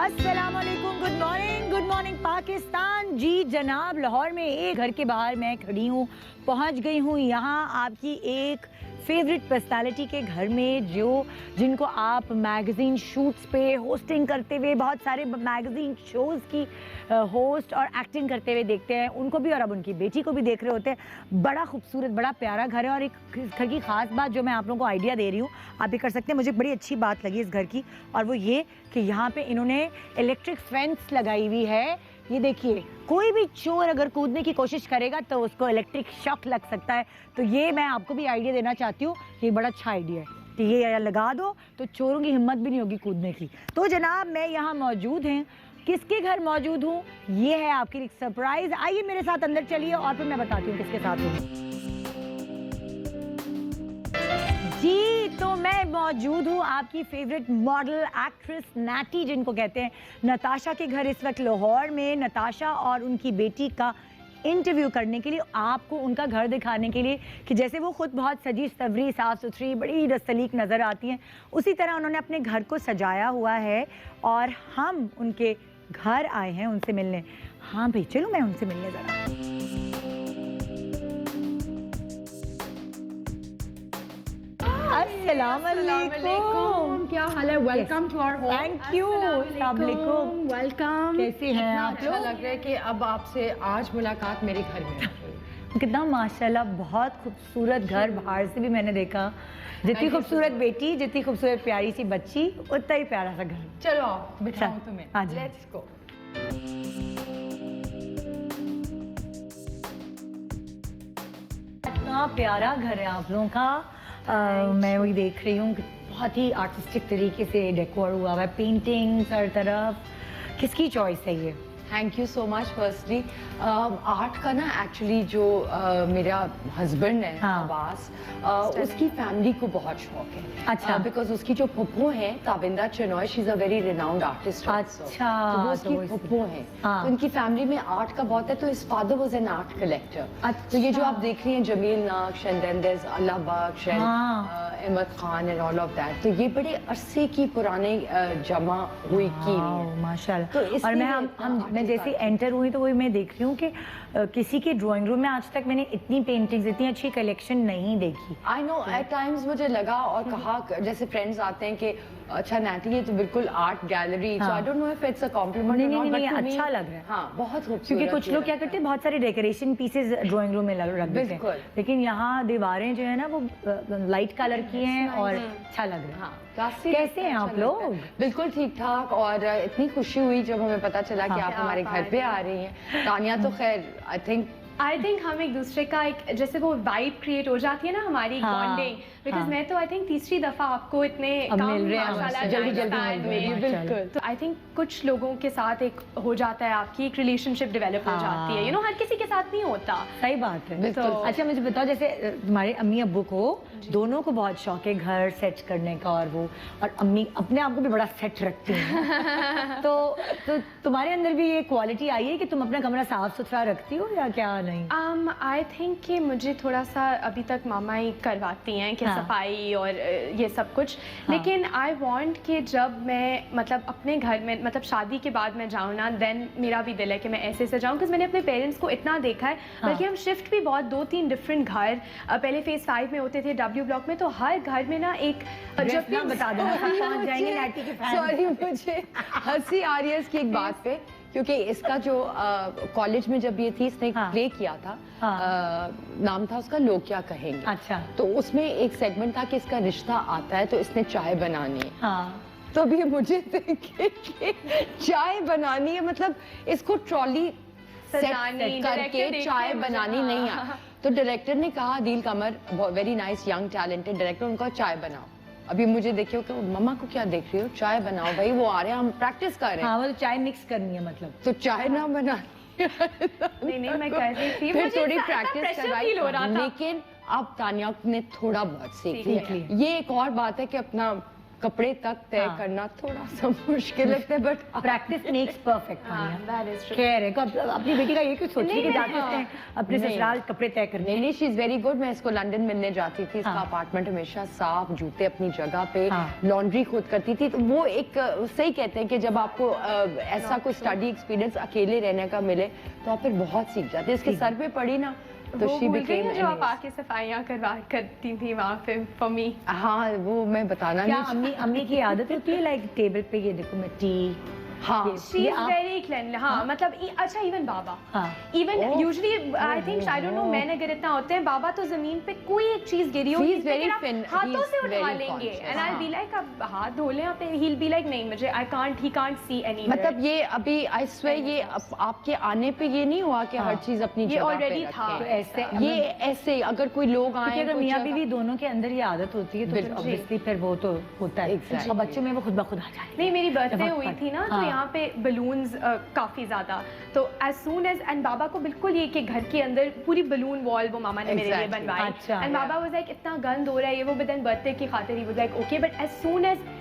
अस्सलामुअलैकुम, good morning Pakistan. जी जनाब, लाहौर में एक घर के बाहर मैं खड़ी हूँ, पहुँच गई हूँ यहाँ आपकी एक फेवरेट पर्सनालिटी के घर में, जिनको आप मैगज़ीन शूट्स पे होस्टिंग करते हुए, बहुत सारे मैगज़ीन शोज़ की होस्ट और एक्टिंग करते हुए देखते हैं उनको भी, और अब उनकी बेटी को भी देख रहे होते हैं। बड़ा खूबसूरत, बड़ा प्यारा घर है। और एक घर की ख़ास बात जो मैं आप लोगों को आइडिया दे रही हूँ, आप भी कर सकते हैं, मुझे बड़ी अच्छी बात लगी इस घर की, और वो ये कि यहाँ पे इन्होंने इलेक्ट्रिक फेंस लगाई हुई है। ये देखिए, कोई भी चोर अगर कूदने की कोशिश करेगा तो उसको इलेक्ट्रिक शॉक लग सकता है। तो ये मैं आपको भी आइडिया देना चाहती हूँ, ये बड़ा अच्छा आइडिया है कि ये लगा दो तो चोरों की हिम्मत भी नहीं होगी कूदने की। तो जनाब, मैं यहाँ मौजूद हैं, किसके घर मौजूद हूँ ये है आपके लिए सरप्राइज। आइए मेरे साथ अंदर चलिए और फिर मैं बताती हूँ किसके साथ हूँ। जी, तो मैं मौजूद हूँ आपकी फेवरेट मॉडल एक्ट्रेस नैटी, जिनको कहते हैं, नताशा के घर इस वक्त लाहौर में। नताशा और उनकी बेटी का इंटरव्यू करने के लिए, आपको उनका घर दिखाने के लिए कि जैसे वो खुद बहुत सजी सवरी, साफ़ सुथरी, बड़ी रसलीक नज़र आती हैं, उसी तरह उन्होंने अपने घर को सजाया हुआ है और हम उनके घर आए हैं उनसे मिलने। हाँ भाई, चलो मैं उनसे मिलने ज़रा। अस्सलामुअलैकुम, क्या हाल है? Welcome to our home. Thank you. अस्सलामुअलैकुम, वेलकम। कैसे हैं आप अच्छा लोग? लग रहा है कि अब आपसे आज मुलाकात मेरे घर में है। कितना माशाल्लाह, बहुत खूबसूरत घर। बाहर से भी मैंने देखा, जितनी खूबसूरत बेटी, जितनी खूबसूरत प्यारी सी बच्ची, उतना ही प्यारा सा घर। चलो बिठाऊं तुम्हें। हाँ जी। Let's go. इतना प्यारा घर है आप लोगों का। मैं वही देख रही हूँ कि बहुत ही आर्टिस्टिक तरीके से डेकोर हुआ हुआ है, पेंटिंग्स हर तरफ। किसकी चॉइस है ये? Thank you so much. Firstly art का ना, एक्चुअली जो मेरा हस्बैंड है, हाँ। अब्बास, उसकी फैमिली को बहुत शौक है। अच्छा। बिकॉज उसकी जो फुप्पो है Tabinda Chinoy, she is a very renowned artist. अच्छा, तो वो तो उसकी वो फुप्पो है। हाँ। तो उनकी फैमिली में आर्ट का बहुत है। तो इस father was an art collector. अच्छा। तो ये जो आप देख रही हैं, Jamil Naqsh and then there is Allah Bakhsh and Ahmed Khan and all of that, तो ये बड़े अरसे की पुराने जमा हुई की है माशाल्लाह। तो और इसलिए मैं जैसे एंटर हुई तो वही मैं देख रही हूँ कि किसी के ड्राइंग रूम में आज तक मैंने इतनी पेंटिंग्स, इतनी अच्छी कलेक्शन नहीं देखी। आई नो, एट टाइम्स मुझे लगा और कहा, जैसे फ्रेंड्स आते हैं कि अच्छा नैटी, ये तो बिल्कुल art gallery. So I don't know if it's a compliment. नहीं, अच्छा लग रहा है। हाँ, बहुत खूबसूरत। क्योंकि कुछ लोग क्या करते हैं, बहुत सारे डेकोरेशन पीसेस ड्राइंग रूम में रख देते हैं, लेकिन यहाँ दीवारें जो है ना वो लाइट कलर की हैं और अच्छा लग रहा है। हाँ, कैसे हैं आप लोग? बिल्कुल ठीक ठाक। और इतनी खुशी हुई जब हमें पता चला कि आप हमारे घर पे आ रही हैं। तानिया तो खैर आई थिंक हम एक दूसरे का एक जैसे वो वाइब क्रिएट हो जाती है ना, हमारी बॉन्डिंग। बिकॉज मैं तो आई थिंक तीसरी दफा आपको इतने मिल रहे हैं, जल्दी बिल्कुल। तो आई थिंक कुछ लोगों के साथ एक हो जाता है, आपकी एक रिलेशनशिप डेवलप हो जाती है। हर किसी के साथ नहीं होता। सही बात है। तो अच्छा, मुझे बताओ, जैसे तुम्हारे अम्मी अब्बू को दोनों को बहुत शौक है घर सेट करने का, और अम्मी अपने आप को भी बड़ा सेट रखती हैं। तो तुम्हारे अंदर भी ये क्वालिटी आई है कि तुम अपना कमरा साफ सुथरा रखती हो या क्या? नहीं, आई थिंक कि मुझे थोड़ा सा अभी तक मामा ही करवाती हैं कि सफाई और ये सब कुछ। लेकिन आई वांट कि जब मैं मतलब अपने घर में, मतलब शादी के बाद मैं जाऊँ ना, देन मेरा भी दिल है कि मैं ऐसे से जाऊँ। बिकॉज मैंने अपने पेरेंट्स को इतना देखा है, बल्कि हम शिफ्ट भी बहुत 2-3 डिफरेंट घर, पहले फेज 5 में होते थे W ब्लॉक में, तो हर घर में ना एक जब भी बता देना पहुंच जाएंगे नैटी के फैन। सॉरी, मुझे हंसी आ रही है इसकी एक बात पे, क्योंकि इसका जो कॉलेज में जब ये थी, इसने प्ले किया था, नाम था उसका लोग क्या कहेंगे। अच्छा। तो उसमें एक सेगमेंट था कि इसका रिश्ता आता है तो इसने चाय बनानी है। तो अभी मुझे देखे कि चाय बनानी है, मतलब इसको ट्रॉली सजानी करके चाय बनानी नहीं है। तो डायरेक्टर ने कहा, Dil Kamar, very nice young talented director, उनका चाय बनाओ। अभी मुझे देखियो कि मम्मा को क्या देख रही हो, चाय बनाओ भाई, वो आ रहे हैं, हम प्रैक्टिस कर रहे हैं। हाँ, वो तो चाय मिक्स करनी है, मतलब तो चाय ना बना नहीं मैं कर रही थी, फिर मुझे थोड़ी ऐसा प्रैक्टिस pressure करवाई, feel हो रहा था। लेकिन अब तानिया ने थोड़ा बहुत सीख लिया। लिया। ये एक और बात है कि अपना कपड़े तक तय हाँ। करना थोड़ा सा मुश्किल लगता है, बट प्रैक्टिस मेक्स परफेक्ट। हाँ, that is true. खैर है अपनी बेटी का ये क्यों सोचिए कि नहीं, जाते हाँ। हैं अपने नहीं। ससुराल कपड़े तय करने। नहीं, शी इज वेरी गुड। मैं इसको लंदन मिलने जाती थी, इसका हाँ। अपार्टमेंट हमेशा साफ, जूते अपनी जगह पे, हाँ। लॉन्ड्री खुद करती थी। तो वो एक सही कहते हैं कि जब आपको ऐसा कोई स्टडी एक्सपीरियंस अकेले रहने का मिले तो आप फिर बहुत सीख जाते हैं। इसके सर पे पड़ी ना तो वो शी भूल गई बिकेम ना जो आप आके सफाइयाँ करती थी वहाँ पे फॉर मी। हाँ, वो मैं बताना क्या नहीं। अम्मी की आदत होती है लाइक टेबल पे ये देखो मिट्टी। हाँ, शी इज वेरी क्लीन। हाँ, मतलब अच्छा इवन बाबा, हाँ। Even Oh. Usually I think I don't know man अगर इतना होते हैं, बाबा तो जमीन पे कोई एक चीज गिरी होगी He is very हाथों he is से उठा very लेंगे conscious. And I be like अब हाथ धो लें आप, ही विल बी लाइक नहीं मुझे ही कांट सी एनी। मतलब ये अभी आई स्वेयर ये आपके आने पे ये नहीं हुआ कि हर चीज अपनी ये जगह पे already रखें। था। तो ऐसे ये ऐसे अगर कोई लोग आए क्योंकि अगर कुछ मियाँ जगह- बीवी दोनों के अंदर ये आदत होती है तो फिर बिल्कुल। ऑब्वियसली फिर वो तो होता है। Exactly. और बच्चों में वो खुद ब खुद आ जाए। नहीं, मेरी बर्थडे बहुत हुई फर्क। थी ना तो हाँ। यहाँ पे बलून्स काफी ज्यादा, तो एज सून एज एंड बाबा को बिल्कुल ये कि घर के अंदर पूरी बलून वॉल वो मामा ने मेरे लिए Exactly. बनवाई अच्छा। एंड बाबा वाज लाइक इतना गंद हो रहा है ये वो, बट देन बर्थडे की खातिर ही was like okay, but as soon as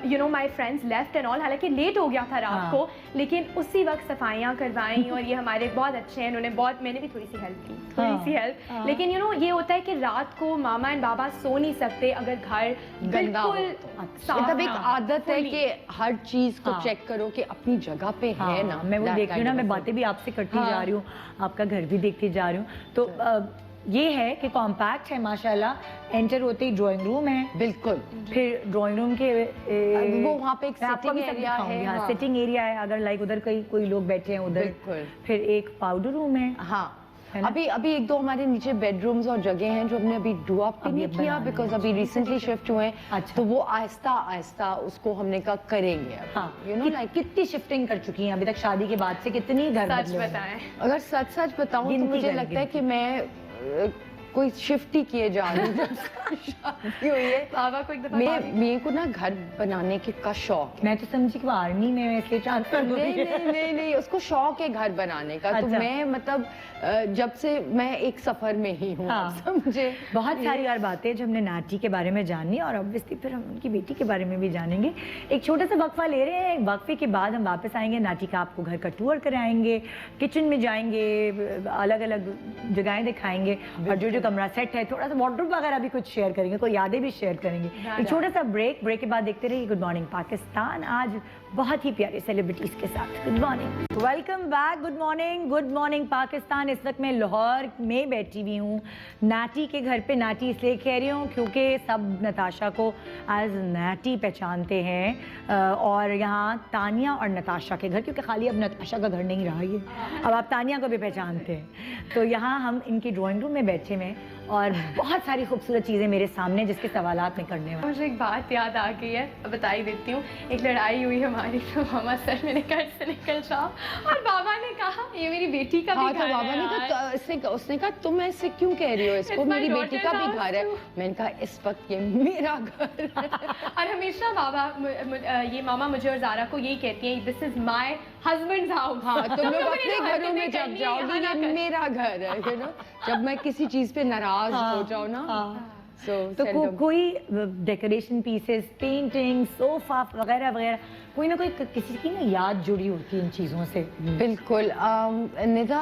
you know my friends left and all, हालांकि लेट हो गया था रात हाँ। को, लेकिन उसी वक्त सफाइयाँ करवाई और ये हमारे बहुत अच्छे हैं, इन्होंने बहुत, मैंने भी थोड़ी सी हेल्प की, थोड़ी हाँ। सी हेल्प, हाँ। लेकिन यू नो ये होता है कि रात को मामा एंड बाबा सो नहीं सकते अगर घर गंदा हो बिल्कुल तो। साफ मतलब एक ना, आदत है fully। कि हर चीज को हाँ। चेक करो कि अपनी जगह पे हाँ, है ना। मैं वो that देख रही हूँ ना, kind मैं of a बातें भी आपसे करती हाँ। जा रही हूँ, आपका घर भी देखती जा रही हूँ। तो ये है कि कॉम्पैक्ट है माशाल्लाह। एंटर होते ही ड्राइंग रूम है, thing। बिल्कुल। फिर ड्राइंग रूम के वो वहाँ पे एक मैं आपको sitting भी सब area दिखाऊंगी। है, हाँ, हाँ। सिटिंग एरिया है, अगर लाइक उधर कोई लोग बैठे हैं उधर। बिल्कुल। फिर एक पाउडर रूम है। हाँ, है ना? अभी एक दो हमारे नीचे बेडरूम्स और जगह हैं जो हमने अभी डू अप अभी नहीं अब किया बनाने बिकॉज हैं। अभी रिसेंटली शिफ्ट हुए हैं। अच्छा। तो वो आहिस्ता आहिस्ता उसको हमने कहा करेंगे अब। हाँ, यू नो लाइक कितनी शिफ्टिंग कर चुकी हैं अभी तक शादी के बाद से, कितनी घर सच बदले हैं? बताएं अगर सच सच बताऊं तो गिनती मुझे करें, लगता है कि मैं कोई शिफ्ट ही किए जा रही हूँ जब से शादी हुई है। बाबा को एक दफा मेरे को ना घर बनाने का शौक है। मैं तो समझी कि वो आर्मी में इसलिए ट्रांसफर हो नहीं गई है। नहीं नहीं नहीं, उसको शौक है घर बनाने का। तो अच्छा। मैं मतलब जब से मैं एक सफर में ही हूँ, हाँ। आप समझे। बहुत सारी और बातें जो हमने नाटी के बारे में जानी और ऑब्वियसली फिर हम उनकी बेटी के बारे में भी जानेंगे। एक छोटा सा वक्फा ले रहे हैं, वक्फे के बाद हम वापस आएंगे, नाटी का आपको घर का टूर कराएंगे, किचन में जाएंगे, अलग अलग जगहें दिखाएंगे और जो जो कमरा सेट है, थोड़ा सा वार्डरोब वगैरह भी कुछ शेयर करेंगे, कोई यादें भी शेयर करेंगे। एक छोटा सा ब्रेक के बाद देखते रहिए गुड मॉर्निंग पाकिस्तान, आज बहुत ही प्यारे सेलिब्रिटीज के साथ। Good morning, welcome back. Good morning Pakistan. इस वक्त मैं लाहौर में बैठी हुई हूँ नाटी के घर पे। नाटी इसलिए कह रही हूँ क्योंकि सब नताशा को एज नाटी पहचानते हैं और यहाँ तानिया और नताशा के घर, क्योंकि खाली अब नताशा का घर नहीं रहा ये, अब आप तानिया को भी पहचानते हैं। तो यहाँ हम इनकी ड्राइंग रूम में बैठे हुए हैं और बहुत सारी खूबसूरत चीज़ें मेरे सामने जिसके सवालात में करने वाले। मुझे एक बात याद आ गई है, अब बता ही देती हूँ। एक लड़ाई हुई हमारी, तो मामा सर मेरे घर से निकल जाओ और बाबा ने कहा ये मेरी बेटी का हाँ, भी तो घर बाबा है ने यार। कहा, उसने कहा तुम ऐसे क्यों कह रही हो इसको, It's my मेरी बेटी का daughter's भी घर है। house मैंने कहा इस वक्त ये मेरा घर है। और हमेशा बाबा ये मामा मुझे और जारा को यही कहती हैं, this is my husbands house. हाँ, तुम लोग अपने घरों में जब जाओगे ये मेरा घर है, यू नो। जब मैं किसी चीज पे नाराज हो जाऊँ ना, तो कोई डेकोरेशन पीसेस, पेंटिंग, सोफा वगैरह वगैरह, कोई ना कोई किसी की ना याद जुड़ी होती है इन चीज़ों से। बिल्कुल। निदा,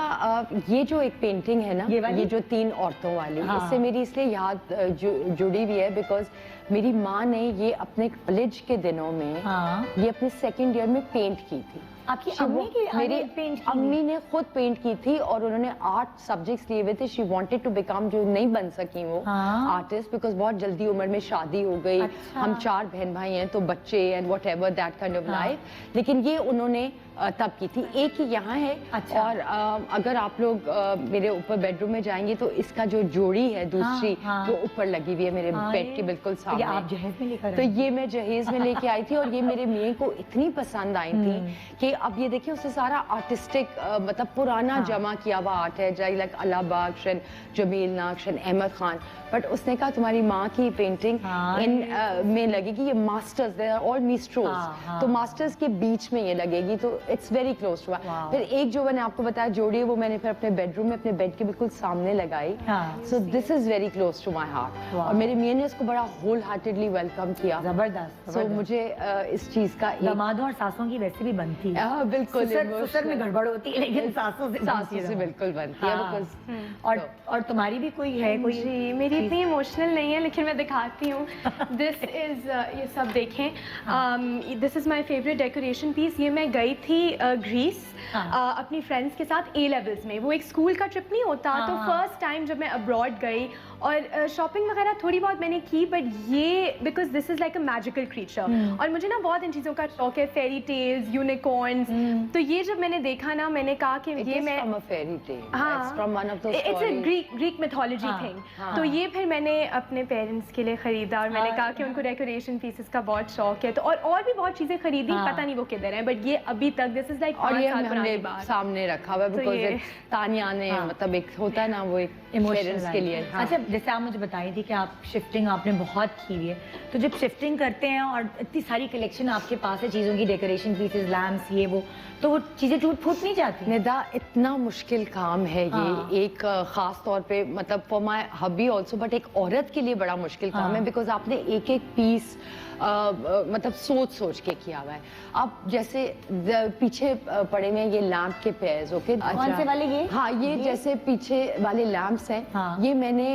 ये जो एक पेंटिंग है ना, ये जो 3 औरतों वाली, हाँ। इससे मेरी इसलिए याद जुड़ी हुई है बिकॉज मेरी माँ ने ये अपने कॉलेज के दिनों में हाँ। ये अपने 2nd ईयर में पेंट की थी। आपकी अम्मी की मेरी पेंट अम्मी ने खुद पेंट की थी और उन्होंने 8 सब्जेक्ट्स लिए हुए थे। शी वांटेड टू बिकम, जो नहीं बन सकी वो हाँ। आर्टिस्ट, बिकॉज बहुत जल्दी उम्र में शादी हो गई। अच्छा। हम 4 बहन भाई हैं, तो बच्चे and what ever that kind of life. लेकिन ये उन्होंने तब की थी। एक ही यहाँ है। अच्छा। और अगर आप लोग मेरे ऊपर बेडरूम में जाएंगे तो इसका जो जोड़ी है दूसरी, हाँ। वो ऊपर लगी हुई है मेरे बेड के बिल्कुल ये सामने। आप जहेज में लेकर तो आए? ये मैं जहेज में लेके आई थी और ये मेरे मियाँ को इतनी पसंद आई थी कि अब ये देखिए उससे सारा आर्टिस्टिक मतलब पुराना जमा किया हुआ आर्ट है, जैसे like Allah Bakhsh and Jamil Naqsh and Ahmed Khan. But उसने कहा तुम्हारी माँ की पेंटिंग हाँ, इन में लगेगी, ये मास्टर्स, दे आर ऑल मिस्ट्रोस, हाँ, हाँ। तो मास्टर्स के बीच में ये लगेगी। तो it's very close to Wow. फिर एक जो मैंने आपको बताया जोड़ी है वो मैंने फिर अपने बेडरूम में अपने बेड के बिल्कुल सामने लगाई. हाँ. So this is very close to my heart. Wow. और मेरे मियां ने उसको बड़ा होल हार्टेडली वेलकम किया. जबरदस्त. सो मुझे इस चीज का एक दामादों और सासों की वैसे भी बनती है. हाँ, बिल्कुल ससुर में गड़बड़ होती है लेकिन सासों से बनती सासू है से दामाद. बिल्कुल बनती है हाँ. बिकॉज और तुम्हारी भी कोई है कोई जी मेरी इतनी इमोशनल नहीं है लेकिन मैं दिखाती हूँ. दिस इज ये सब देखें. This is my favourite decoration piece. ये मैं गई थी ग्रीस हाँ. अपनी फ्रेंड्स के साथ ए लेवल्स में. वो एक स्कूल का ट्रिप नहीं होता. हाँ, तो हाँ. फर्स्ट टाइम जब मैं अब्रॉड गई और शॉपिंग वगैरह थोड़ी बहुत मैंने की बट ये because this is like a magical creature. और मुझे ना बहुत इन चीज़ों का शौक है. Fairy tales, unicorns. तो ये जब मैंने देखा ना मैंने कहा कि ये मैं फ्रॉम अ फेरी टेल. हाँ. It's from one of those it's a Greek mythology हाँ, थिंग. हाँ. तो ये फिर मैंने अपने पेरेंट्स के लिए खरीदा और मैंने हाँ, कहा कि उनको डेकोरेशन पीसेस का बहुत शौक है. तो और भी बहुत चीजें खरीदी. हाँ. पता नहीं वो किधर है बट ये अभी तक दिस इज लाइक और ये 5 साल हमने पुरानी बात. सामने रखा हुआ है तो बिकॉज ये- तानिया ने हाँ. मतलब एक होता है ना वो एक पेरेंट्स के लिए. हाँ. अच्छा जैसे आप मुझे बताई थी कि आप शिफ्टिंग आपने बहुत की हुई है तो जब शिफ्टिंग करते हैं और इतनी सारी कलेक्शन आपके पास है चीज़ों की डेकोरेशन पीसेस लैम्प्स ये वो तो वो चीज़ें टूट फूट नहीं जाती. निदा इतना मुश्किल काम है ये. हाँ. एक खास तौर पे मतलब for my hubby also but एक औरत के लिए बड़ा मुश्किल काम हाँ. है बिकॉज आपने एक एक पीस मतलब सोच के किया हुआ है. आप जैसे पीछे पड़े हुए हैं ये लैम्प के पेयर्स. ओके कौन से वाले ये? हाँ ये जैसे पीछे वाले लैम्प्स हैं. हाँ. ये मैंने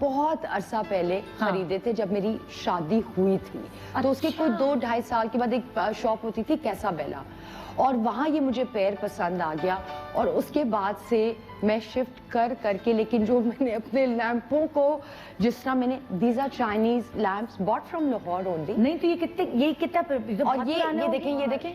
बहुत अरसा पहले हाँ. खरीदे थे जब मेरी शादी हुई थी. तो उसके अच्छा. कोई 2-2.5 साल के बाद एक शॉप होती थी कैसा बेला और वहाँ ये मुझे पेयर पसंद आ गया और उसके बाद से मैं शिफ्ट करके लेकिन जो मैंने अपने लैंपों को जिस तरह मैंने these are Chinese lamps bought from Lahore only. नहीं तो ये कितना और ये देखें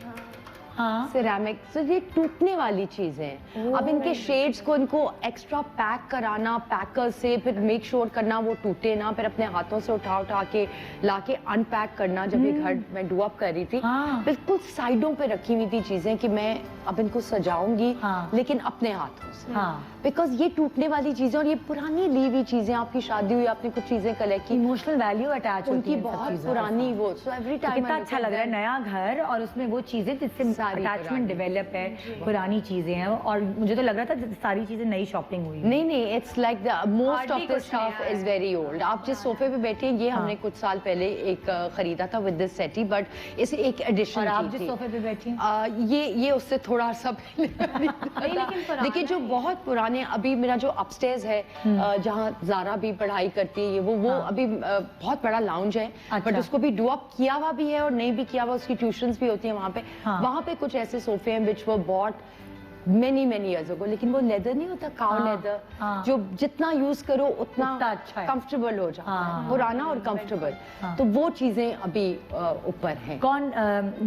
हाँ सिरेमिक. तो ये टूटने वाली चीजें हैं. अब इनके शेड्स को इनको एक्स्ट्रा पैक कराना पैकर से फिर मेक श्योर करना वो टूटे ना फिर अपने हाथों से उठा के लाके अनपैक करना. जब ये घर मैं डू अप कर रही थी हाँ. बिल्कुल साइडों पे रखी हुई थी चीजें कि मैं अब इनको सजाऊंगी हाँ. लेकिन अपने हाथों से. हाँ. बिकॉज ये टूटने वाली चीजें और ये पुरानी ली हुई चीजें आपकी शादी हुई आपने कुछ चीजें कलेक्ट की इमोशनल वैल्यू अटैच होती उनकी है इन सब बहुत चीज़ों के पुरानी साथ. वो. सो एवरी तो टाइम कितना अच्छा लग रहा है नया घर और उसमें वो चीजें जिससे सारी अटैचमेंट पुरानी। डेवलप है पुरानी चीजें हैं और मुझे तो लग रहा था सारी चीजें नई शॉपिंग हुई है. नहीं it's like the most Hardly of the कुछ स्टफ नया इज है. Very old. आप जिस सोफे पे बैठे हैं ये हमने कुछ साल पहले एक खरीदा था विद दिस सेटी बट इसे एक एडिशन और आप की जिस थी. सोफे पे बैठी हैं ये उससे थोड़ा सा पहले लेकिन पुराना देखिए जो बहुत पुराने अभी मेरा जो अपस्टेयर्स है जहाँ जारा भी पढ़ाई करती है ये वो हाँ. अभी बहुत बड़ा लाउंज है अच्छा. बट उसको भी डू अप किया हुआ भी है और नहीं भी किया हुआ उसकी ट्यूशंस भी होती है वहाँ पे. हाँ. वहाँ पे कुछ ऐसे सोफे हैं विच वर बॉट many years ago लेकिन वो लेदर नहीं होता काउ हाँ, लेदर हाँ. जो जितना यूज करो उतना अच्छा है. कंफर्टेबल हो जाता हाँ. है पुराना और कंफर्टेबल. हाँ. तो वो चीजें अभी ऊपर हैं. कौन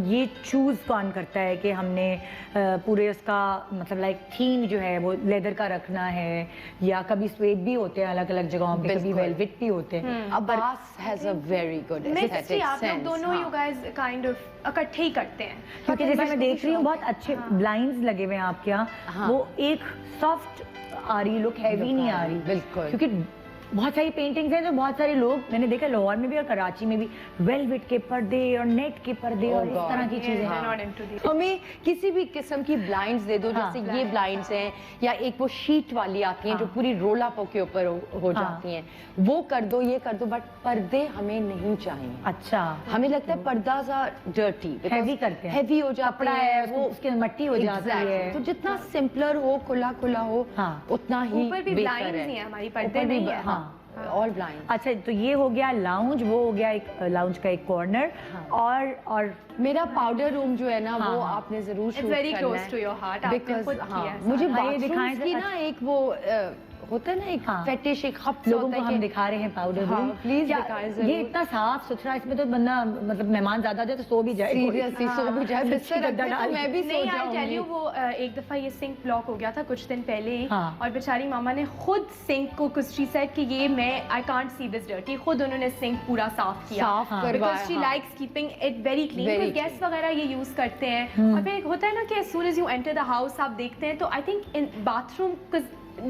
ये चूज कौन करता है कि हमने पूरे उसका मतलब लाइक थीम जो है वो लेदर का रखना है या कभी स्वेड भी होते हैं अलग अलग जगहों पे कभी बिल्कुल. वेलवेट भी होते हैं. Abbas has a very good mixed he aesthetic आप लोग सेंस. दोनों यू गाइस काइंड ऑफ इकट्ठे ही करते हैं. क्योंकि जैसे बस मैं मुझे देख रही हूँ शौक बहुत अच्छे ब्लाइंड्स लगे हुए हैं आपके यहाँ. हाँ. वो एक सॉफ्ट आ रही लुक हैवी नहीं आ रही. बिल्कुल. क्योंकि बहुत सारी पेंटिंग्स हैं जो बहुत सारे लोग मैंने देखा लाहौर में भी और कराची में भी वेलवेट के पर्दे और नेट के पर्दे और इस God. तरह की चीजें. They're not into the- हमें किसी भी किस्म की ब्लाइंड्स दे दो हाँ. जैसे ये ब्लाइंड्स हैं या एक वो शीट वाली आती हैं जो हाँ. पूरी रोल अप के ऊपर हो हाँ. जाती हैं वो कर दो ये कर दो बट पर्दे हमें नहीं चाहिए. अच्छा हमें लगता है पर्दा सा डर्टी Heavy करते हैं. हैवी हो जाता कपड़ा है वो उसके मट्टी हो जाती Exactly. है. तो जितना सिंपलर हो खुला हो हाँ. उतना ही ऊपर भी बेहतर blinds है. नहीं है हमारी, पर्दे ऊपर भी नहीं है. हाँ ऑल ब्लाइंड. अच्छा तो ये हो गया लाउंज वो हो गया एक लाउंज का एक कॉर्नर और मेरा पाउडर रूम जो है ना हाँ, वो हाँ. आपने जरूर It's शूट very करना close है. to your heart. आपने Because, खुद किया हाँ, है मुझे सारा. ये दिखाएं बाथरूम्स की जरा. ना एक वो होता है ना एक हाँ. फेटिश एक खप लोगों होता को है हम कि- दिखा रहे हैं पाउडर हाँ, रूम. please क्या दिखाएं ये जरूर. इतना साफ सुथरा इसमें तो बंदा मतलब मेहमान ज्यादा आ जाए तो सो भी जाए. सीरियसली सो भी जाए बिस्तर रख दे तो मैं भी सो नहीं, आई टेल जाऊंगी. यू वो एक दफा ये सिंक ब्लॉक हो गया था कुछ दिन पहले ही. हाँ. और बेचारी मामा ने खुद सिंक को कुछ शी सेड कि ये मैं I can't see this dirty. खुद उन्होंने सिंक पूरा साफ किया. साफ हाँ. करवाया. बिकॉज शी हाँ. Likes keeping it very clean. Very guest वगैरह ये यूज करते हैं. हम्म. और फिर एक होता है ना कि as soon as you enter the house आप देखते हैं तो आई थिंक इन बाथरूम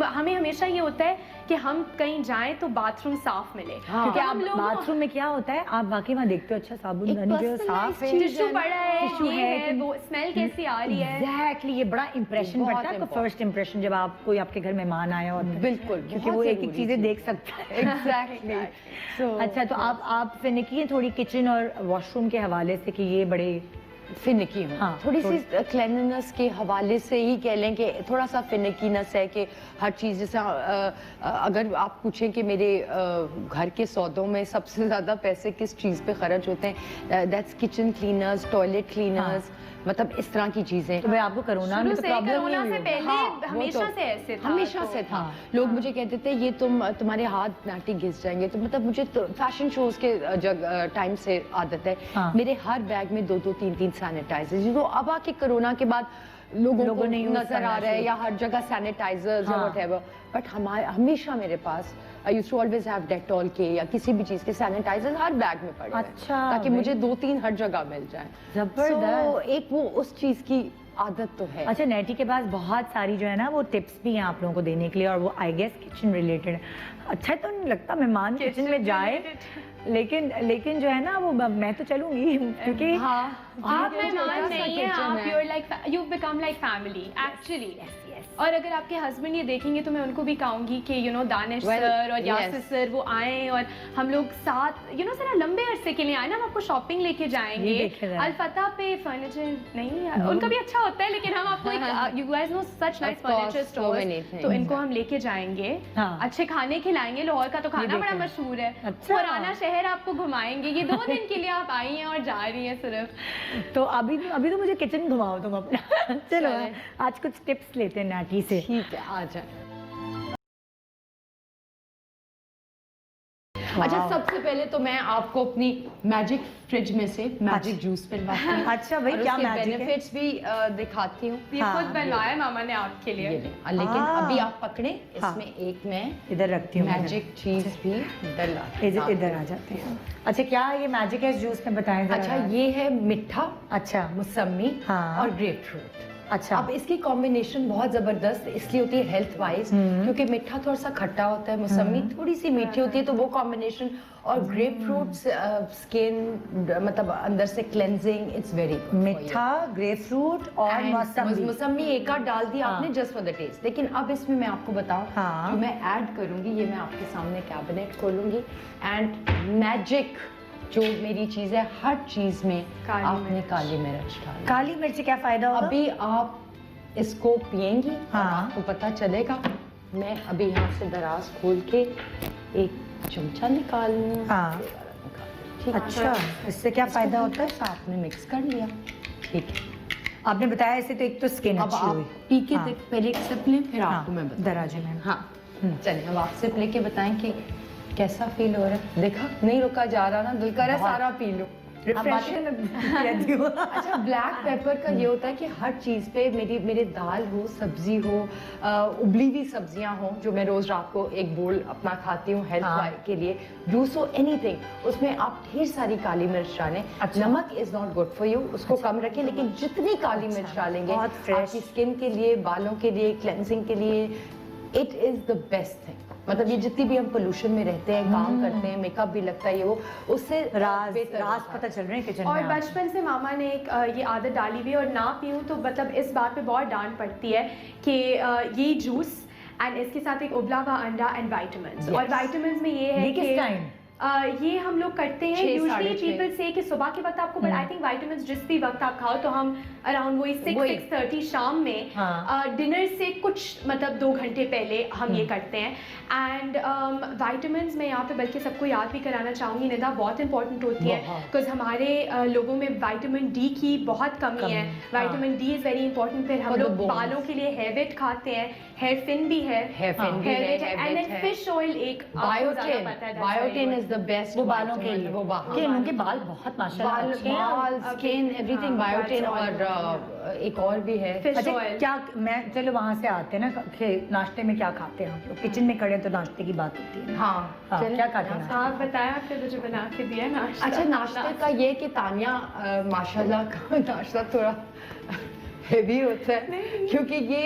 हमें हमेशा ये होता है कि हम कहीं जाएं तो बाथरूम साफ मिले, क्योंकि हम आप लोग बाथरूम में क्या होता है, आप वाकई वहाँ देखते हो अच्छा साबुन दानी जो है साफ है, टिश्यू पड़ा है, टिश्यू ये है है, वो स्मेल कैसी आ रही है। एग्जैक्टली, ये बड़ा इंप्रेशन बहुत पड़ता है आपका, important। फर्स्ट इंप्रेशन जब आप कोई आपके घर मेहमान आया होता है, बिल्कुल, क्योंकि बहुत वो एक एक जरूरी चीजें चीज़। देख सकता है। एग्जैक्टली अच्छा, तो आप फिनिकी हैं थोड़ी किचन और वॉशरूम के हवाले से कि ये बड़े फिनिकी हूँ, हाँ, थोड़ी सी क्लेanलीनेस के हवाले से ही कह लें कि थोड़ा सा फिनिकीनेस है कि हर चीज़ जैसे अगर आप पूछें कि मेरे घर के सौदों में सबसे ज़्यादा पैसे किस चीज़ पे खर्च होते हैं, that's kitchen cleaners, toilet cleaners, मतलब इस तरह की चीज़ें। तो भाई आपको कोरोना में शुरू तो से प्रॉब्लम कोरोना नहीं से हुई पहले हाँ, वो हमेशा तो से ऐसे था, हमेशा तो- से था। हाँ, लोग मुझे कहते थे ये तुम्हारे हाथ नाटी घिस जाएंगे, तो मतलब मुझे तो फैशन शोज के टाइम से आदत है। हाँ। मेरे हर बैग में 2-2 3-3 सैनिटाइजर, जो अब आके कोरोना के बाद लोगों को ने use नजर करना आ रहा है शुरू या हर जगह सैनिटाइजर्स या हाँ। व्हाटएवर, बट हमेशा मेरे पास I used to always have Dettol के या किसी भी चीज के सैनिटाइजर हर बैग में पड़े हुए हैं, अच्छा, ताकि मुझे 2-3 हर जगह मिल जाए। जबरदस्त। So, एक वो उस चीज की आदत तो है। अच्छा, नेटी के पास बहुत सारी जो है ना वो टिप्स भी हैं आप लोगों को देने के लिए, और वो आई गेस किचन रिलेटेड है। अच्छा तो नहीं लगता मेहमान किचन में जाए, लेकिन जो है ना वो मैं तो चलूंगी क्योंकि हाँ, आप छोटा मेहमान सा नहीं है, kitchen आप है। you're like you become like family actually। और अगर आपके हस्बैंड ये देखेंगे तो मैं उनको भी कहूंगी कि you know Danish Well, sir और यासिर yes. सर वो आए और हम लोग साथ यू नो जरा लंबे अरसे के लिए आए ना, हम आपको शॉपिंग लेके जाएंगे। ये देखे जरा। अल-फतह पे फर्नीचर नहीं है, उनका भी अच्छा होता है, लेकिन हम आपको एक you guys know such nice Of course, furniture so many stores, things. तो इनको हम लेके जाएंगे, हाँ। अच्छे खाने खिलाएंगे। लाहौर का तो खाना बड़ा देखे। मशहूर है, अच्छा। पुराना शहर आपको घुमाएंगे। ये 2 दिन के लिए आप आई हैं और जा रही हैं सिर्फ। तो अभी तो मुझे किचन घुमाओ तुम अपना। चलो चलें। आज कुछ टिप्स लेते हैं नाटी से। ठीक है, आ जाए। अच्छा, सबसे पहले तो मैं आपको अपनी मैजिक फ्रिज में से मैजिक जूस पिलवाती हूँ। अच्छा भाई, और क्या उसके मैजिक है? बेनिफिट्स भी दिखाती हूँ। ये हाँ, खुद बनवाया है मामा ने आपके लिए। ये लें। लेकिन हाँ। अभी आप पकड़े, हाँ। इसमें एक मैं इधर रखती हूँ, मैजिक चीज भी डला इधर आ जाते हैं। अच्छा, क्या ये मैजिक है इस जूस में, बताएं जरा। अच्छा, ये है मिठा, अच्छा मौसमी हाँ। और ग्रेप फ्रूट। अच्छा, अब इसकी कॉम्बिनेशन बहुत जबरदस्त इसलिए होती है हेल्थ वाइज, क्योंकि मीठा थोड़ा सा खट्टा होता है, मौसमी थोड़ी सी मीठी होती है, तो वो कॉम्बिनेशन, और ग्रेप फ्रूट स्किन मतलब अंदर से क्लेंजिंग, इट्स वेरी गुड। मीठा, ग्रेप फ्रूट और मौसमी। मौसमी एक आध डाल दिया हाँ। आपने जस्ट फॉर द टेस्ट, लेकिन अब इसमें मैं आपको बताऊं हाँ। जो मैं ऐड करूंगी, ये मैं आपके सामने कैबिनेट खोलूंगी, एंड मैजिक जो मेरी चीज है, हर चीज में काली आपने मिर्च। काली मिर्च डाली। काली मिर्च से क्या फायदा होगा? अभी आप इसको पिएंगी और हाँ। आपको पता चलेगा। मैं अभी यहाँ से दराज खोल के एक चमचा निकाल लूँ। हाँ। ठीक है। अच्छा, इससे क्या इसको फायदा होता है? साथ में मिक्स कर लिया, ठीक है। आपने बताया इसे तो एक तो स्किन अब अच्छी आप हुई। पी के हाँ। पहले एक सिप लें, फिर हाँ, आपको मैं बताऊँ। दराजे में। हाँ, चलिए अब आप सिप लेके बताएं कि कैसा फील हो रहा है। देखा, नहीं रुका जा रहा ना, दिल कर रहा है बहुत। सारा पी लो। रिफ्रेशिंग रहती हूँ। अच्छा, ब्लैक पेपर का ये होता है कि हर चीज़ पे मेरे दाल हो, सब्जी हो, उबली हुई सब्जियां हो, जो मैं रोज रात को एक बोल अपना खाती हूँ हेल्थ हाँ। के लिए, जूस हो, एनीथिंग, उसमें आप ढेर सारी काली मिर्च डालें। अच्छा। नमक is not good for you, उसको कम रखें, लेकिन जितनी काली मिर्च डालेंगे बहुत fresh। आपकी स्किन के लिए, बालों के लिए, क्लेंजिंग के लिए, it is the best thing. मतलब ये जितनी भी हम पोल्यूशन में रहते हैं, काम करते हैं, मेकअप भी लगता है, ये वो, उससे राज बेहतर राज होता है। पता चल रहे हैं किचन में और आपको। बचपन से मामा ने एक ये आदत डाली हुई है, और ना पीऊँ तो मतलब इस बात पे बहुत डांट पड़ती है कि ये जूस एंड इसके साथ एक उबला हुआ अंडा एंड विटामिन्स। Yes. और विटामिन्स में ये है ये किस कि टाइम? ये हम लोग करते हैं 6, यूजुअली साढ़े 6। पीपल से कि सुबह के वक्त आपको, बट आई थिंक विटामिन्स जिस भी वक्त आप खाओ, तो हम अराउंड वही 6-6:30 शाम में हाँ। डिनर से कुछ मतलब 2 घंटे पहले हम ये करते हैं। एंड विटामिन्स मैं यहाँ पे बल्कि सबको याद भी कराना चाहूँगी, निदा बहुत इंपॉर्टेंट होती है, बहुत। बिकॉज हमारे लोगों में विटामिन डी की बहुत कमी है। हाँ। Vitamin D is very important. फिर हम For the लोग bones। बालों के लिए हेयर वेट खाते हैं, हेयर फिन भी है, Hair fin भी है, hair एंड wet है। फिश ऑयल एक बायोटिन इज द बेस्ट। वो बालों के लिए, वो कि इनके बाल बहुत माशाल्लाह अच्छे हैं। बाल, स्किन, एवरीथिंग, हाँ, बायोटिन। that's और एक और भी है, फिश अच्छा, ऑयल। क्या मैं चलो वहाँ से आते हैं ना कि नाश्ते में क्या खाते हैं आप लोग? किचन में खड़े तो नाश्ते की बात होती है। हाँ, हाँ, चलें। क्या खाते हैं? आप बताया, आपने मुझे बना के दिया नाश्ता। अच्छा, नाश्ते का ये कि तानिया माशाल्लाह का नाश्ता थोड़ा हेवी होता है क्योंकि ये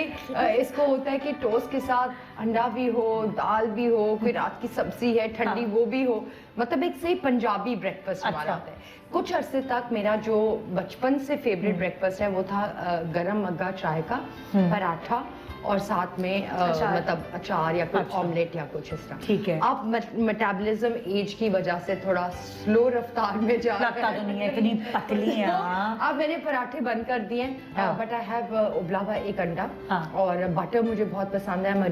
इसको होता है कि टोस्ट के साथ अंडा भी हो, दाल भी हो, कोई रात की सब्जी है ठंडी वो भी हो, मतलब एक सही पंजाबी ब्रेकफास्ट हमारा होता है। कुछ अरसे तक मेरा जो बचपन से फेवरेट ब्रेकफास्ट है वो था गरम मग्गा चाय का पराठा और साथ में मतलब अचार या कुछ ऑमलेट या कुछ इस तरह। ठीक है। अब मेटाबॉलिज्म एज की वजह से थोड़ा स्लो रफ्तार में जा रहा लगता तो नहीं है, इतनी पतली है। अब मैंने पराठे बंद कर दिए, बट आई हैव उबला हुआ एक अंडा और बटर मुझे बहुत पसंद है। मैं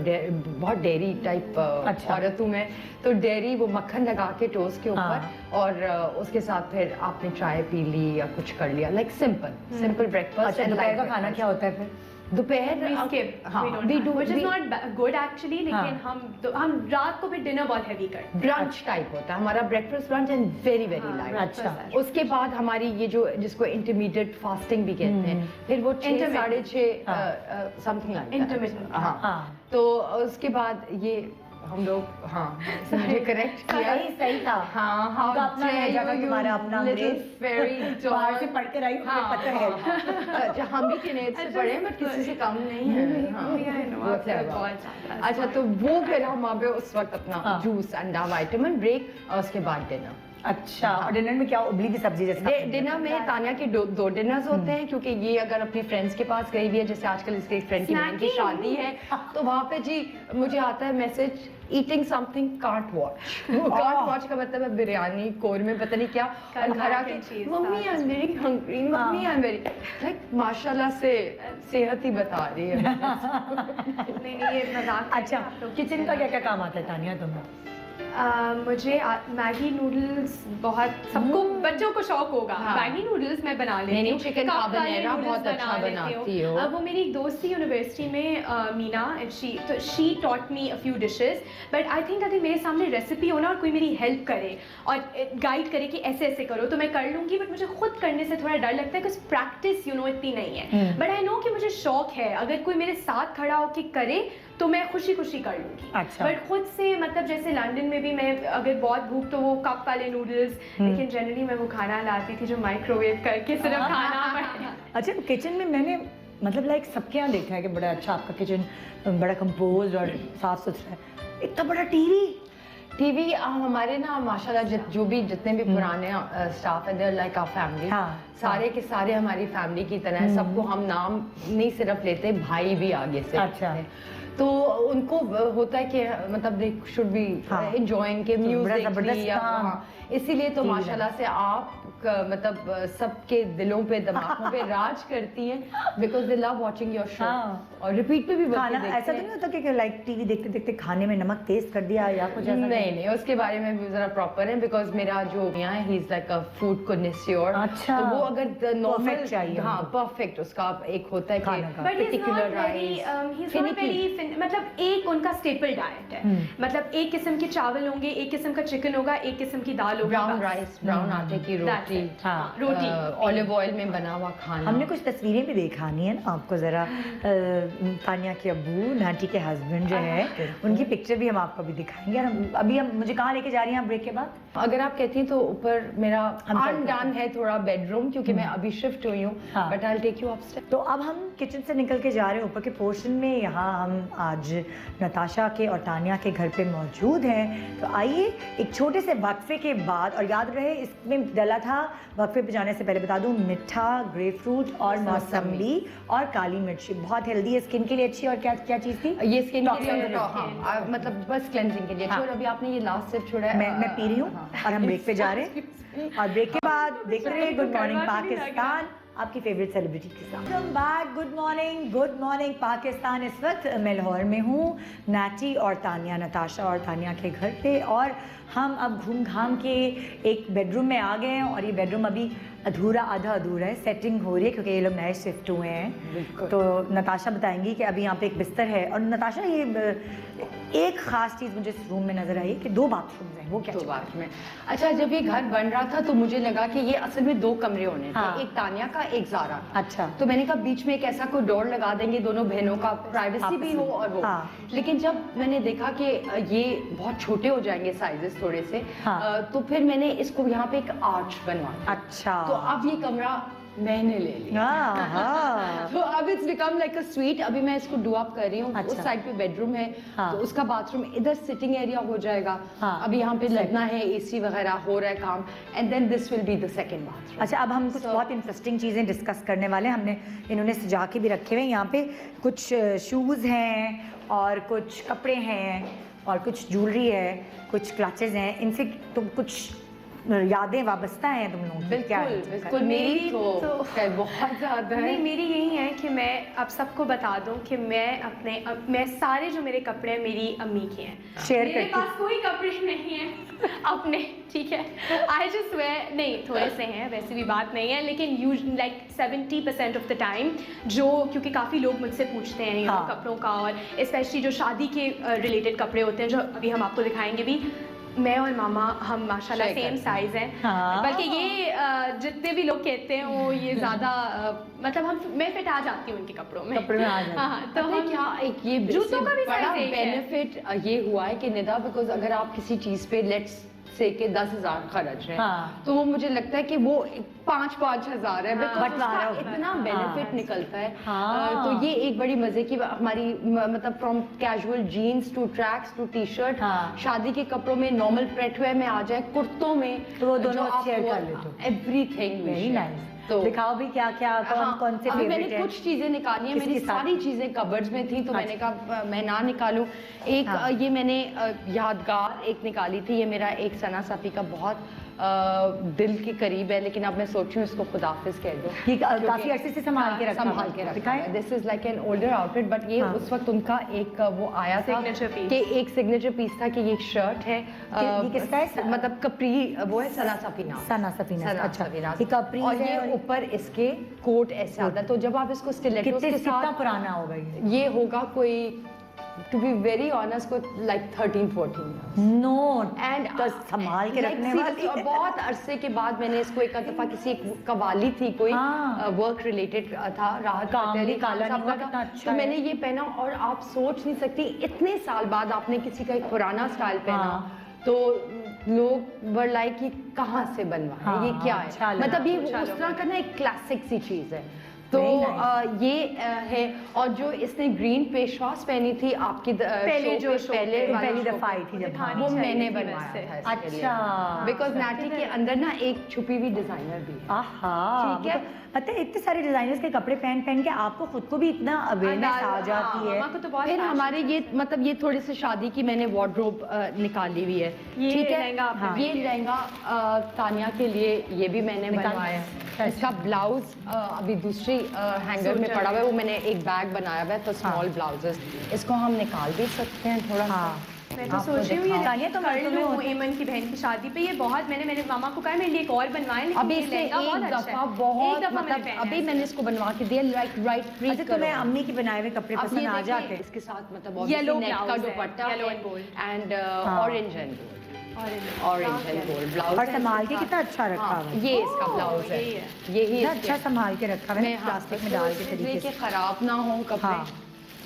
बहुत डेयरी टाइप औरत हूँ मैं, तो डेयरी वो मक्खन लगा के टोस्ट के ऊपर और उसके साथ फिर आपने चाय पी ली या कुछ कर लिया, लाइक सिंपल ब्रेकफास्ट। दोपहर का खाना क्या होता है फिर? दोपहर which is not good actually, लेकिन हम रात को फिर डिनर बहुत हैवी करते हैं। ब्रंच टाइप होता है हमारा, breakfast brunch and very light. अच्छा। उसके बाद हमारी ये जो जिसको इंटरमीडिएट फास्टिंग भी कहते हैं, फिर वो 6 साढ़े 6 समथिंग लाइक Intermittent। हाँ, तो उसके बाद ये हम लोग मुझे करेक्ट किया, सही था। हाँ अपना लहजा था तुम्हारा, अपना बाहर से पढ़ कर आई हूँ, मुझे पता है। हम भी टीनेज से पढ़े हैं, बट किसी से कम नहीं है। अच्छा, तो वो फिर हम वहाँ पे उस वक्त अपना जूस, अंडा, विटामिन ब्रेक और उसके बाद डिनर। अच्छा, और डिनर में क्या? उबली की सब्जी जैसा? डिनर में तानिया के दो डिनर्स होते हैं, क्योंकि ये अगर अपनी फ्रेंड्स के पास गई हुई है, जैसे आजकल इसके फ्रेंड की बहन की शादी है, तो वहाँ पे जी मुझे आता है message, eating something can't watch. Can't watch का मतलब है बिरयानी, कोरमे, पता नहीं क्या, और घर आके mummy I am very hungry, mummy I am very, like माशाल्लाह से सेहत ही बता रही है। नहीं ये मजाक। अच्छा, किचन का क्या क्या काम आता है तानिया तुम्हें? मुझे मैगी नूडल्स बहुत, सबको बच्चों को शौक होगा। मैगी नूडल्स मैं बना लेती हूँ, चिकन कार्बोनेरा बहुत अच्छा बनाती हो। वो मेरी एक दोस्त थी यूनिवर्सिटी में, Meena, she taught me a few dishes, but I think अगर मेरे सामने रेसिपी हो ना और कोई मेरी हेल्प करे और गाइड करे कि ऐसे ऐसे करो तो मैं कर लूँगी, बट मुझे खुद करने से थोड़ा डर लगता है कि प्रैक्टिस इतनी नहीं है। बट आई नो कि मुझे शौक है, अगर कोई मेरे साथ खड़ा होकर करे तो मैं खुशी खुशी कर लूँगी। अच्छा। बट खुद से, मतलब जैसे लंदन में भी मैं अगर बहुत भूख तो वो कप वाले नूडल्स, लेकिन जनरली मैं वो खाना लाती थी जो माइक्रोवेव करके सिर्फ खाना। अच्छा, किचन में मैंने मतलब लाइक सबके यहाँ देखा है कि बड़ा अच्छा आपका किचन, बड़ा कंपोज और साफ सुथरा है। इतना बड़ा टीवी हमारे ना माशाल्लाह जितने भी पुराने स्टाफ है, देयर लाइक आवर फैमिली। सारे के सारे हमारी फैमिली की तरह है। सबको हम नाम नहीं सिर्फ लेते, भाई भी आगे से। अच्छा। तो उनको होता है कि मतलब दे शुड बी एंजॉयिंग के म्यूजिक, इसीलिए तो माशाल्लाह से आप मतलब सबके दिलों पे, दिमागों पे राज करती हैं, because they love watching your show. और रिपीट पे भी खाना ऐसा तो नहीं होता कि लाइक टीवी देखते देखते खाने में नमक तेज कर दिया या कुछ ऐसा? नहीं, उसके बारे में भी जरा प्रॉपर है, बिकॉज मेरा जो यहाँ है, he is like a food connoisseur. अच्छा। तो वो अगर नॉर्मल चाहिए, परफेक्ट उसका एक होता है कि पर्टिकुलर राइस, मतलब एक उनका स्टेपल डाइट है। मतलब एक किस्म के चावल होंगे, एक किस्म का चिकन होगा, एक किस्म की दाल होगी, ब्राउन राइस, ब्राउन आटे की रोटी, ऑलिव ऑयल में बना हुआ खाना। हमने कुछ तस्वीरें भी दिखानी है ना आपको, जरा तानिया के अब्बू, नाटी के हस्बैंड जो है, उनकी पिक्चर भी हम आपको भी दिखाएंगे। और अभी हम मुझे कहाँ लेके जा रही हैं ब्रेक के बाद? अगर आप कहती हैं तो ऊपर मेरा अनडन है थोड़ा बेडरूम, क्योंकि मैं अभी शिफ्ट हुई हूँ, but I will take you upstairs. तो अब हम किचन से निकल के जा रहे हैं ऊपर के पोर्शन में। यहाँ हम आज नताशा के और तानिया के घर पे मौजूद हैं। तो आइए एक छोटे से वक्फे के बाद, और याद रहे इसमें डला था, वक्फे पे जाने से पहले बता दूं, मिठा, ग्रेपफ्रूट और मौसमी और काली मिर्ची, बहुत हेल्दी है, स्किन के लिए अच्छी। और क्या क्या चीज़ थी ये? स्किन के लिए, मतलब बस क्लेंजिंग के लिए। और अभी आपने ये लास्ट सिप छोड़ा है, मैं पी रही हूँ। और हम ब्रेक पे जा रहे हैं, और ब्रेक के बाद देखते रहिए गुड मॉर्निंग पाकिस्तान आपकी फेवरेट सेलिब्रिटी के साथ। Welcome back, good morning Pakistan. इस वक्त मैं लाहौर में हूँ, नाटी और तानिया, नताशा और तानिया के घर पे, और हम अब घूम घाम के एक बेडरूम में आ गए हैं। और ये बेडरूम अभी आधा अधूरा है, सेटिंग हो रही है क्योंकि ये लोग नए शिफ्ट हुए हैं। तो नताशा बताएंगी कि अभी यहाँ पे एक बिस्तर है। और नताशा, ये एक ख़ास चीज़ मुझे इस रूम में नज़र आई कि 2 बाथरूम हैं, वो क्या? 2 बाथरूम है। अच्छा, जब ये घर बन रहा था तो मुझे लगा कि ये असल में 2 कमरे होने थे, एक तानिया का, एक ज़ारा का। अच्छा। तो मैंने कहा बीच में एक ऐसा कोई डोर लगा देंगे, दोनों बहनों का प्राइवेसी भी हो और वो। लेकिन जब मैंने देखा कि ये बहुत छोटे हो जाएंगे साइजेस थोड़े से, तो फिर मैंने इसको यहाँ पे एक आर्च बनवा। अच्छा। तो अब ये कमरा मैंने ले लिया। हाँ। तो अब it's become like a sweet. अभी मैं इसको डू अप कर रही हूँ। अच्छा। उस साइड पे बेडरूम है, हाँ। तो उसका बाथरूम इधर सिटिंग एरिया हो जाएगा। हाँ। अभी यहाँ पे लगना है, एसी वगैरह हो रहा है काम, and then this will be the second bathroom. अच्छा, अब हम कुछ बहुत इंटरेस्टिंग चीज़ें डिस्कस करने वाले हैं। हमने इन्होंने सजा के भी रखे हुए हैं। यहाँ पे कुछ शूज़ हैं और कुछ कपड़े हैं और कुछ ज्वेलरी है, कुछ क्लचेज हैं। इनसे तुम कुछ यादें वाबस्ता हैं तुम लोगों की? क्या है? बिल्कुल बिल्कुल, मेरी तो खैर बहुत ज्यादा है। नहीं, मेरी यही है कि मैं अब सबको बता दूं कि मैं सारे जो मेरे कपड़े हैं मेरी अम्मी के हैं। शेयर मेरे करती पास कोई कपड़े नहीं हैं अपने, ठीक है। आई जस्ट वेयर, नहीं थोड़े से हैं, वैसे भी बात नहीं है, लेकिन use like 70% of the time जो, क्योंकि काफ़ी लोग मुझसे पूछते हैं हाँ। कपड़ों का, और स्पेशली जो शादी के रिलेटेड कपड़े होते हैं जो अभी हम आपको दिखाएंगे भी, मैं और मामा हम माशाल्लाह Share सेम करते साइज हैं। हाँ। बल्कि ये जितने भी लोग कहते हैं वो ये ज़्यादा मतलब मैं फिट आ जाती हूँ उनके कपड़ों में। कपड़े में आ जाती हैं। हाँ, तो तो हम क्या एक ये जूतों का भी बड़ा size एक है। बेनिफिट ये हुआ है कि निदा, बिकॉज अगर आप किसी चीज पे लेट्स से के 10,000 खर्च हैं, हाँ। तो वो मुझे लगता है कि वो 5-5 हज़ार है, because बंटवारा उसका होता है। इतना हाँ। बेनिफिट निकलता है। हाँ। तो ये एक बड़ी मजे की हमारी मतलब from casual jeans to tracks to T shirt, हाँ। शादी के कपड़ों में, नॉर्मल प्रेटवेयर में आ जाए, कुर्तों में, तो वो दोनों share कर लेते हो। Everything very nice. तो दिखाओ भी क्या क्या कौन से अभी फेवरेट मैंने है? कुछ चीजें निकाली हैं, किसके मेरी साथ? सारी चीजें कबर्ड्स में थी, तो मैंने कहा मैं ना निकालूं। एक हाँ। ये मैंने यादगार एक निकाली थी, ये मेरा एक सना सफ़ी का बहुत दिल के करीब है, लेकिन अब मैं सोच रही हूँ इसको खुदाफिज कह दूं। ये काफी अरसे से संभाल के रखा संभाल के रखा है। This is like an older outfit, but ये हाँ। उस वक्त उनका एक वो आया था Signature piece। कि एक सिग्नेचर पीस था कि ये एक शर्ट है, ये किसका है? मतलब कपरी, वो है सना सफ़ी नाम। सना सफीना। सना अच्छा, सफ़ी नाम। ये कपरीज और है ये और ऊपर इसके कोट ऐसे आता है, तो जब आप इसको स्टिलेटोस के कितना साथ, पुराना होगा ये? ये होगा कोई, टू बी वेरी ऑनेस्ट, कोई लाइक 13-14 नो एंड तो संभाल के रखने वाली है। बहुत अरसे के बाद मैंने इसको एक दफा किसी एक कवाली थी कोई हाँ। वर्क रिलेटेड था, राहत काम फतेह भी अली खान काला साहब नहीं हुआ, का था, कितना अच्छा तो है। मैंने ये पहना और आप सोच नहीं सकती इतने साल बाद आपने किसी का एक पुराना स्टाइल पहना, हाँ। तो लोग वर लाइक ये कहाँ से बनवाया है, ये हाँ, क्या अच्छा है, लगा, मतलब ये अच्छा उस लगा। तरह का ना एक क्लासिक सी चीज है। तो Very nice। ये है, और जो इसने ग्रीन पेशवास पहनी थी आपकी पहले जो शो पे, वाले पहली शो दफा पे, आई थी जब, दिखानी वो चाहिए मैंने थी बनवाया वैसे। था इसके लिए। अच्छा। बिकॉज नाटी के अंदर ना एक छुपी हुई डिजाइनर भी है। आहा, ठीक है। वो तो पता है इतने सारे डिजाइनर्स के कपड़े पहन पहन के आपको खुद को भी इतना अवेयरनेस आ जाती है। मामा को तो बहुत फिर fashion हमारे ये मतलब ये थोड़ी सी शादी की मैंने वार्डरोब निकाली हुई है, ये ठीक है। लहंगा आपने हाँ। ये लहंगा तानिया के लिए ये भी मैंने निकाल- बनवाया अच्छा। है। इसका ब्लाउज अभी दूसरी हैंगर में सूट पड़ा हुआ है, वो मैंने एक बैग बनाया हुआ है, तो स्मॉल ब्लाउजेस इसको हम निकाल भी सकते हैं थोड़ा सा। हाँ। मैं तो आपको सोच रही हूँ ये दिखाऊं। तानिया, तुम- कर तुम्हें लूँ होता- एमन की बहन की शादी पे, ये बहुत मैंने मेरे मामा को कहा मेरे लिए एक और बनवाएं, लेकिन अभी ये इससे लहंगा बहुत एक अच्छा दफा है। बहुत एक दफा मैंने मतलब पहना अभी है। मैंने इसको बनवा के दिया, लाइक राइट फ्री अच्छा, तुम्हें अम्मी के बनाए हुए कपड़े अब पसंद ये आ देखिए, जाते हैं? इसके साथ मतलब Yellow नेट का blouse है, dupatta yellow and gold। And हाँ। Orange and gold, orange and gold blouse और संभाल के कितना अच्छा रखा हुआ है। ये इसका ब्लाउज है, यही है। यही इतना इसके- अच्छा संभाल के रखा हुआ है, हाँ, प्लास्टिक में बस डाल वो के इसलिए तरीके कि से। खराब ना हो कपड़े। हाँ।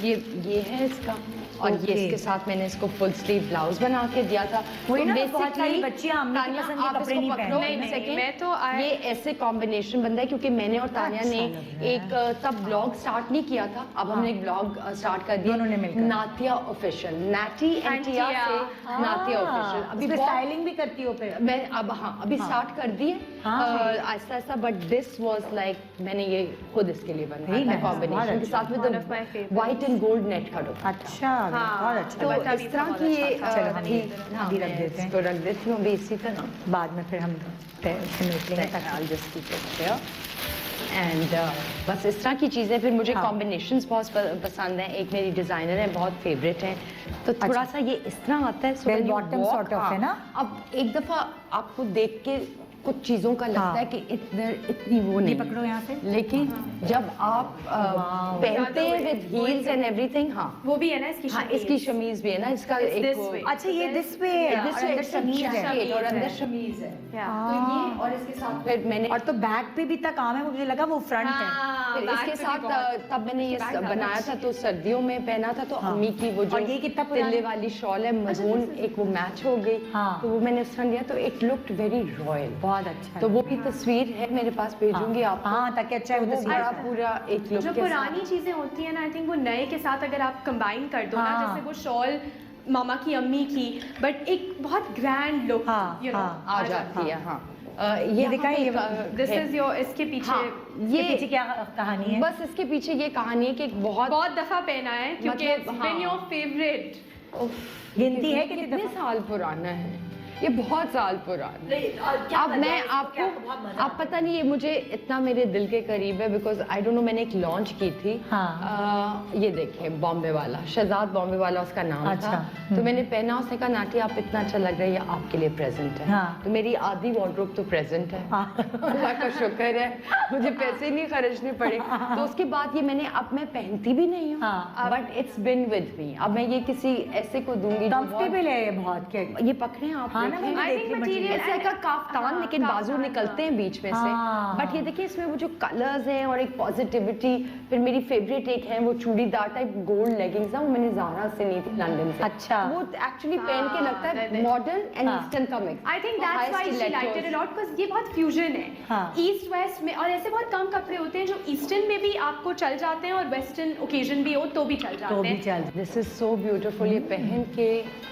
ये है इसका, और ये Okay। इसके साथ मैंने इसको फुल स्लीव ब्लाउज बना के दिया था। वही ना, तो बहुत सारी basically, बच्चियां अम्मी की तानिया, पसंद के आप कपड़े इसको नहीं पकड़ो पहनती। एक नहीं, second। मैं तो ये ऐसे कॉम्बिनेशन बनता है क्योंकि मैंने और तानिया अच्छा ने लग रहा है। एक तब ब्लॉग स्टार्ट नहीं किया था, अब हमने एक ब्लॉग स्टार्ट कर दिया, दोनों ने मिलकर। नातिया ऑफिशियल, नाटी एंड टिया से नातिया ऑफिशियल। अभी बहुत स्टाइलिंग भी करती हो फिर? मैं अब अभी स्टार्ट कर दिए हाँ। Aahista Aahista, but this was like मैंने ये खुद इसके लिए Very बनवाया था nice, कॉम्बिनेशन बहुत के साथ One of my with favorites। White and gold net का दुपट्टा। अच्छा, हाँ, बहुत अच्छा तो लगा। इस तरह की ये चलो, हम थी। ये हाँ, अभी रख मैं देते हैं। इसको रख देती हूँ अभी इसी तरह। बाद में फिर हम समेट लेंगे ताकि I'll just keep it there. And बस इस तरह की चीज़ें, फिर मुझे हाँ। कॉम्बिनेशंस बहुत पसंद हैं। एक मेरी डिज़ाइनर है, बहुत फेवरेट है, तो थोड़ा अच्छा। सा ये इस तरह आता है, so Bell when you bottom walk, sort of है ना? अब एक दफ़ा आपको देख के कुछ चीज़ों का लगता हाँ। है कि इतनी वो नहीं, पकड़ो यहाँ से। लेकिन जब आप Wow। पहनते हैं विद हील्स एंड एवरीथिंग, हाँ वो भी है ना इसकी हाँ, इसकी शमीज भी है ना, इसका It's एक this वो- way। अच्छा, ये दिस पे This way, अंदर it's a शमीज है। jacket और अंदर है। शमीज है। Yeah। तो ये और इसके साथ फिर मैंने और तो बैक पे भी तक काम है, मुझे लगा वो फ्रंट है। हाँ, फिर back इसके पे भी साथ बहुत- तब मैंने ये back बनाया था, तो सर्दियों में पहना था, तो हाँ। अम्मी की वो जो और ये कितना पुराना तिल्ले है? वाली शॉल है मरून, एक वो मैच हो गई, हाँ। तो वो मैंने उस तरह लिया, तो 80 इट लुक्ड वेरी रॉयल। बहुत अच्छा तो वो भी तस्वीर है मेरे पास, भेजूंगी आपको। हाँ, ताकि अच्छा वो तस्वीर बड़ा है। पूरा एक लुक जो पुरानी चीजें होती है ना, आई थिंक वो नए के साथ अगर आप कंबाइन कर दो ना, हाँ। जैसे वो शॉल मामा की अम्मी की, बट एक बहुत ग्रैंड लुक हाँ, यू नो हाँ, आ जाती है। हाँ ये दिखाएं, ये दिस इज योर, इसके पीछे हाँ, ये पीछे क्या कहानी है? बस इसके पीछे ये कहानी है कि एक बहुत बहुत दफा पहना है क्योंकि मतलब, इट्स बीन योर फेवरेट। गिनती है कितने कितने साल पुराना है ये, बहुत साल पुराना है। अब मैं आपको, अब पता नहीं, ये मुझे इतना मेरे दिल के करीब है बिकॉज आई डोंट नो, मैंने एक लॉन्च की थी। हाँ। ये देखे, बॉम्बे वाला, शहजाद बॉम्बे वाला उसका नाम अच्छा, था। तो मैंने पहना, उसने कहा नाटी आप इतना अच्छा लग रहा है, ये आपके लिए प्रेजेंट है। हाँ। तो मेरी आधी वार्डरोब तो प्रेजेंट है। हाँ। अल्लाह का शुक्र है, मुझे पैसे नहीं खर्चने पड़े। तो उसके बाद ये मैंने, अब मैं पहनती भी नहीं हूँ, हाँ। But it's been with me. अब मैं ये किसी ऐसे को दूंगी जो बहुत- कंफर्टेबल है ये बहुत के। ये पकड़े हैं आप, हाँ ना, देखें। मैंने I देखी think material. It's like a kaftan, लेकिन बाजू निकलते हैं बीच में से। हाँ। बट ये देखिए, इसमें वो जो कलर्स हैं और एक पॉजिटिविटी। फिर मेरी फेवरेट एक है वो चूड़ीदार टाइप गोल्ड लेगिंग्स ना, वो मैंने ज़ारा से ली थी लंदन से। अच्छा। वो एक्चुअली पहन के लगता है हाँ, मॉडर्न एंड हाँ। ईस्टर्न का mix. I think that's why she liked it a lot, because ये बहुत फ्यूजन है हाँ। ईस्ट वेस्ट में। और ऐसे बहुत कम कपड़े होते हैं जो ईस्टर्न में भी आपको चल जाते हैं और वेस्टर्न ओकेजन भी हो तो भी चल तो जाते भी हैं। चल। This is so beautiful. ये पहन के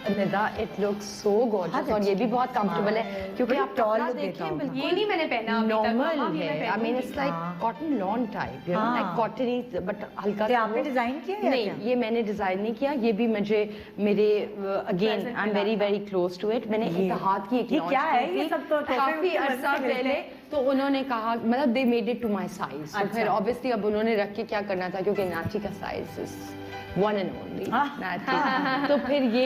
Nida, it looks so gorgeous. और ये भी बहुत कंफर्टेबल है क्योंकि बड़ी आप tall कपड़ा look देता देखिए, होगा। बिल्कुल ये नहीं मैंने पहना अभी तक, नॉर्मल मामा भी मैं है। आई मीन इट्स लाइक हाँ। Cotton lawn type, you know, हाँ। लाइक कॉटनी बट हल्का ये सा आपने वो- डिजाइन किया या नहीं, क्या? ये मैंने डिजाइन नहीं किया। ये भी मुझे मेरे अगेन Present आई एम मिला वेरी था। Very close to it. मैंने ये- इत्तेहाद की एक ये launch क्या की है? ये थी सब तो तोहफे काफी उसके अरसा मस्त मिलते पहले। हैं। तो उन्होंने कहा, मतलब they made it to my size. तो अच्छा। फिर ऑब्वियसली अब उन्होंने रख के क्या करना था, क्योंकि नाची का size is one and only नाची। तो फिर ये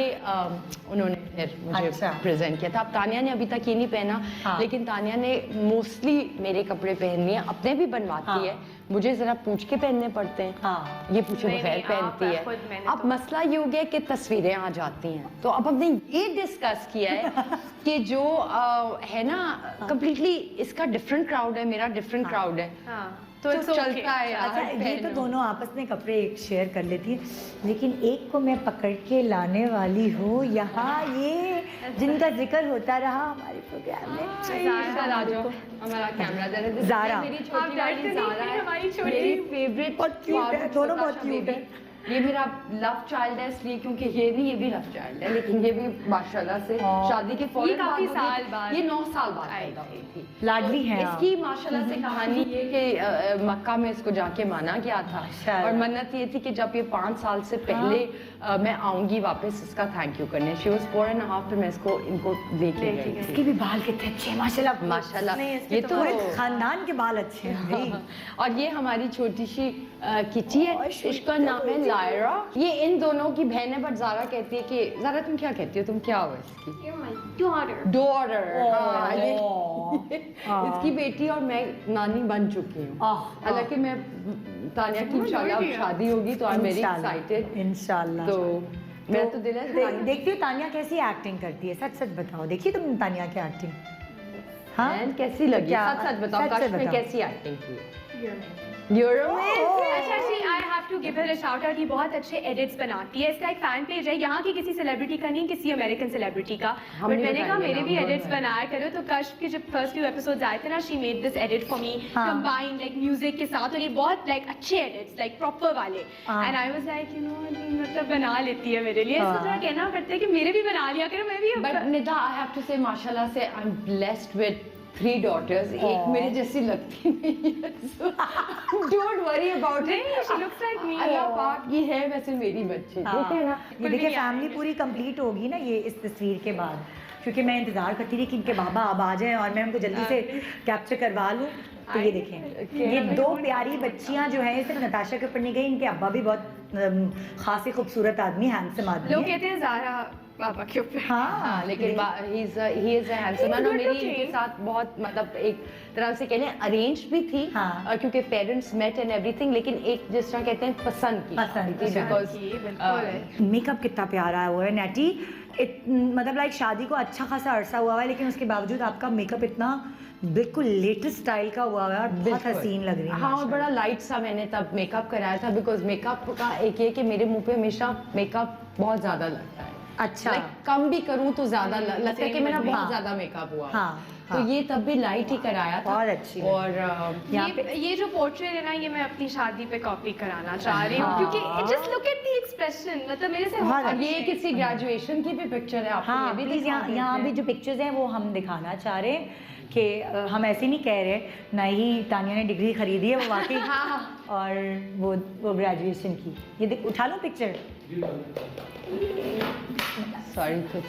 उन्होंने फिर मुझे अच्छा। प्रेजेंट किया था। अब तानिया ने अभी तक ये नहीं पहना, हाँ। लेकिन तानिया ने मोस्टली मेरे कपड़े पहन लिए, अपने भी बनवाती हाँ। है। मुझे जरा पूछ के पहनने पड़ते हैं। हाँ। ये पूछे नहीं, बगैर नहीं, पहनती आप खुद है। मैंने अब तो- मसला ये हो गया कि तस्वीरें आ जाती हैं, तो अब हमने ये डिस्कस किया है कि जो है ना, कम्प्लीटली इसका डिफरेंट क्राउड है, मेरा डिफरेंट क्राउड है। हाँ, तो तो it's okay. चलता है यार। अच्छा, ये तो पहनो। दोनों आपस में कपड़े एक शेयर कर लेती है, लेकिन एक को मैं पकड़ के लाने वाली हूँ यहाँ, ये जिनका जिक्र होता रहा हमारे प्रोग्राम में। इधर आ जाओ, हमारा कैमरा जरा दे। ज़ारा। मेरी आप छोटी वाली डरते नहीं ज़ारा थे, है, हमारी छोटी। मेरी फेवरेट। बहुत cute है, दोनों बहुत cute है। ये मेरा लव चाइल्ड है, इसलिए क्योंकि ये नहीं, ये भी लव चाइल्ड है, लेकिन ये भी माशाल्लाह से हाँ। शादी के फौरन ये काफी बाद होगी। साल बाद। ये 9 साल बाद आई पैदा हुई थी। लाडली हैं आप। इसकी माशाल्लाह से कहानी ये कि मक्का में इसको जाके माना गया था, माशाल्लाह। और मन्नत ये थी कि जब ये 5 साल से पहले मैं आऊंगी वापस इसका थैंक यू करने। शी वाज 4.5, फिर मैं इसको इनको लेके गई थी। इसके भी बाल कितने अच्छे हैं माशाल्लाह। माशाल्लाह। नहीं, इसके ये तो तो पूरे खानदान के बाल अच्छे हैं भाई। और ये हमारी छोटी सी किची है, और छोटी इसका नाम है लायरा। ये इन दोनों की बहन है, बट ज़ारा कहती है कि ज़ारा तुम क्या कहती हो, तुम क्या हो इसकी You're my daughter. डॉटर। ओह। इसकी बेटी और मैं नानी बन चुकी हूँ। आह, हालांकि मैं तानिया की इंशाल्लाह अब शादी होगी तो आई एम वेरी एक्साइटेड। इंशाल्लाह। तो मेरा तो दिल है देखती हो तानिया कैसी एक्टिंग करती है, सच सच बताओ। देखिए तुम तानिया की एक्टिंग, हाँ बहन कैसी लगी, क्या- सच सच बताओ, सच सच कश में बताओ। कैसी एक्टिंग की? You're amazing. You're amazing. अच्छा जी, I have to give her a shout out. ये बहुत अच्छे एडिट्स बनाती है। इसका एक फैन पेज है, यहाँ की किसी सेलिब्रिटी का नहीं, किसी अमेरिकन सेलिब्रिटी का। हमने बट मैंने कहा बताया मेरे भी नाम, एडिट्स बोल बनाया करो। तो कश्फ के जब फर्स्ट 2 एपिसोड्स आए थे ना, she made this edit for me, हाँ। कंबाइंड लाइक म्यूजिक के साथ, और ये बहुत लाइक अच्छे एडिट्स, लाइक प्रॉपर वाले। हाँ। And I was like, you know, मतलब बना लेती है मेरे लिए। इसको हाँ। थोड़ा कहना पड़ता है कि मेरे भी बना लिया करो, मैं भी But Nida, I have to say, माशाल्लाह से, I'm blessed with 3 daughters. एक मेरे जैसी लगती नहीं है, so don't worry about it. she looks like me. अल्लाह पाक की है वैसे मेरी बच्ची, ठीक है ना? ये देखिए फैमिली पूरी कंप्लीट होगी ना ये इस तस्वीर के बाद, क्योंकि मैं इंतजार करती रही कि इनके बाबा अब आ जाएं और मैं उनको जल्दी से कैप्चर करवा लूं। तो ये देखें, ये 2 प्यारी बच्चियां जो हैं, सिर्फ नताशा के ऊपर नहीं गई, इनके अब्बा भी बहुत खासी खूबसूरत आदमी, हैंडसम आदमी लोग है। कहते हैं ज़ारा पापा के ऊपर। हाँ, लेकिन he is a handsome man, और good मेरी looking. इनके साथ बहुत, मतलब एक तरह से कह लें अरेंज भी थी, हाँ। क्योंकि पेरेंट्स मेट एंड एवरीथिंग, लेकिन एक जिस तरह कहते हैं पसंद की पसंद थी, की, बिकॉज बिल्कुल। मेकअप कितना प्यारा हुआ है नेटी। मतलब लाइक शादी को अच्छा खासा अरसा हुआ है, लेकिन उसके बावजूद आपका मेकअप इतना बिल्कुल लेटेस्ट स्टाइल का हुआ है और बहुत हसीन लग रही है। हाँ, और बड़ा लाइट सा मैंने तब मेकअप कराया था, बिकॉज मेकअप का एक ये कि मेरे मुंह पे हमेशा मेकअप बहुत ज्यादा लगता है। अच्छा। Like, कम भी करूँ तो ज्यादा लगता है कि मेरा बहुत हाँ। ज्यादा मेकअप हुआ। हाँ, तो ये तब भी लाइट ही कराया था। बहुत अच्छी है। और यहाँ पे ये जो पोर्ट्रेट है ना, ये मैं अपनी शादी पे कॉपी कराना चाह रही हूँ, हाँ। क्योंकि just look at the expression, मतलब मेरे से बहुत और ये किसी ग्रेजुएशन की भी पिक्चर है आपको, हाँ ये भी प्लीज दिखा यहाँ देते यहाँ भी हैं। जो पिक्चर्स हैं वो हम दिखाना चाह रहे हैं कि हम ऐसे नहीं कह रहे, ना ही तानिया ने डिग्री खरीदी है, वो वाकई और वो ग्रेजुएशन की। ये देख, उठा लो पिक्चर। सॉरी कुछ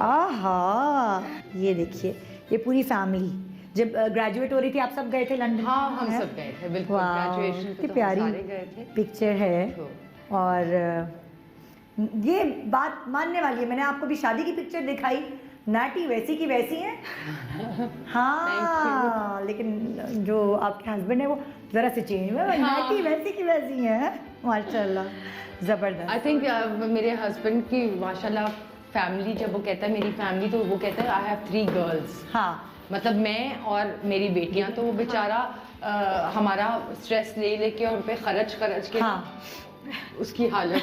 आहा, ये देखिए, ये पूरी फैमिली जब ग्रेजुएट हो रही थी आप सब गए थे लंदन? हाँ, हम हैं? सब गए थे, बिल्कुल। वाह, ग्रेजुएशन कितनी पे तो हम प्यारी सारे गए थे। पिक्चर है। तो। और ये बात मानने वाली है, मैंने आपको भी शादी की पिक्चर दिखाई, नाटी वैसी की वैसी है। हाँ, लेकिन जो आपके हस्बैंड है वो जरा से चेंज हुआ, नाटी वैसी की वैसी है। माशाल्लाह, जबरदस्त। आई थिंक मेरे हस्बैंड की माशाल्लाह फैमिली, जब वो कहता है मेरी फैमिली, तो वो कहता है आई हैव 3 गर्ल्स। हाँ, मतलब मैं और मेरी बेटियां, तो वो बेचारा हमारा स्ट्रेस ले लेके और उन पे खर्च के हाँ। उसकी हालत।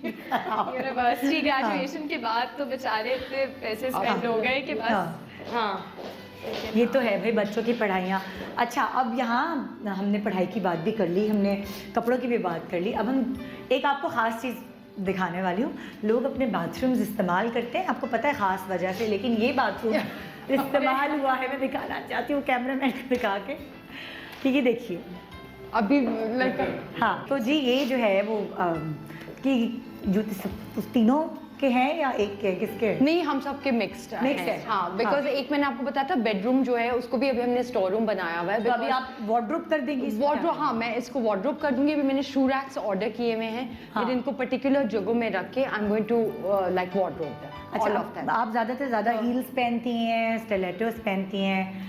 यूनिवर्सिटी ग्रेजुएशन के बाद तो बेचारे इतने पैसे स्पेंड हो गए कि बस। हाँ। हाँ, ये तो है भाई, बच्चों की पढ़ाइयाँ। अच्छा, अब यहाँ हमने पढ़ाई की बात भी कर ली, हमने कपड़ों की भी बात कर ली, अब हम एक आपको ख़ास चीज़ दिखाने वाली हूँ। लोग अपने बाथरूम्स इस्तेमाल करते हैं, आपको पता है, ख़ास वजह से, लेकिन ये बाथरूम इस्तेमाल हुआ है, मैं दिखाना चाहती हूँ कैमरामैन को दिखा के। ठीक है, देखिए अभी लाइक हाँ। तो जी ये जो है वो कि जो तीनों के हैं या एक के, किसके? नहीं, हम सब के मिक्स्ड Mixed है। हाँ, बिकॉज एक मैंने आपको बताया था बेडरूम जो है उसको भी अभी हमने स्टोर रूम बनाया हुआ है। तो अभी आप वार्डरोब कर देंगी इसमें? वार्डरोब, हाँ, मैं इसको वार्डरोब कर दूंगी। अभी मैंने शू रैक्स ऑर्डर किए हुए हैं, हाँ। फिर इनको पर्टिकुलर जगहों में रख के I am going to like wardrobe. अच्छा, आप ज़्यादा से ज़्यादा हील्स पहनती हैं, स्टिलेटोस पहनती हैं,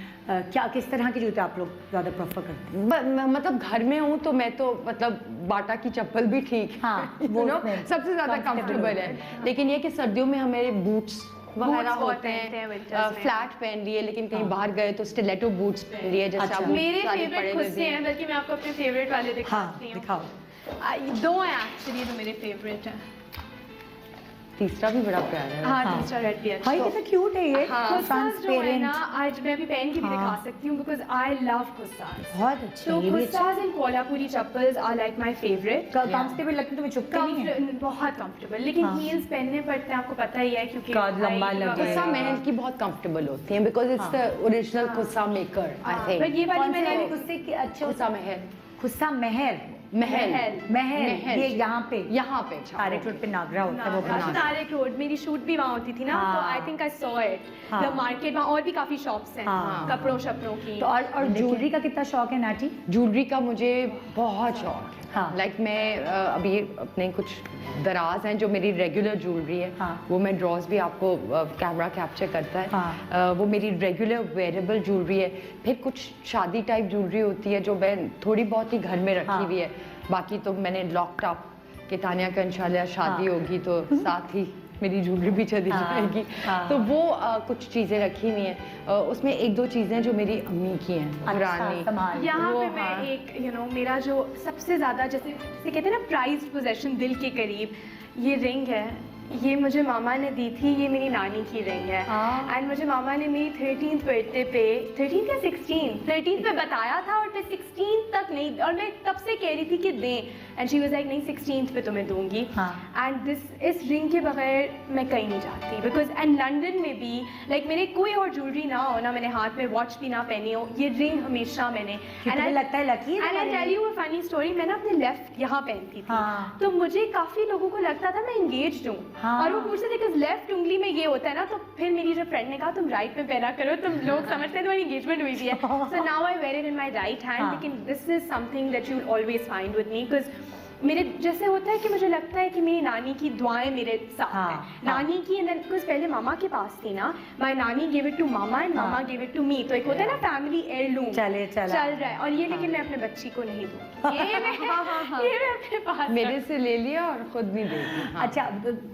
क्या किस तरह के जूते आप लोग ज़्यादा प्रेफर करते हैं? मतलब घर में हूँ तो मैं तो मतलब बाटा की चप्पल भी ठीक है। हाँ, You वो know, उसमें सबसे ज्यादा comfortable कंफर्टेबल होते है। लेकिन ये कि सर्दियों में हमारे बूट्स वगैरह बहुत होते पहनते हैं हैं, winters में। फ्लैट पहन लिए, लेकिन कहीं बाहर गए तो स्टिलेटो बूट्स पहन लिए, जैसे अच्छा। आप मेरे सारे फेवरेट पड़े खुद हुए से हैं। हैं, बल्कि मैं आपको अपने फेवरेट वाले हाँ, दिखाती हूँ। दिखाओ। दो हैं एक्चुअली जो मेरे फेवरेट हैं। तीसरा भी बड़ा प्यारा है। हाँ, हाँ। तीसरा रेड भी अच्छा। भाई कितना क्यूट है ये, खुस्सास जो है ट्रांसपेरेंट, ना, आज मैं भी पहन के भी हाँ। दिखा सकती हूँ, बिकॉज आई लव खुस्सास। बहुत अच्छी तो है ये भी। Khussas and Kolhapuri chappals are like my favourite. Comfortable लगते, तुम्हें चुभते नहीं है? बहुत कंफर्टेबल, लेकिन हाँ। हील्स पहनने पड़ते हैं, आपको पता ही है, क्योंकि कद लंबा height लगे। वगैरह। खुस्सा महल की बहुत कंफर्टेबल होती हैं, because it's the original khussa maker I पर थिंक। ये वाली कौन से मैंने उससे कि अच्छे खुस्सा महल, खुस्सा महल, महल, महल ये यहाँ पे यहाँ पे तारिक रोड पे नागरा होता है, वो बना तारिक रोड, मेरी शूट भी वहाँ होती थी ना, हाँ। तो I think I saw it हाँ। The market. वहाँ और भी काफी शॉप्स हैं हाँ। कपड़ों शपड़ों की। तो और ज्वेलरी का कितना शौक है नाटी? ज्वेलरी का मुझे बहुत शौक है। हाँ। लाइक मैं अभी अपने कुछ दराज हैं जो मेरी रेगुलर ज्वेलरी है, हाँ। वो मैं ड्रॉज भी आपको कैमरा कैप्चर करता है। हाँ। वो मेरी रेगुलर वेयरेबल ज्वेलरी है। फिर कुछ शादी टाइप ज्वेलरी होती है जो मैं थोड़ी बहुत ही घर में रखी हाँ। हुई है। बाकी तो मैंने लॉक्ड अप कि तानिया का इंशाल्लाह शादी हाँ। होगी तो साथ ही मेरी ज्वेलरी भी चली हाँ। जाएगी। हाँ। तो वो कुछ चीज़ें रखी हुई हैं। उसमें एक दो चीज़ें जो मेरी अम्मी की हैं पुरानी। संभाल। यहाँ वो पे मैं हाँ। एक मेरा जो सबसे ज्यादा जैसे कहते हैं ना प्राइज्ड पोजेशन, दिल के करीब, ये रिंग है। ये मुझे मामा ने दी थी, ये मेरी नानी की रिंग है। हाँ। एंड मुझे मामा ने मेरी 13th बर्थडे पे, 13th या 13th पे बताया था, और मैं 16th तक नहीं, और मैं तब से कह रही थी कि दें, एंड शी वाज लाइक नहीं 16th पे तुम्हें दूंगी। हाँ। एंड इस रिंग के बगैर मैं कहीं नहीं जाती, बिकॉज एंड लंदन में भी लाइक मेरे कोई और ज्वेलरी ना हो ना, मैंने हाथ में वॉच भी ना पहनी हो, ये रिंग हमेशा मैंने। तुम्हें लगता है लकी है एंड आई तुम्हारी? Tell you a funny story, मैं ना अपने लेफ्ट यहाँ पहनती थी, हाँ। तो मुझे काफी लोगों को लगता था मैं एंगेज्ड हूँ, हाँ। और वो पूछते थे कि लेफ्ट उंगली में ये होता है ना, तो फिर मेरी जो फ्रेंड ने कहा तुम राइट में पहना करो, तुम लोग समझते हैं तुम्हारी एंगेजमेंट हुई भी है। So now I wear it in my right hand, हाँ। लेकिन this is something that you will always find with me, because मेरे जैसे होता है कि मुझे लगता है कि मेरी नानी की दुआएं मेरे साथ हाँ, हैं। हाँ। नानी की, एंड बिकॉज पहले मामा के पास थी ना, my nani give it to mama and mama give it to me, तो एक होता है ना फैमिली हेयरलूम चले चला। चल रहा है, और ये लेकिन मैं अपने बच्ची को नहीं दूंगी, ये मैं अपने पास मेरे से ले लिया और खुद नहीं देती। हाँ। अच्छा,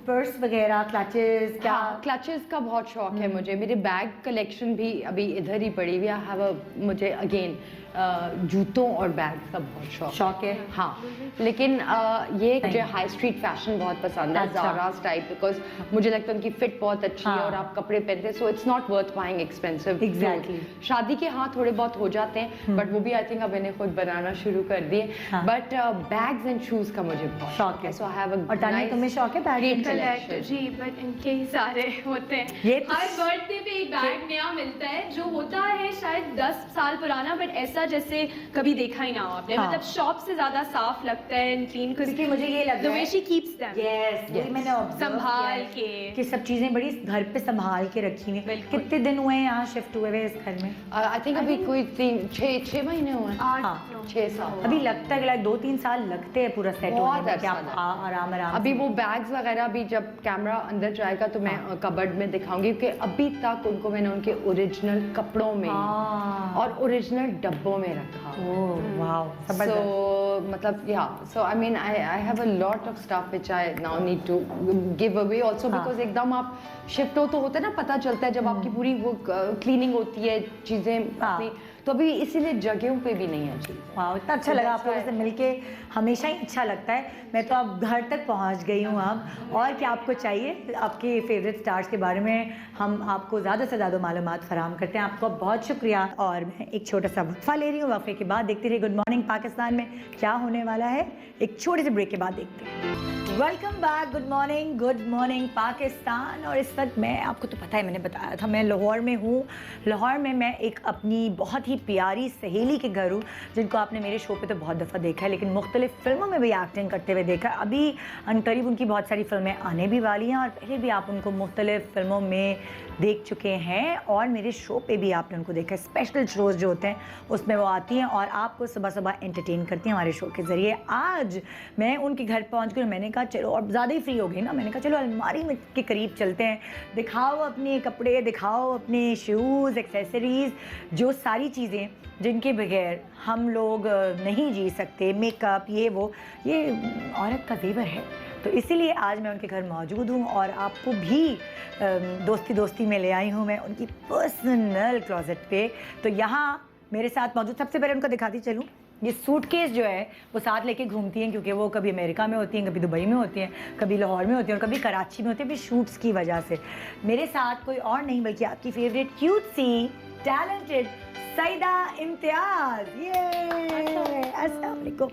पर्स वगैरह, क्लचेस, क्या? हाँ, क्लचेस का बहुत शौक है मुझे। मेरे बैग कलेक्शन भी अभी इधर ही पड़ी हुई है। मुझे अगेन जूतों और बैग का बहुत शौक शौक है? हाँ, लेकिन ये मुझे हाई स्ट्रीट फैशन बहुत पसंद है, अच्छा। ज़ारास टाइप, बिकॉज मुझे लगता है उनकी फिट बहुत अच्छी है हाँ। और आप कपड़े पहनते हैं, so it's not worth buying expensive. Exactly. शादी के हाँ थोड़े बहुत हो जाते हैं, बट वो भी आई थिंक अब मैंने खुद बनाना शुरू कर दिए। हाँ। बट बैग्स एंड शूज का मुझे बहुत शौक है। सो आई हैव अ और तानिया तुम्हें शौक है बैग Great का? collection. जी, बट इनके ही सारे होते हैं। ये तो- हर बर्थडे पे एक बैग नया मिलता है जो होता है शायद 10 साल पुराना, बट ऐसा जैसे कभी देखा ही ना हो आपने। हाँ। मतलब शॉप से ज्यादा साफ लगता है एंड क्लीन, क्योंकि मुझे ये लग द रहा वे है she keeps them. Yes Yes. मैंने observe संभाल किया है के। कि सब चीजें बड़ी घर पे संभाल के रखी हुई हैं। बिल्कुल। कितने दिन हुए हैं यहाँ शिफ्ट हुए हुए इस घर में? आई थिंक अभी कोई 6 महीने हुए हैं, 6 साल। अभी लगता है कि 2-3 साल लगते हैं पूरा सेट बहुत होने में कि अच्छा आप लगता आराम आराम अभी से- वो बैग्स वगैरह भी जब कैमरा अंदर जाएगा तो मैं कबर्ड में दिखाऊंगी, क्योंकि अभी तक उनको मैंने उनके ओरिजिनल कपड़ों में हाँ। और ओरिजिनल डब्बों में रखा। ओह वाओ जबरदस्त। So मतलब so I mean I have a lot of stuff which I now need to give away also हाँ। because एकदम आप शिफ्ट हो तो होता है ना, पता चलता है जब आपकी पूरी वो क्लीनिंग होती है चीजें हाँ। अपनी, तो अभी इसीलिए जगहों पे भी नहीं है चीज। वाह इतना अच्छा So लगा that's आप लोगों why- से मिलके, हमेशा ही अच्छा लगता है। मैं तो अब घर तक पहुंच गई हूँ अब, और क्या आपको चाहिए? आपके फेवरेट स्टार्स के बारे में हम आपको ज़्यादा से ज़्यादा मालूमात फराहम करते हैं। आपका बहुत शुक्रिया। और मैं एक छोटा सा वक्फा ले रही हूँ, वक्फे के बाद देखते रहिए गुड मॉर्निंग पाकिस्तान में क्या होने वाला है। एक छोटे से ब्रेक के बाद देखते हैं। Welcome back, good morning Pakistan. और इस वक्त मैं, आपको तो पता है मैंने बताया था, मैं लाहौर में हूँ। लाहौर में मैं एक अपनी बहुत ही प्यारी सहेली के घर हूँ, जिनको आपने मेरे शो पे तो बहुत दफ़ा देखा है, लेकिन मुख्तलिफ फिल्मों में भी एक्टिंग करते हुए देखा है। अभी अनकरीब उनकी बहुत सारी फिल्में आने भी वाली हैं, और पहले भी आप उनको मुख्तलिफ फिल्मों में देख चुके हैं, और मेरे शो पे भी आपने उनको देखा है। स्पेशल शोज़ जो होते हैं उसमें वो आती हैं और आपको सुबह सुबह एंटरटेन करती हैं हमारे शो के ज़रिए। आज मैं उनके घर पहुंच कर मैंने कहा चलो, और ज़्यादा ही फ्री हो गई ना, मैंने कहा चलो अलमारी में के करीब चलते हैं, दिखाओ अपने कपड़े, दिखाओ अपने शूज़, एक्सेसरीज़, जो सारी चीज़ें जिनके बगैर हम लोग नहीं जी सकते, मेकअप, ये औरत का ज़ेवर है। तो इसीलिए आज मैं उनके घर मौजूद हूँ, और आपको भी दोस्ती में ले आई हूँ मैं उनकी पर्सनल क्लोजेट पे। तो यहाँ मेरे साथ मौजूद, सबसे पहले उनका दिखाती चलूँ, ये सूटकेस जो है वो साथ लेके घूमती हैं, क्योंकि वो कभी अमेरिका में होती हैं, कभी दुबई में होती हैं, कभी लाहौर में होती हैं, और कभी कराची में होती हैं, फिर शूट्स की वजह से। मेरे साथ कोई और नहीं बल्कि आपकी फेवरेट क्यूट सी टैलेंटेड सईदा इम्तियाज। ये अस्सलाम वालेकुम,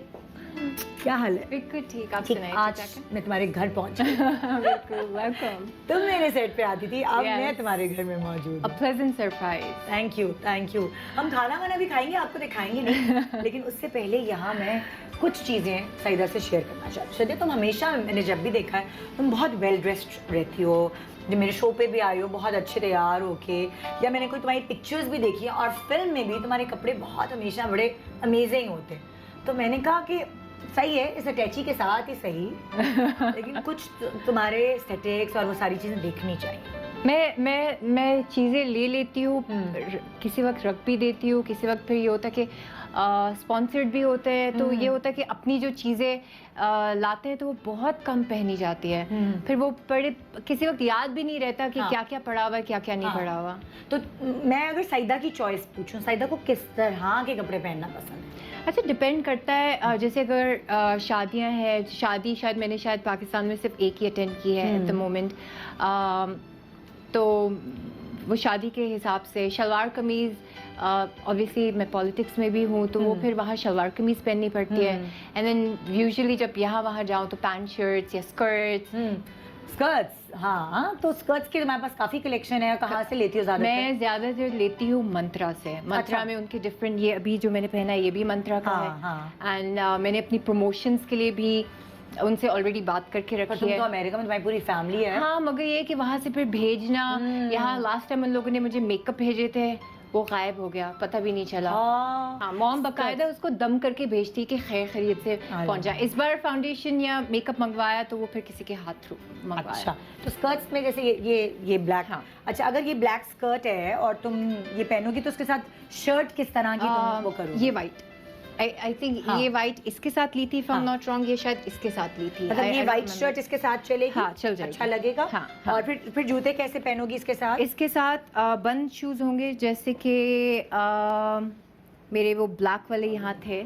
क्या हाल है? बिल्कुल ठीक, आप ठीक, सुनाइए। आज मैं तुम्हारे घर पहुंच गई। बिल्कुल, वेलकम। तुम मेरे सेट पे आती थी, अब Yes. मैं तुम्हारे घर में मौजूद अ हूँ। Pleasant surprise. Thank you. हम खाना वाना भी खाएंगे, आपको दिखाएंगे नहीं, लेकिन उससे पहले यहाँ मैं कुछ चीज़ें सईदा से शेयर करना चाहती हूँ। सईदा, तुम हमेशा, मैंने जब भी देखा है, तुम बहुत वेल ड्रेस्ड रहती हो, जो मेरे शो पे भी आई हो बहुत अच्छे तैयार होके, या मैंने कोई तुम्हारी पिक्चर्स भी देखी है, और फिल्म में भी तुम्हारे कपड़े बहुत हमेशा बड़े अमेजिंग होते। तो मैंने कहा कि सही है, इस अटैची के साथ ही सही, लेकिन कुछ तुम्हारे एस्थेटिक्स और वो सारी चीज़ें देखनी चाहिए। मैं चीज़ें ले लेती हूँ, किसी वक्त रख भी देती हूँ, किसी वक्त फिर ये होता है कि स्पॉन्सर्ड भी होते हैं, तो ये होता है कि अपनी जो चीज़ें लाते हैं तो वो बहुत कम पहनी जाती है, फिर वो पड़े किसी वक्त याद भी नहीं रहता कि हाँ। क्या क्या पड़ा हुआ है, क्या क्या नहीं हाँ। पड़ा हुआ। तो मैं अगर सईदा की चॉइस पूछूं, सईदा को किस तरह के कपड़े पहनना पसंद है? अच्छा, डिपेंड करता है। जैसे अगर शादियां हैं, शादी शायद पाकिस्तान में सिर्फ एक ही अटेंड की है एट द मोमेंट, तो वो शादी के हिसाब से शलवार कमीज़, ऑब्वियसली मैं पॉलिटिक्स में भी हूँ तो वो फिर वहाँ शलवार कमीज़ पहननी पड़ती है, एंड देन यूजुअली जब यहाँ वहाँ जाऊँ तो पैंट शर्ट्स या स्कर्ट्स। हाँ, तो स्कर्ट्स की तुम्हारे पास काफी कलेक्शन है, कहाँ से लेती हो ज्यादा? मैं ज़्यादातर लेती हूँ मंत्रा से। मंत्रा अच्छा। में उनके डिफरेंट, ये अभी जो मैंने पहना है ये भी मंत्रा का हाँ, है, एंड मैंने अपनी प्रमोशंस के लिए भी उनसे ऑलरेडी बात करके पर रखी तुम है। तो अमेरिका में तुम्हारी पूरी फैमिली है। हाँ, मगर ये कि वहाँ से फिर भेजना, यहाँ लास्ट टाइम उन लोगों ने मुझे मेकअप भेजे थे, वो गायब हो गया, पता भी नहीं चला। हाँ, मॉम बकायदा उसको दम करके भेजती कि खैर खैरियत से पहुंचा। इस बार फाउंडेशन या मेकअप मंगवाया तो वो फिर किसी के हाथ थ्रू मंगवाया। अच्छा, तो स्कर्ट्स में जैसे ये ब्लैक। हाँ। अच्छा, अगर ये ब्लैक स्कर्ट है और तुम ये पहनोगी तो उसके साथ शर्ट किस तरह की तुम वो करोगी? ये वाइट, आई थिंक हाँ। ये वाइट इसके साथ ली थी, इफ आई एम हाँ। नॉट रॉन्ग, ये शायद इसके साथ ली थी। मतलब I ये don't व्हाइट remember. शर्ट इसके साथ चलेगी? हाँ, चल जाएगी। अच्छा लगेगा। हाँ, हाँ। और फिर जूते कैसे पहनोगी इसके साथ? इसके साथ बंद शूज होंगे, जैसे कि मेरे वो ब्लैक वाले यहाँ थे,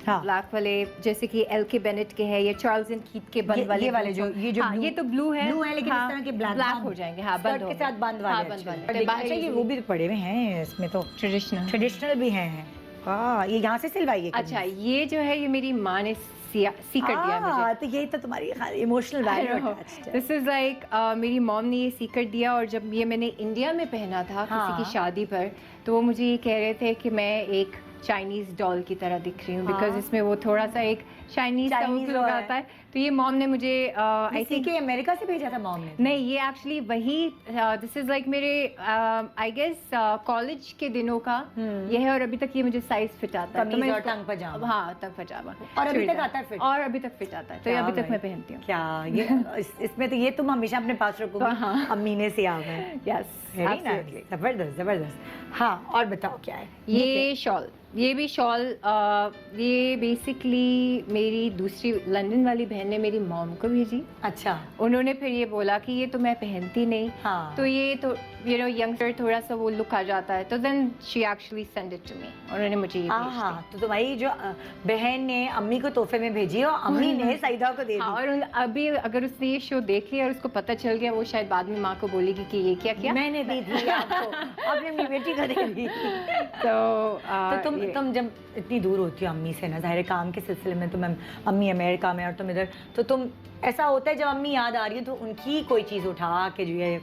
हाँ। ब्लैक वाले, जैसे कि एल के बेनेट के है या चार्ल्स एंड कीथ के बंद वाले, ये वाले जो हाँ, ये तो ब्लू है, ब्लू है, लेकिन इस तरह के ब्लैक हो जाएंगे, हाँ, बंद के साथ बंद वाले, हाँ, बंद वाले। अच्छा, ये वो भी तो पड़े हुए हैं इसमें, तो ट्रेडिशनल भी हैं। हाँ, ये यहाँ से सिलवाई है। अच्छा, ये जो है ये मेरी माँ ने सी कर दिया मुझे। तो यही तो तुम्हारी emotional value. This is like मेरी मॉम ने ये सी कर दिया, और जब ये मैंने इंडिया में पहना था किसी की शादी पर, तो वो मुझे ये कह रहे थे कि मैं एक चाइनीज डॉल की तरह दिख रही हूँ, बिकॉज इसमें वो थोड़ा सा एक चाइनीज लुक आता है। तो ये मॉम ने मुझे आई थिंक अमेरिका से भेजा था मॉम ने। नहीं, ये एक्चुअली वही, दिस इज लाइक मेरे आई गेस कॉलेज के दिनों का ये है, और अभी तक ये मुझे साइज फिट आता है। कमीज और टंग पजामा। हाँ, टंग पजामा, और अभी तक आता है फिट। और अभी तक फिट आता है, तो ये अभी तक मैं पहनती हूँ। क्या ये इसमें तो ये तुम हमेशा अपने पास रखोगे। हाँ। अम्मी ने सिया है। यस, जबरदस्त जबरदस्त। हाँ, और बताओ क्या है ये शॉल, ये भी शॉल, ये बेसिकली मेरी दूसरी लंदन वाली बहन ने मेरी मॉम को भेजी। अच्छा। उन्होंने फिर ये बोला कि ये तो मैं पहनती नहीं, हाँ। तो ये तो यू नो यंगस्टर थोड़ा सा वो लुक आ जाता है, तो then she actually send it to me, उन्होंने मुझे ये भेज दिया। तो तुम्हारी जो बहन ने अम्मी को तोहफे में भेजी और अम्मी ने सईदा को दे दी। हाँ, और अभी अगर उसने ये शो देख लिया और उसको पता चल गया, वो शायद बाद में माँ को बोलेगी कि ये क्या किया मैंने दी थी आपको, आपने अपनी बेटी को दे दी। तो तुम जब इतनी दूर होती हो अम्मी से ना, ज़ाहिर है काम के सिलसिले में, तुम अम्मी अमेरिका में और तुम इधर, तो तुम ऐसा होता है जब अम्मी याद आ रही है तो उनकी कोई चीज़ उठा के जो है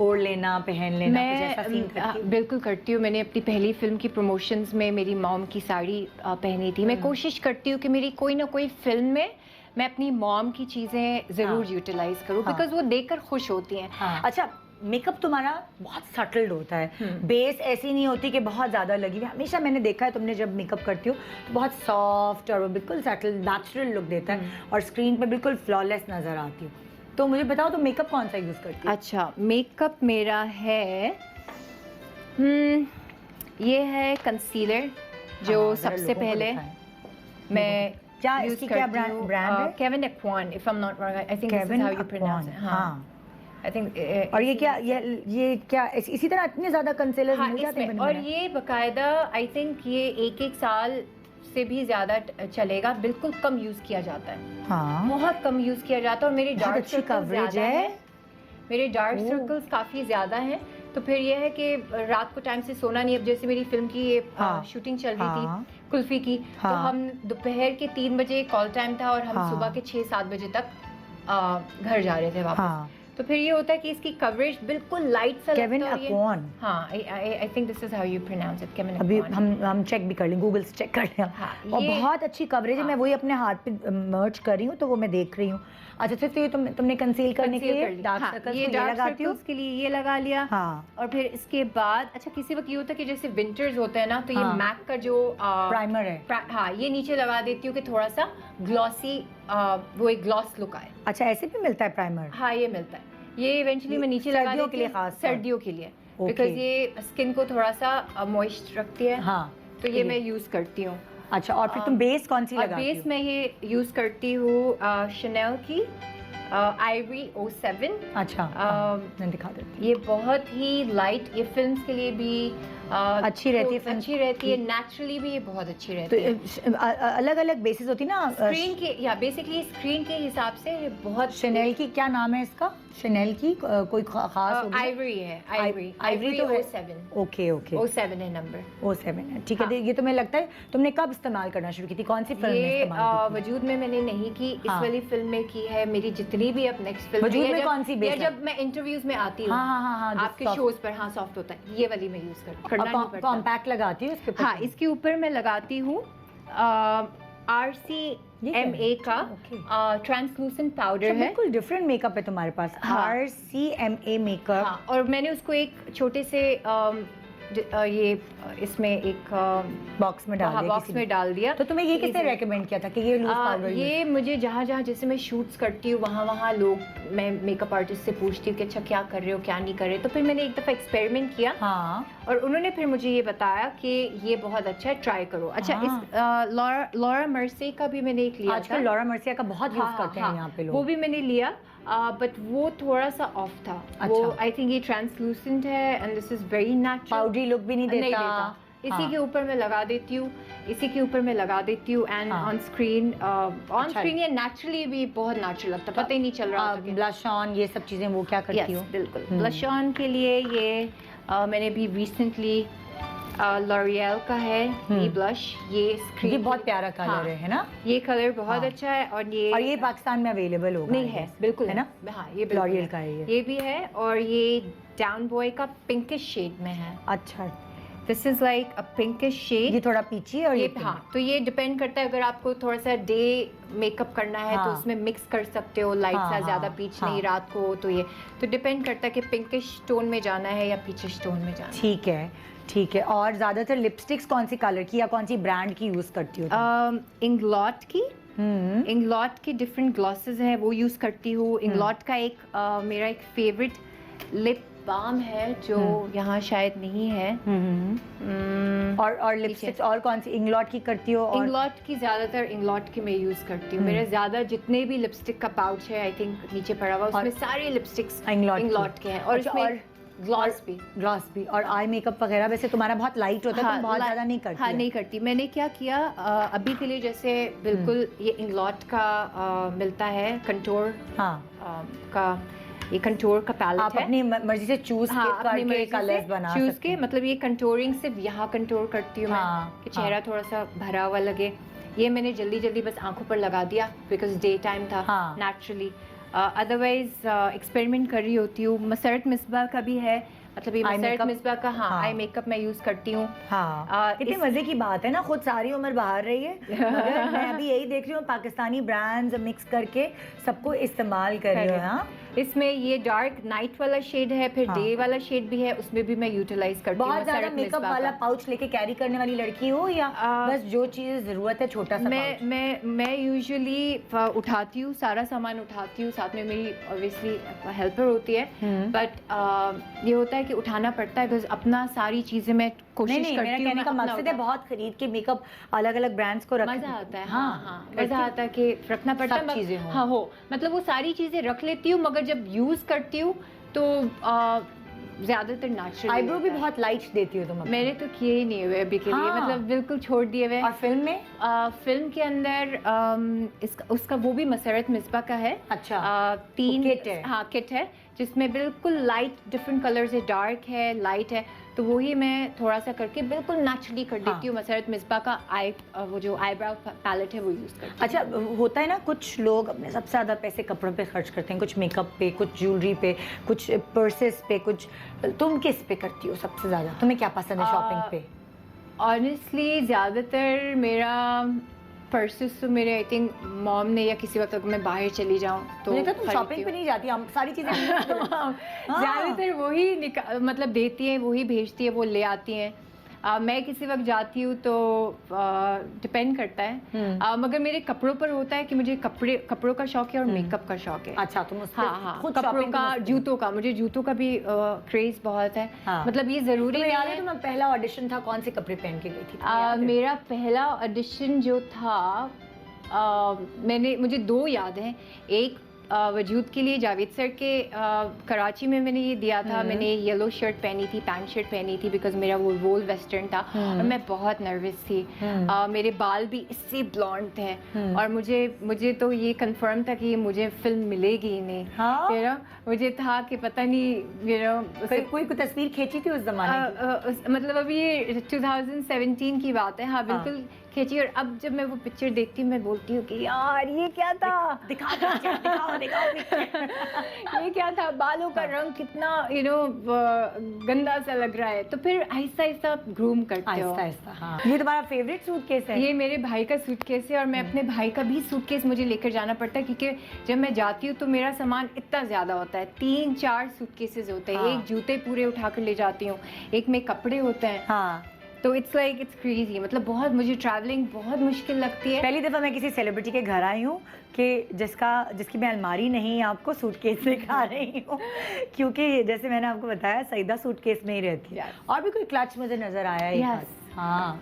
ओढ़ लेना, पहन लेना, कुछ ऐसा सीन करती हो? बिल्कुल करती हूँ। मैंने अपनी पहली फिल्म की प्रमोशंस में मेरी मॉम की साड़ी पहनी थी। मैं कोशिश करती हूँ कि मेरी कोई ना कोई फिल्म में मैं अपनी मॉम की चीज़ें ज़रूर यूटिलाइज करूँ, बिकॉज वो देखकर खुश होती हैं। अच्छा, मेकअप तुम्हारा बहुत सटल्ड होता है, बेस ऐसी नहीं होती कि बहुत ज़्यादा लगी हुई। हमेशा मैंने देखा है तुमने जब मेकअप करती हो तो बहुत सॉफ्ट और वो बिल्कुल सटल नेचुरल लुक देता है, और स्क्रीन पर बिल्कुल फ्लॉलेस नज़र आती हो। तो मुझे बताओ तो मेकअप कौन सा यूज़ करती है? अच्छा, मेकअप मेरा है ये है कंसीलर, जो सबसे पहले मैं क्या इसकी क्या ब्रांड है? Kevin Aquan, if I am not wrong, I think this is how you pronounce it. हाँ, आई थिंक। और ये क्या, ये क्या इसी तरह इतने ज़्यादा कंसीलर मिल जाते हैं? और ये बकायदा आई थिंक ये एक साल से भी ज़्यादा चलेगा, बिल्कुल कम यूज़ किया जाता है। हाँ, बहुत कम यूज़ किया जाता है, और मेरी डार्क अच्छी कवरेज है। मेरे डार्क सर्कल्स काफ़ी ज़्यादा हैं, तो फिर ये है कि रात को टाइम से सोना नहीं। अब जैसे मेरी फिल्म की ये शूटिंग चल रही थी कुल्फी की, तो हम दोपहर के 3 बजे कॉल टाइम था, और हम सुबह के 6-7 बजे तक घर जा रहे थे वापस। तो फिर ये होता है कि इसकी कवरेज बिल्कुल लाइट सा केविन एक्वान। हाँ, I think this is how you pronounce it, Kevin अभी एक्वान। हम चेक भी कर लें, गूगल से चेक कर लें। और बहुत अच्छी कवरेज है। मैं वही अपने हाथ पे मर्ज कर रही हूँ, तो वो मैं देख रही हूँ। अच्छा, तो ये तुमने कंसील करने के लिए डार्क सर्कल्स ये डार्क सर्कल्स के लिए ये लगा लिया। हाँ। और फिर इसके बाद अच्छा, किसी वक्त ये होता है कि जैसे विंटर्स होते हैं ना, तो ये मैक का जो प्राइमर है, हाँ, ये नीचे लगा देती हूँ कि थोड़ा सा ग्लॉसी, वो एक ग्लॉस लुक आए। अच्छा, ऐसे भी मिलता है प्राइमर? हाँ, ये मिलता है। ये इवेंचुअली मैं नीचे लगा देती हूँ खास सर्दियों के लिए, बिकॉज ये स्किन को थोड़ा सा मॉइस्ट रखती है। हाँ, तो ये मैं यूज करती हूँ। अच्छा, और फिर तुम बेस कौन सी लगाती हो? बेस मैं ये यूज करती हूँ शनेल की आइवरी 07। अच्छा, मैं दिखा देती हूँ। ये बहुत ही लाइट, ये फिल्म्स के लिए भी अच्छी रहती है, अच्छी रहती है, नेचुरली भी ये बहुत अच्छी रहती है। तो अलग अलग बेसिस होती ना स्क्रीन के, या बेसिकली स्क्रीन के हिसाब से ये बहुत। शनेल की क्या नाम है इसका? शनेल की कोई खास होगी? आइवरी है, आइवरी तो 07। ओके 07 है नंबर, 07 है, ठीक है। ये तो मुझे लगता है तुमने कब इस्तेमाल करना शुरू की थी, कौन सी फिल्म में इस्तेमाल की थी? वजूद में मैंने नहीं की, इस वाली फिल्म में की है। मेरी जितनी भी अब नेक्स्ट फिल्म वजूद में कौन सी बेस है? जब मैं इंटरव्यूज में आती हूँ हाँ, आपके शोज पर, हाँ, सॉफ्ट होता है, ये वाली मैं यूज करना नहीं पड़ता। कॉम्पैक्ट लगाती हूँ इसके ऊपर? हाँ, इसके ऊपर मैं लगाती हूँ RCMA का ट्रांसलूसेंट पाउडर है। बिल्कुल डिफरेंट मेकअप है तुम्हारे पास। RCMA makeup. हाँ, और मैंने उसको एक छोटे से ये इसमें एक बॉक्स में डाल दिया। तो तुम्हें ये किसने रेकमेंड किया था कि ये लूज पाउडर? ये मुझे जहाँ जैसे मैं शूट्स करती हूँ वहाँ लोग, मैं मेकअप आर्टिस्ट से पूछती हूँ कि अच्छा क्या कर रहे हो क्या नहीं कर रहे, तो फिर मैंने एक दफ़ा एक्सपेरिमेंट किया। हाँ, और उन्होंने फिर मुझे ये बताया कि ये बहुत अच्छा है, ट्राई करो। अच्छा, इस लॉरा मर्सी का भी मैंने एक लिया। आजकल लॉरा मर्सिया का बहुत यूज करते हैं यहाँ पे लोग। वो भी मैंने लिया, बट वो थोड़ा सा ऑफ था। वो आई थिंक ये ट्रांसलूसेंट है, and this is very natural, powdery look भी नहीं देता। इसी के ऊपर मैं लगा देती हूँ, इसी के ऊपर मैं लगा देती हूँ एंड ऑन स्क्रीन ये नेचुरली भी बहुत नेचुरल लगता है, पता ही नहीं चल रहा होता कि ब्लश ऑन ये सब चीजें वो क्या करती हो? बिल्कुल। ब्लश ऑन के लिए ये मैंने भी रिसेंटली लॉरियल का है ये ब्लश, ये स्क्रीन, ये बहुत प्यारा कलर है ना? ये कलर बहुत अच्छा है और ये पाकिस्तान में अवेलेबल होगा नहीं है, बिल्कुल है ना? हाँ ये लॉरियल का है ये भी है और ये डाउन बॉय का पिंकिश शेड में है। अच्छा, this is like a pinkish shade, ये थोड़ा पीची और ये हाँ, तो ये डिपेंड करता है, अगर आपको थोड़ा सा डे मेकअप करना है तो उसमें मिक्स कर सकते हो, लाइट सा ज्यादा पीच नहीं, रात को तो ये तो डिपेंड करता है कि पिंकिश टोन में जाना है या पीचिश टोन में जाना है। ठीक है, ठीक है। और ज्यादातर लिपस्टिक्स कौन सी कलर की या कौन सी ब्रांड की यूज करती हो? इंग्लॉट की, इंग्लॉट की डिफरेंट ग्लॉसेस हैं वो यूज करती हूँ। इंग्लॉट का एक मेरा एक फेवरेट लिप बाम है जो यहाँ शायद नहीं है। और लिपस्टिक्स और कौन सी इंग्लॉट की करती हो? इंग्लॉट की ज्यादातर इंग्लॉट की मैं यूज करती हूँ। मेरे ज्यादा जितने भी लिपस्टिक का पाउच है आई थिंक नीचे पड़ा हुआ, उसमें सारे लिपस्टिक्स इंग्लॉट के हैं और इसमें ग्लॉस भी और आई मेकअप वगैरह वैसे तुम्हारा बहुत लाइट होता है, तुम बहुत ज्यादा नहीं करती? हाँ, नहीं करती। मैंने क्या किया अभी के लिए, जैसे बिल्कुल ये इंग्लॉट का मिलता है कंटूर का, ये कंटूर का पैलेट है, आप अपनी मर्जी से चूज करके कलर्स बना चूज सकते के, मतलब ये कंटूरिंग सिर्फ यहाँ कंटूर करती हूँ मैं कि चेहरा थोड़ा सा भरा हुआ लगे। ये मैंने जल्दी जल्दी बस आंखों पर लगा दिया बिकॉज डे टाइम था नेचुरली। अदरवाइज एक्सपेरिमेंट कर रही होती हूँ। मसरत मिसबा का भी है, मतलब ये मसरत मिसबा का आई मेकअप मैं यूज करती हूँ। कितने मजे की बात है ना, खुद सारी उम्र बाहर रही है मगर मैं अभी यही देख रही हूँ पाकिस्तानी ब्रांड्स मिक्स करके सबको इस्तेमाल कर रही हूँ। इसमें ये डार्क नाइट वाला शेड है, फिर डे वाला शेड भी है, उसमें भी मैं यूटिलाइज करती हूँ। बहुत ज्यादा मेकअप वाला पाउच लेके कैरी करने वाली लड़की हो या बस जो चीज जरूरत है छोटा सा? मैं यूजुअली उठाती हूँ, सारा सामान उठाती हूँ, साथ में मेरी ऑब्वियसली हेल्पर होती है, बट ये होता है कि उठाना पड़ता है बिकॉज अपना सारी चीजें मैं कोशिश करती हूँ। मेरा कहने का मकसद है बहुत खरीद के मेकअप अलग अलग ब्रांड्स को मजा आता है। हाँ, मजा आता है कि रखना पड़ता है, चीजें हाँ हो, मतलब वो सारी चीजें रख लेती हूँ, मगर जब यूज करती हूँ तो ज्यादातर नेचुरल। आईब्रो भी बहुत लाइट देती हो तुम? मैंने तो किए ही नहीं हुए अभी के लिए, मतलब बिल्कुल छोड़ दिए हुए। और फिल्म में? फिल्म के अंदर उसका वो भी मसरत मिसबा का है। अच्छा, 3 किट है? हाँ, किट है जिसमें बिल्कुल लाइट डिफरेंट कलर्स है, डार्क है, लाइट है, तो वही मैं थोड़ा सा करके बिल्कुल नेचुरली कर देती हूँ। मसरत मिसबा का वो जो आईब्राउ पैलेट है वो यूज करती हूँ। अच्छा, होता है ना कुछ लोग अपने सबसे ज्यादा पैसे कपड़ों पे खर्च करते हैं, कुछ मेकअप पे, कुछ ज्वेलरी पे, कुछ पर्सेस पे, कुछ तुम किस पे करती हो सबसे ज्यादा? तुम्हें क्या पसंद है शॉपिंग पे? ऑनेस्टली ज्यादातर मेरा पर्सेस तो मेरे आई थिंक मॉम ने, या किसी वक्त अगर मैं बाहर चली जाऊँ तो तुम शॉपिंग पे नहीं जाती, हम सारी चीजें ज्यादातर वही मतलब देती हैं, वही भेजती है, वो ले आती हैं। मैं किसी वक्त जाती हूँ तो डिपेंड करता है, मगर मेरे कपड़ों पर होता है कि मुझे कपड़ों का शौक है और मेकअप का शौक है। अच्छा, तुम हाँ, कपड़ों का, जूतों का, मुझे जूतों का भी क्रेज बहुत है। मतलब ये जरूरी नहीं है। तुम्हारा पहला ऑडिशन था, कौन से कपड़े पहन के गई थी? मेरा पहला ऑडिशन जो था, मुझे 2 याद हैं। एक वजूद के लिए जावेद सर के कराची में मैंने ये दिया था। मैंने येलो शर्ट पहनी थी, पैंट शर्ट पहनी थी बिकॉज मेरा वो रोल वेस्टर्न था और मैं बहुत नर्वस थी। मेरे बाल भी इससे ब्लॉन्ड थे और मुझे तो ये कंफर्म था कि मुझे फिल्म मिलेगी ही नहीं। you know? मुझे था कि पता नहीं कोई तस्वीर खींची थी उस जमाने मतलब अभी ये 2017 की बात है। हाँ, बिल्कुल खींची। और अब जब मैं वो पिक्चर देखती हूँ मैं बोलती हूँ कि यार ये क्या था, दिखाओ ये क्या था, बालों का रंग कितना गंदा सा लग रहा है। तो फिर आहिस्ता आहिस्ता ग्रूम करते हो। ये तुम्हारा फेवरेट सूटकेस है? ये मेरे भाई का सूटकेस है और मैं अपने भाई का भी सूटकेस मुझे लेकर जाना पड़ता है क्योंकि जब मैं जाती हूँ तो मेरा सामान इतना ज्यादा होता है। 3-4 सूटकेसेस होते हैं। एक जूते पूरे उठाकर ले जाती हूँ, एक में कपड़े होते हैं। तो इट्स क्रेजी, मतलब बहुत मुझे ट्रैवलिंग बहुत मुश्किल लगती है। पहली दफ़ा मैं किसी सेलिब्रिटी के घर आई हूँ कि जिसकी मैं अलमारी नहीं आपको सूटकेस दिखा रही हूँ क्योंकि जैसे मैंने आपको बताया सईदा सूटकेस में ही रहती है। और भी कोई क्लच मुझे नजर आया है? हाँ,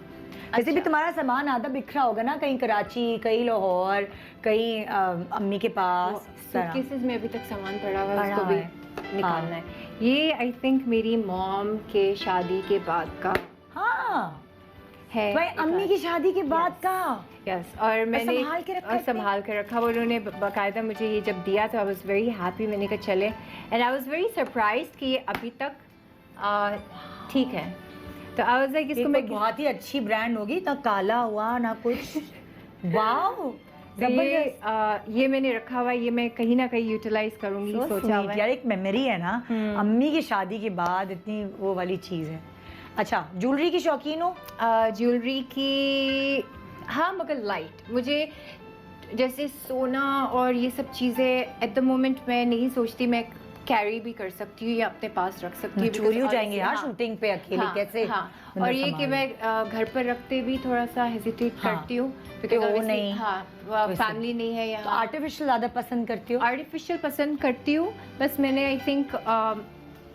वैसे भी तुम्हारा सामान आधा बिखरा होगा ना, कहीं कराची, कहीं लाहौर, कहीं अम्मी के पास। सूटकेसेस में अभी तक सामान पड़ा हुआ है, उसको भी निकालना है। ये आई थिंक मेरी मॉम के शादी के बाद का है। भाई अम्मी की शादी के बाद का यस, और मैंने संभाल के रखा और आपने? संभाल कर रखा। वो उन्होंने बाकायदा मुझे ये जब दिया तो आई वाज वेरी हैप्पी। मैंने कहा चले, and I was very surprised कि ये अभी तक ठीक है। तो आई वाज लाइक इसको मैं बहुत ही अच्छी ब्रांड होगी, ना काला हुआ ना कुछ। वाओ, तो ये मैंने रखा हुआ है, ये मैं कहीं ना कहीं यूटिलाइज करूंगी, सोचा हुआ है। यार एक मेमोरी है ना, अम्मी की शादी के बाद इतनी वो वाली चीज है। अच्छा, ज्वेलरी की शौकीन हो? ज्वेलरी की हाँ, मगर लाइट। मुझे जैसे सोना और ये सब चीज़ें एट द मोमेंट मैं नहीं सोचती मैं कैरी भी कर सकती हूँ या अपने पास रख सकती हूँ। चोरी हो because जाएंगे यार हाँ, शूटिंग पे अकेले हाँ, कैसे? हाँ। बंदा और ये कि संभाल। मैं घर पर रखते भी थोड़ा सा हेजिटेट हाँ, करती हूँ कि वो obviously, नहीं, हाँ, वैसे। फैमिली नहीं है तो यहाँ। आर्टिफिशियल ज्यादा पसंद करती हो? आर्टिफिशियल पसंद करती हूँ, बस मैंने आई थिंक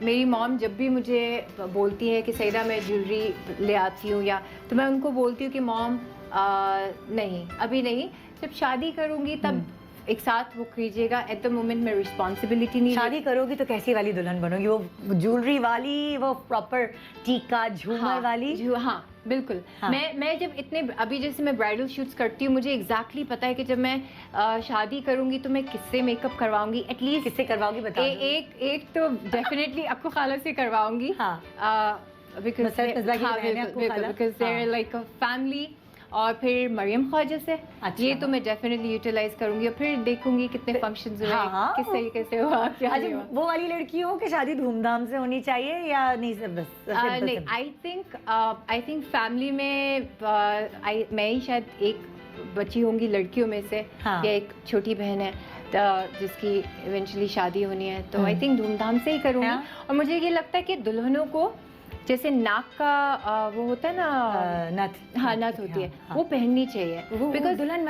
मेरी मॉम जब भी मुझे बोलती है कि सईदा मैं ज्वेलरी ले आती हूँ या, तो मैं उनको बोलती हूँ कि मॉम नहीं, अभी नहीं, जब शादी करूँगी तब एक साथ वो कीजिएगा। एट द मोमेंट मैं रिस्पॉन्सिबिलिटी नहीं शादी करोगी तो कैसी वाली दुल्हन बनोगी? वो ज्वेलरी वाली, वो प्रॉपर टीका झूमर वाली? हाँ बिल्कुल। हाँ। मैं जब इतने अभी जैसे मैं ब्राइडल शूट्स करती हूँ, मुझे एग्जैक्टली पता है कि जब मैं शादी करूँगी तो मैं किससे मेकअप करवाऊंगी। एटलीस्ट किससे करवाओगी बता दो। एक तो डेफिनेटली अक्कू खाला से करवाऊंगी। हाँ। बिकॉज नुसरत मिर्ज़ा की बहन है अक्कू खाला? They are like a family. और फिर मरियम ख्वाजा से, अच्छा। ये तो मैं डेफिनेटली यूटिलाइज करूंगी। और फिर देखूंगी कितने फंक्शंस हुए, हाँ, किस तरीके से हुआ, क्या नहीं हुआ। अच्छा, वो वाली लड़की हो कि शादी धूमधाम से होनी चाहिए या नहीं, सब बस simple नहीं, simple? आई थिंक फैमिली में मैं ही शायद एक बची होंगी लड़कियों में से, हाँ। या एक छोटी बहन है जिसकी इवेंचुअली शादी होनी है, तो आई थिंक धूमधाम से ही करूँगी। हाँ। और मुझे ये लगता है कि दुल्हनों को जैसे नाक का वो होता है ना, नथ। हाँ नथ होती है, हाँ। वो पहननी चाहिए। वो Because दुल्हन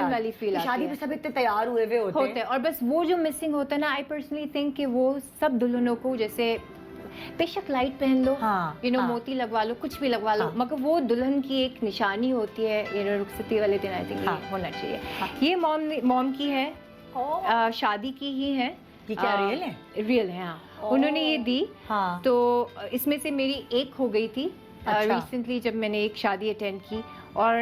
वाली फील शादी पे सब इतने तैयार हुए हुए होते होते हैं। और बस वो जो मिसिंग होता है ना, आई पर्सनली थिंक कि वो सब दुल्हनों को, जैसे बेशक लाइट पहन लो, हाँ, यू नो, हाँ। मोती लगवा लो, कुछ भी लगवा लो, हाँ। मगर वो दुल्हन की एक निशानी होती है, यू नो, रुखसती वाले दिन। आई थिंक हाँ। ये होना चाहिए। हाँ। ये मॉम की है, शादी की ही है। ये क्या रियल है? रियल है, हाँ। उन्होंने ये दी, हाँ। तो इसमें से मेरी एक हो गई थी अच्छा। रिसेंटली जब मैंने एक शादी अटेंड की। और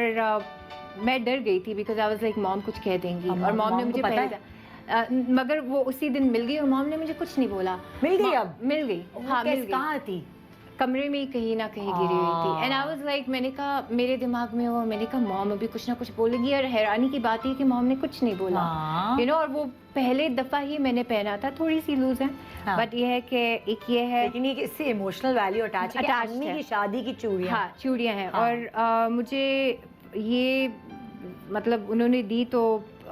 मैं डर गई थी because I was like mom कुछ कह देंगी। और मॉम ने को मुझे पता पहले मगर वो उसी दिन मिल गई और मॉम ने मुझे कुछ नहीं बोला। मिल गई अब? मिल गई, हाँ मिल गई। कहाँ थी? कमरे में ही कहीं ना कहीं गिरी हुई थी। एंड आई वाज लाइक, मैंने कहा, मेरे दिमाग में वो, मैंने कहा मॉम अभी कुछ ना कुछ बोलेगी। और हैरानी की बात है कि मॉम ने कुछ नहीं बोला, हाँ। You know. और वो पहले दफा ही मैंने पहना था, थोड़ी सी लूज है, हाँ। बट ये है कि एक ये है, लेकिन ये इससे इमोशनल वैल्यू अटैच है कि Attached अम्मी है। की शादी की चूड़ियाँ। हाँ चूड़ियाँ हैं। हाँ। और मुझे ये मतलब उन्होंने दी तो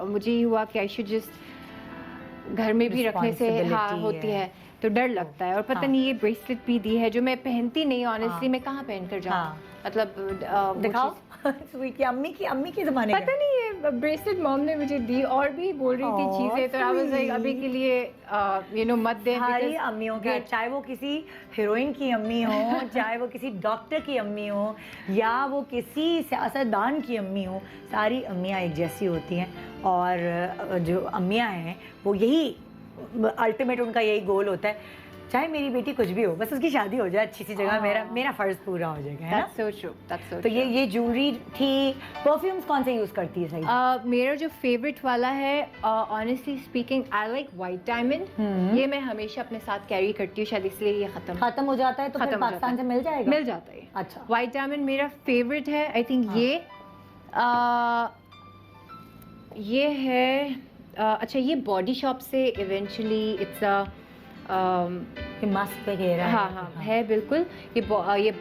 मुझे ही हुआ कि आई शुड जस्ट घर में भी रखने से, हाँ Responsibility होती है। है, तो डर लगता है। और पता हाँ। नहीं ये ब्रेसलेट भी दी है जो मैं पहनती नहीं, ऑनेस्टली हाँ। मैं कहाँ पहन कर जाऊँ। हाँ। मतलब वो दिखाओ। चीज़- स्वीट की अम्मी के जमाने का। पता नहीं, ये ब्रेसलेट मॉम ने मुझे दी और भी बोल रही थी Oh, चीजें, तो आई वाज लाइक अभी के लिए यू नो मत दे। सारी because अम्मियों के, वो- चाहे वो किसी हीरोइन की अम्मी हो, चाहे वो किसी डॉक्टर की अम्मी हो, या वो किसी सियासतदान की अम्मी हो, सारी अम्मियाँ एक जैसी होती हैं। और जो अम्मियाँ हैं वो यही अल्टीमेट उनका यही गोल होता है, चाहे मेरी बेटी कुछ भी हो, बस उसकी शादी हो जाए अच्छी सी जगह, मेरा फर्ज पूरा हो जाएगा, है ना? That's so true, that's so तो true. ये ज्वेलरी थी। परफ्यूम्स कौन से यूज करती है सही? मेरा जो फेवरेट वाला है, honestly speaking, I like white diamond. ये मैं हमेशा अपने साथ कैरी करती हूँ, शायद इसलिए ये खत्म हो जाता है तो फिर खत्म हो पाकिस्तान जाता से मिल जाएगा? मिल जाता है। अच्छा। वाइट डायमंड मेरा फेवरेट है। आई थिंक हाँ। ये है अच्छा, ये बॉडी शॉप से इवेंचुअली इट्स ये मास्क वगैरह हाँ हाँ है बिल्कुल। ये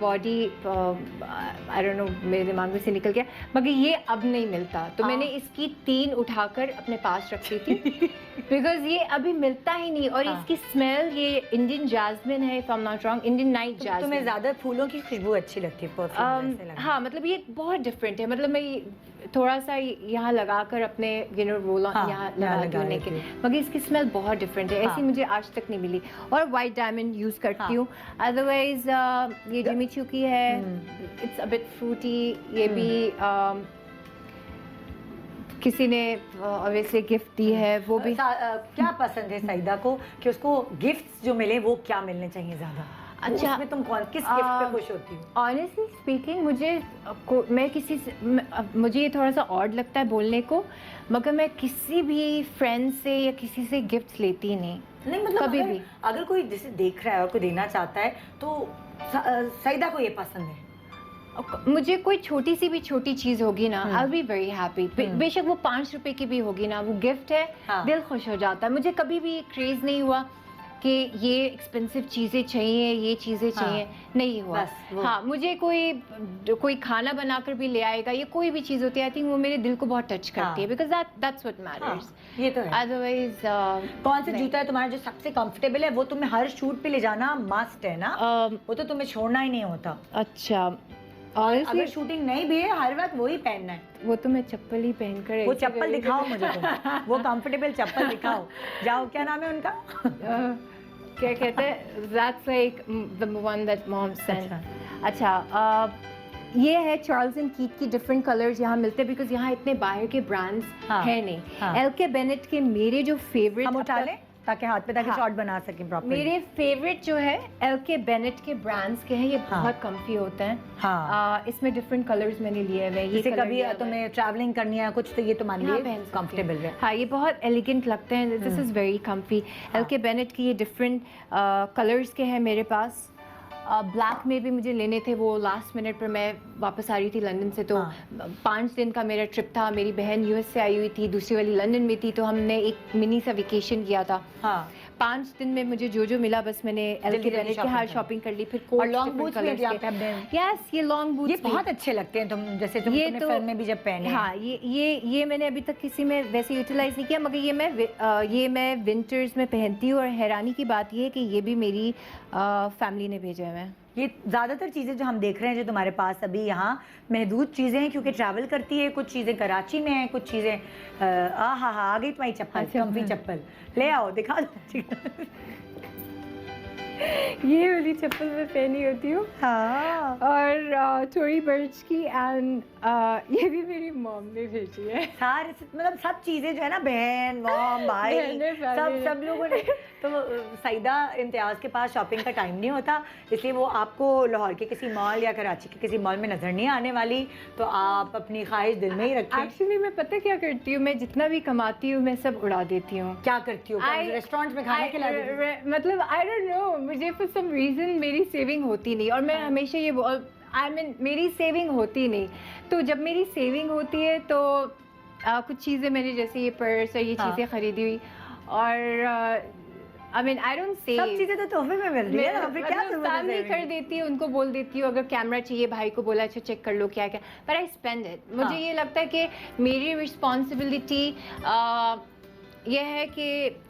बॉडी आई डोंट नो, मेरे दिमाग में से निकल गया, मगर ये अब नहीं मिलता, तो मैंने इसकी 3 उठाकर अपने पास रखी थी बिकॉज ये अभी मिलता ही नहीं। और हाँ। इसकी स्मेल, ये इंडियन जैस्मिन है, if I am not wrong, Indian night तुम्हें जैस्मिन। ज्यादा फूलों की खुशबू अच्छी लगती है परफ्यूम में से लगा? हाँ, मतलब ये बहुत डिफरेंट है। मतलब मैं थोड़ा सा यहाँ लगाकर अपने यू नो रोल हाँ, यहाँ यहाँ लगा लगा होने लेती के, हूँ। मगर इसकी स्मेल बहुत डिफरेंट है, हाँ। ऐसी मुझे आज तक नहीं मिली। और वाइट डायमंड यूज करती हाँ। हूँ। अदरवाइज ये जिमी चू की है, इट्स अ बिट फ्रूटी। ये भी किसी ने ऑब्वियसली गिफ्ट दी है, वो भी। क्या पसंद है सईदा को कि उसको गिफ्ट्स जो मिले वो क्या मिलने चाहिए ज्यादा? अच्छा। उसमें तुम किस गिफ्ट पे खुश होती हो? ऑनेस्टली स्पीकिंग मैं मुझे ये थोड़ा सा ऑड लगता है बोलने को, मगर मैं किसी भी फ्रेंड से या किसी से गिफ्ट्स लेती नहीं। नहीं मतलब कभी भी। अगर कोई जैसे देख रहा है और कोई देना चाहता है तो सईदा को ये पसंद है। मुझे कोई छोटी सी भी छोटी चीज होगी ना, आई बी वेरी हैप्पी। बेशक वो 5 रुपए की भी होगी ना, वो गिफ्ट है, हाँ। दिल खुश हो जाता है। मुझे कभी भी क्रेज नहीं हुआ कि ये एक्सपेंसिव चीजें चाहिए, ये चीजें चाहिए, नहीं हुआ। बस वो। हाँ, मुझे कोई खाना बनाकर भी ले आएगा, ये कोई भी चीज होती है, आई थिंक वो मेरे दिल को बहुत टच करती है, बिकॉज दैट्स व्हाट मैटर्स। ये तो है। अदरवाइज कौन सा जूता है तुम्हारा जो सबसे कंफर्टेबल है, वो तुम्हें हर शूट पे ले जाना मस्ट है ना? वो तो तुम्हें छोड़ना ही नहीं होता। अच्छा, अगर शूटिंग नहीं भी है हर वक्त वही पहनना है। वो तो मैं चप्पल ही पहनकर। वो चप्पल दिखाओ मुझे तुम, वो कंफर्टेबल चप्पल दिखाओ। जाओ, क्या नाम है उनका? क्या कहते हैं, that's like the one that mom sent। अच्छा, ये है चार्ल्स एंड कीथ की डिफरेंट कलर्स यहाँ मिलते हैं, बिकॉज यहाँ इतने बाहर के ब्रांड्स हैं नहीं। एलके बेनेट के मेरे जो फेवरेट, हम उठा लें ताकि हाथ पे ताकि हाँ। शॉट बना सकें प्रॉपर्ली। मेरे फेवरेट जो है एलके बेनेट के ब्रांड्स के हैं, ये बहुत कम्फी होते हैं। हाँ। इसमें डिफरेंट कलर्स मैंने लिए हुए हैं। जैसे कभी तुम्हें ट्रैवलिंग करनी है कुछ, तो ये तुम्हारे लिए कंफर्टेबल है। हाँ, ये बहुत एलिगेंट लगते हैं। This is very comfy. L K Bennett की ये डिफरेंट कलर्स के हैं मेरे पास। ब्लैक में भी मुझे लेने थे, वो लास्ट मिनट पर मैं वापस आ रही थी लंदन से, तो 5 दिन का मेरा ट्रिप था। मेरी बहन यूएस से आई हुई थी, दूसरी वाली लंदन में थी, तो हमने एक मिनी सा वेकेशन किया था। हाँ। 5 दिन में मुझे जो मिला बस मैंने एलके बेनेट के हाथ शॉपिंग कर ली। फिर और लॉन्ग बूट्स भी यहाँ पे हमने। यस, ये लॉन्ग बूट्स ये बहुत अच्छे लगते हैं, तुम जैसे ये तुमने तो फिल्म में भी जब पहने। हाँ, ये मैंने अभी तक किसी में वैसे यूटिलाइज नहीं किया, मगर ये मैं विंटर्स में पहनती हूँ। और हैरानी की बात ये है कि ये भी मेरी फैमिली ने भेजे हुए हैं। ये ज़्यादातर चीज़ें जो हम देख रहे हैं जो तुम्हारे पास अभी यहाँ महदूद चीज़ें हैं, क्योंकि ट्रैवल करती है। कुछ चीज़ें कराची में हैं, कुछ चीज़ें आ गई तुम्हारी चप्पल, कम्फी चप्पल ले आओ, दिखा दो। ये वाली चप्पल मैं पहनी होती हूँ। हाँ। और टोरी बर्च की, एंड ये भी मेरी मॉम ने भेजी है। सारे मतलब सब चीज़ें जो है ना, बहन मॉम भाई सब लोगों ने। तो सईदा इम्तियाज़ के पास शॉपिंग का टाइम नहीं होता, इसलिए वो आपको लाहौर के किसी मॉल या कराची के किसी मॉल में नज़र नहीं आने वाली। तो आप अपनी ख्वाहिश दिल में ही रखें। एक्चुअली मैं पता क्या करती हूँ, मैं जितना भी कमाती हूँ मैं सब उड़ा देती हूँ। क्या करती हो? रेस्टोरेंट में खाने के लिए? मतलब आई डोंट नो, मुझे फॉर सम रीज़न मेरी सेविंग होती नहीं, और मैं हमेशा ये मेरी सेविंग होती नहीं। तो जब मेरी सेविंग होती है तो कुछ चीज़ें मैंने, जैसे ये पर्स और ये चीज़ें खरीदी हुई, और I don't say सब चीजें तो तोहफे में मिल रही है ना, फिर क्या जरूरत है? फैमिली कर देती है, उनको बोल देती हूँ अगर कैमरा चाहिए, भाई को बोला अच्छा चेक कर लो क्या क्या, पर आई स्पेंड इट। मुझे ये लगता है कि मेरी रिस्पॉन्सिबिलिटी ये है कि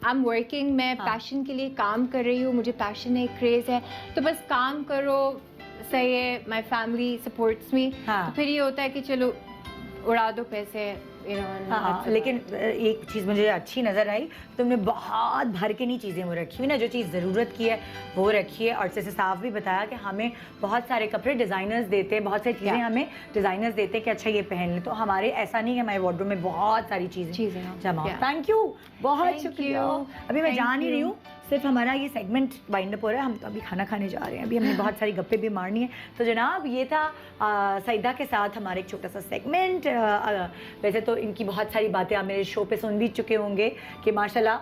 आई एम वर्किंग, मैं पैशन के लिए काम कर रही हूँ, मुझे पैशन है, क्रेज है, तो बस काम करो, सही है। माई फैमिली सपोर्ट्स मी, तो फिर ये होता है कि चलो उड़ा दो पैसे, हाँ। लेकिन एक चीज़ मुझे अच्छी नज़र आई, तुमने बहुत भर के नहीं चीज़ें वो रखी हुई ना, जो चीज़ ज़रूरत की है वो रखी है। और जैसे साफ भी बताया कि हमें बहुत सारे कपड़े डिज़ाइनर्स देते हैं, बहुत सारी चीज़ें हमें डिज़ाइनर्स देते हैं कि अच्छा ये पहन लें। तो हमारे ऐसा नहीं है, हमारे वार्डरोब में बहुत सारी चीज़ें जमा। थैंक यू, बहुत शुक्रिया। अभी मैं जान ही रही हूँ, सिर्फ हमारा ये सेगमेंट वाइंड अप हो रहा है, हम तो अभी खाना खाने जा रहे हैं। अभी हमने बहुत सारी गप्पे भी मारनी है। तो जनाब, ये था सईदा के साथ हमारा एक छोटा सा सेगमेंट। वैसे तो इनकी बहुत सारी बातें आप मेरे शो पे सुन भी चुके होंगे कि माशाल्लाह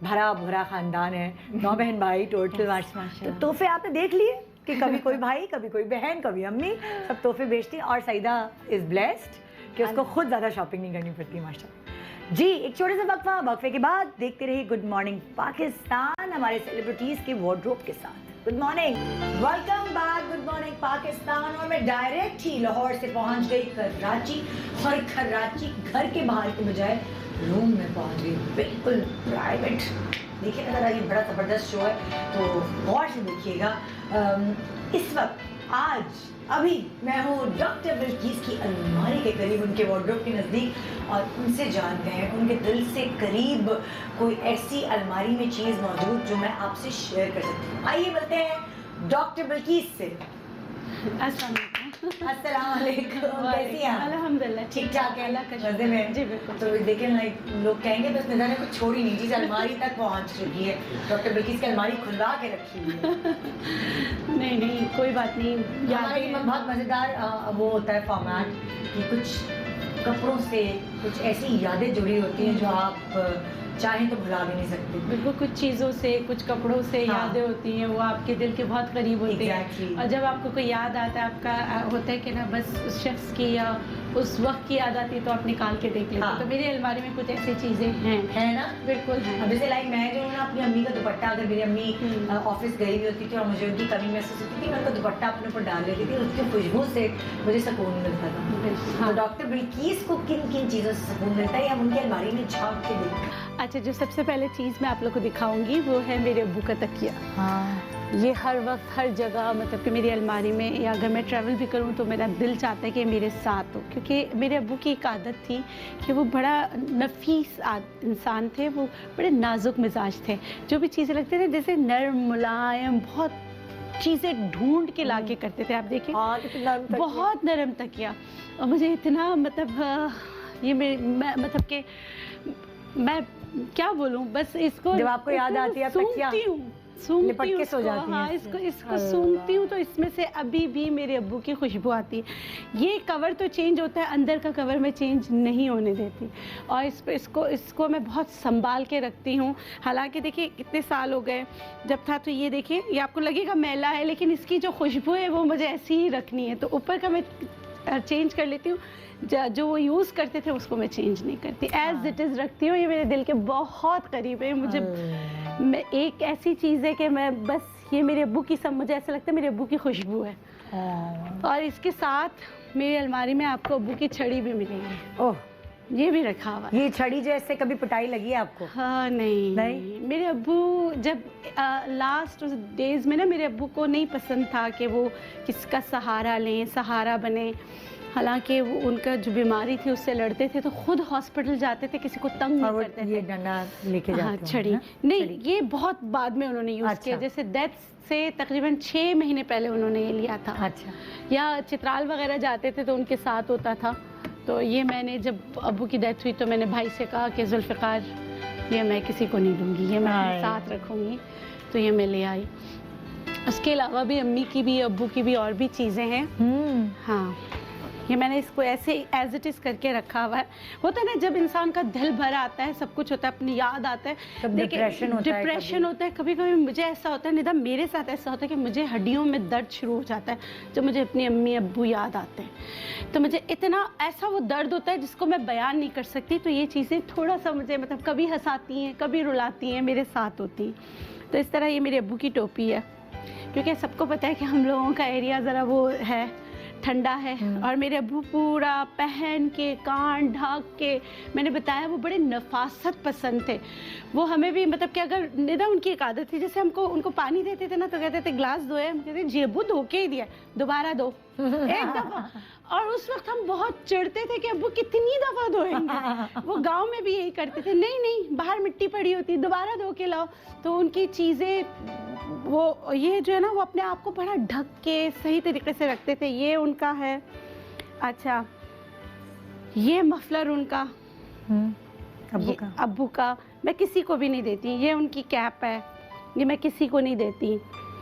भरा भरा ख़ानदान है, 9 बहन भाई टोटल। तो तोहफे आपने देख लिए कि कभी कोई भाई, कभी कोई बहन, कभी अम्मी, सब तोहफे बेचती हैं। और सईदा इज़ ब्लेस्ड कि उसको खुद ज़्यादा शॉपिंग नहीं करनी पड़ती, माशाल्लाह जी। एक छोटे से वक्फे के बाद देखते रहिए गुड मॉर्निंग पाकिस्तान हमारे सेलिब्रिटीज़ के वार्डरोब के साथ। Good morning, welcome back, good morning Pakistan. और मैं डायरेक्ट ही लाहौर से पहुंच गई कराची, और कराची घर के बाहर के बजाय रूम में पहुंच गई, बिल्कुल प्राइवेट। देखिए ना, ये बड़ा ज़बरदस्त शो है, तो गौर से देखिएगा। इस वक्त आज अभी मैं हूँ डॉक्टर बिल्कीस की अलमारी के करीब, उनके वार्डरोब के नज़दीक, और उनसे जानते हैं उनके दिल से करीब कोई ऐसी अलमारी में चीज़ मौजूद जो मैं आपसे शेयर कर सकती हूँ। आइए मिलते हैं डॉक्टर बिल्कीस से। अस्सलाम वालेकुम। अस्सलाम वालेकुम, कैसी हैं आप? अल्हम्दुलिल्लाह ठीक ठाक है, अल्लाह का शुक्र। मज़े में? जी बिल्कुल। तो देखें लाइक लोग कहेंगे बस निदा ने कुछ छोड़ी नहीं चीज़ अलमारी तक पहुंच चुकी है। डॉक्टर बिल्किस की अलमारी खुलवा के रखी हुई है। नहीं नहीं कोई बात नहीं, हमारा ये यादें बहुत मज़ेदार वो होता है फॉर्मेट कि कुछ कपड़ों से कुछ ऐसी यादें जुड़ी होती हैं जो आप चाहें तो भुला भी नहीं सकते। बिल्कुल, कुछ चीज़ों से, कुछ कपड़ों से हाँ। यादें होती हैं, वो आपके दिल के बहुत करीब होती Exactly. हैं। और जब आपको कोई याद आता है, आपका होता है कि ना बस उस शख्स की या उस वक्त की याद आती है तो आप निकाल के देख लेते हाँ। हो। तो मेरी अलमारी में कुछ ऐसी चीज़ें हैं। है ना? बिल्कुल अब हैं। जैसे लाइक मैं जो हूँ ना अपनी अम्मी का दुपट्टा, अगर मेरी अम्मी ऑफिस गई हुई होती थी और मुझे उनकी कमी महसूस होती थी, मैं उनका दुपट्टा अपने ऊपर डाल लेती थी, उसकी खुशबू से मुझे सुकून मिलता था। तो हाँ। डॉक्टर बिल्किस को किन किन चीज़ों से सुकून मिलता है, हम उनकी अलमारी में झांक के देखते अच्छा, जो सबसे पहले चीज़ मैं आप लोग को दिखाऊंगी वो है मेरे अब्बू का तकिया। हैं। ये हर वक्त हर जगह मतलब कि मेरी अलमारी में, या अगर मैं ट्रैवल भी करूँ तो मेरा दिल चाहता है कि मेरे साथ हो, क्योंकि मेरे अब्बू की एक आदत थी कि वो बड़ा नफीस इंसान थे, वो बड़े नाजुक मिजाज थे। जो भी चीज़ें लगती थी जैसे नर्म मुलायम, बहुत चीज़ें ढूंढ के लाके करते थे। आप देखिए बहुत नरम तकिया, और मुझे इतना मतलब ये मैं मतलब कि मैं क्या बोलूँ, बस इसको जब आपको याद आती है आप तकिया सूंघती लिपट के हूँ सो इसको, जाती हैं हाँ, इससे। इसको सूंघती हूँ तो इसमें से अभी भी मेरे अब्बू की खुशबू आती है। ये कवर तो चेंज होता है, अंदर का कवर मैं चेंज नहीं होने देती, और इसको मैं बहुत संभाल के रखती हूँ। हालांकि देखिए कितने साल हो गए, जब था तो ये देखिए, ये आपको लगेगा मैला है, लेकिन इसकी जो खुशबू है वो मुझे ऐसी ही रखनी है। तो ऊपर का मैं चेंज कर लेती हूँ, जो वो यूज़ करते थे उसको मैं चेंज नहीं करती, एज इट इज़ रखती हूँ। ये मेरे दिल के बहुत करीब है। मुझे मैं एक ऐसी चीज़ है कि मैं बस, ये मेरे अब्बू की सब, मुझे ऐसा लगता है मेरे अब्बू की खुशबू है। और इसके साथ मेरी अलमारी में आपको अब्बू की छड़ी भी मिलेगी। ओह, ये भी रखा हुआ है। ये छड़ी जैसे कभी पिटाई लगी है आपको? हाँ नहीं, मेरे अब्बू जब लास्ट डेज में ना, मेरे अब्बू को नहीं पसंद था कि वो किसका सहारा लें, सहारा बने। हालांकि वो उनका जो बीमारी थी उससे लड़ते थे, तो खुद हॉस्पिटल जाते थे, किसी को तंग नहीं करते ये थे। डंडा लेके जाते हाँ, होंगे, छड़ी ना? नहीं, छड़ी। ये बहुत बाद में उन्होंने यूज़ अच्छा। किया, जैसे डेथ से तकरीबन 6 महीने पहले उन्होंने ये लिया था। अच्छा। या चित्राल वगैरह जाते थे तो उनके साथ होता था। तो ये मैंने जब अब्बू की डेथ हुई तो मैंने भाई से कहा कि जुल्फ़िकार, ये मैं किसी को नहीं दूंगी, ये मैं अपने साथ रखूँगी। तो ये मैं ले आई। उसके अलावा भी अम्मी की भी, अब्बू की भी और भी चीज़ें हैं। हाँ, ये मैंने इसको ऐसे एज इट इज़ करके रखा हुआ है। होता है ना, जब इंसान का दिल भर आता है, सब कुछ होता है, अपनी याद आता है, तब डिप्रेशन होता है। कभी कभी मुझे ऐसा होता है, निदा मेरे साथ ऐसा होता है कि मुझे हड्डियों में दर्द शुरू हो जाता है जब मुझे अपनी अम्मी अब्बू याद आते हैं। तो मुझे इतना ऐसा वो दर्द होता है जिसको मैं बयान नहीं कर सकती। तो ये चीज़ें थोड़ा सा मुझे मतलब कभी हंसाती हैं, कभी रुलाती हैं, मेरे साथ होती हैं। तो इस तरह ये मेरे अब्बू की टोपी है, क्योंकि सबको पता है कि हम लोगों का एरिया ज़रा वो है, ठंडा है। और मेरे अब्बू पूरा पहन के, कान ढक के, मैंने बताया वो बड़े नफासत पसंद थे। वो हमें भी मतलब कि अगर निदा उनकी एक आदत थी, जैसे हमको उनको पानी देते थे ना तो कहते थे गिलास धोए, हम कहते जी अब्बू धो के ही दिया, दोबारा दो एक दफ़ा। और उस वक्त हम बहुत चिढ़ते थे कि अब्बू कितनी दफ़ा धोएंगे। वो गांव में भी यही करते थे, नहीं नहीं बाहर मिट्टी पड़ी होती, दोबारा धो के लाओ। तो उनकी चीज़ें, वो ये जो है ना, वो अपने आप को बड़ा ढक के सही तरीके से रखते थे। ये उनका है। अच्छा, ये मफलर उनका, अब्बू का मैं किसी को भी नहीं देती। ये उनकी कैप है, ये मैं किसी को नहीं देती।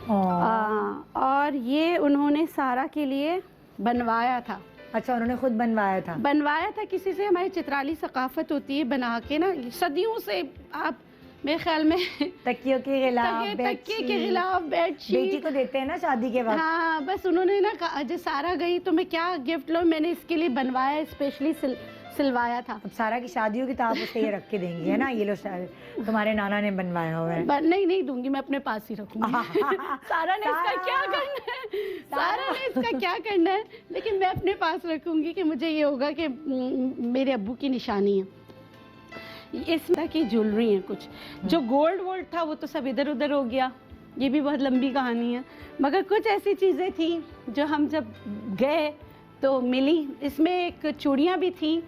और ये उन्होंने सारा के लिए बनवाया था। अच्छा, उन्होंने खुद बनवाया था किसी से। हमारी चित्राली सकाफत होती है बना के ना, सदियों से। आप मेरे ख्याल में तकियों के खिलाफ, तकिए के खिलाफ बेडशीट बेटी को देते हैं ना शादी के बाद। हाँ, बस उन्होंने ना कहा, जब सारा गई तो मैं क्या गिफ्ट लो, मैंने इसके लिए बनवाया, स्पेशली सिलवाया था। अब सारा की शादी होगी तो आप उसे ये रख के देंगी, है ना? ये लो तुम्हारे नाना ने बनवाया हुआ है। नहीं दूंगी, मैं अपने पास ही रखूंगी। सारा ने इसका क्या करना है, सारा ने इसका क्या करना है, लेकिन मैं अपने पास रखूंगी कि मुझे ये होगा कि मेरे अब्बू की निशानी है। इसमें की ज्वेलरी है कुछ, जो गोल्ड वोल्ड था वो तो सब इधर उधर हो गया, ये भी बहुत लंबी कहानी है। मगर कुछ ऐसी चीज़ें थी जो हम जब गए तो मिली। इसमें एक चूड़ियाँ भी थी,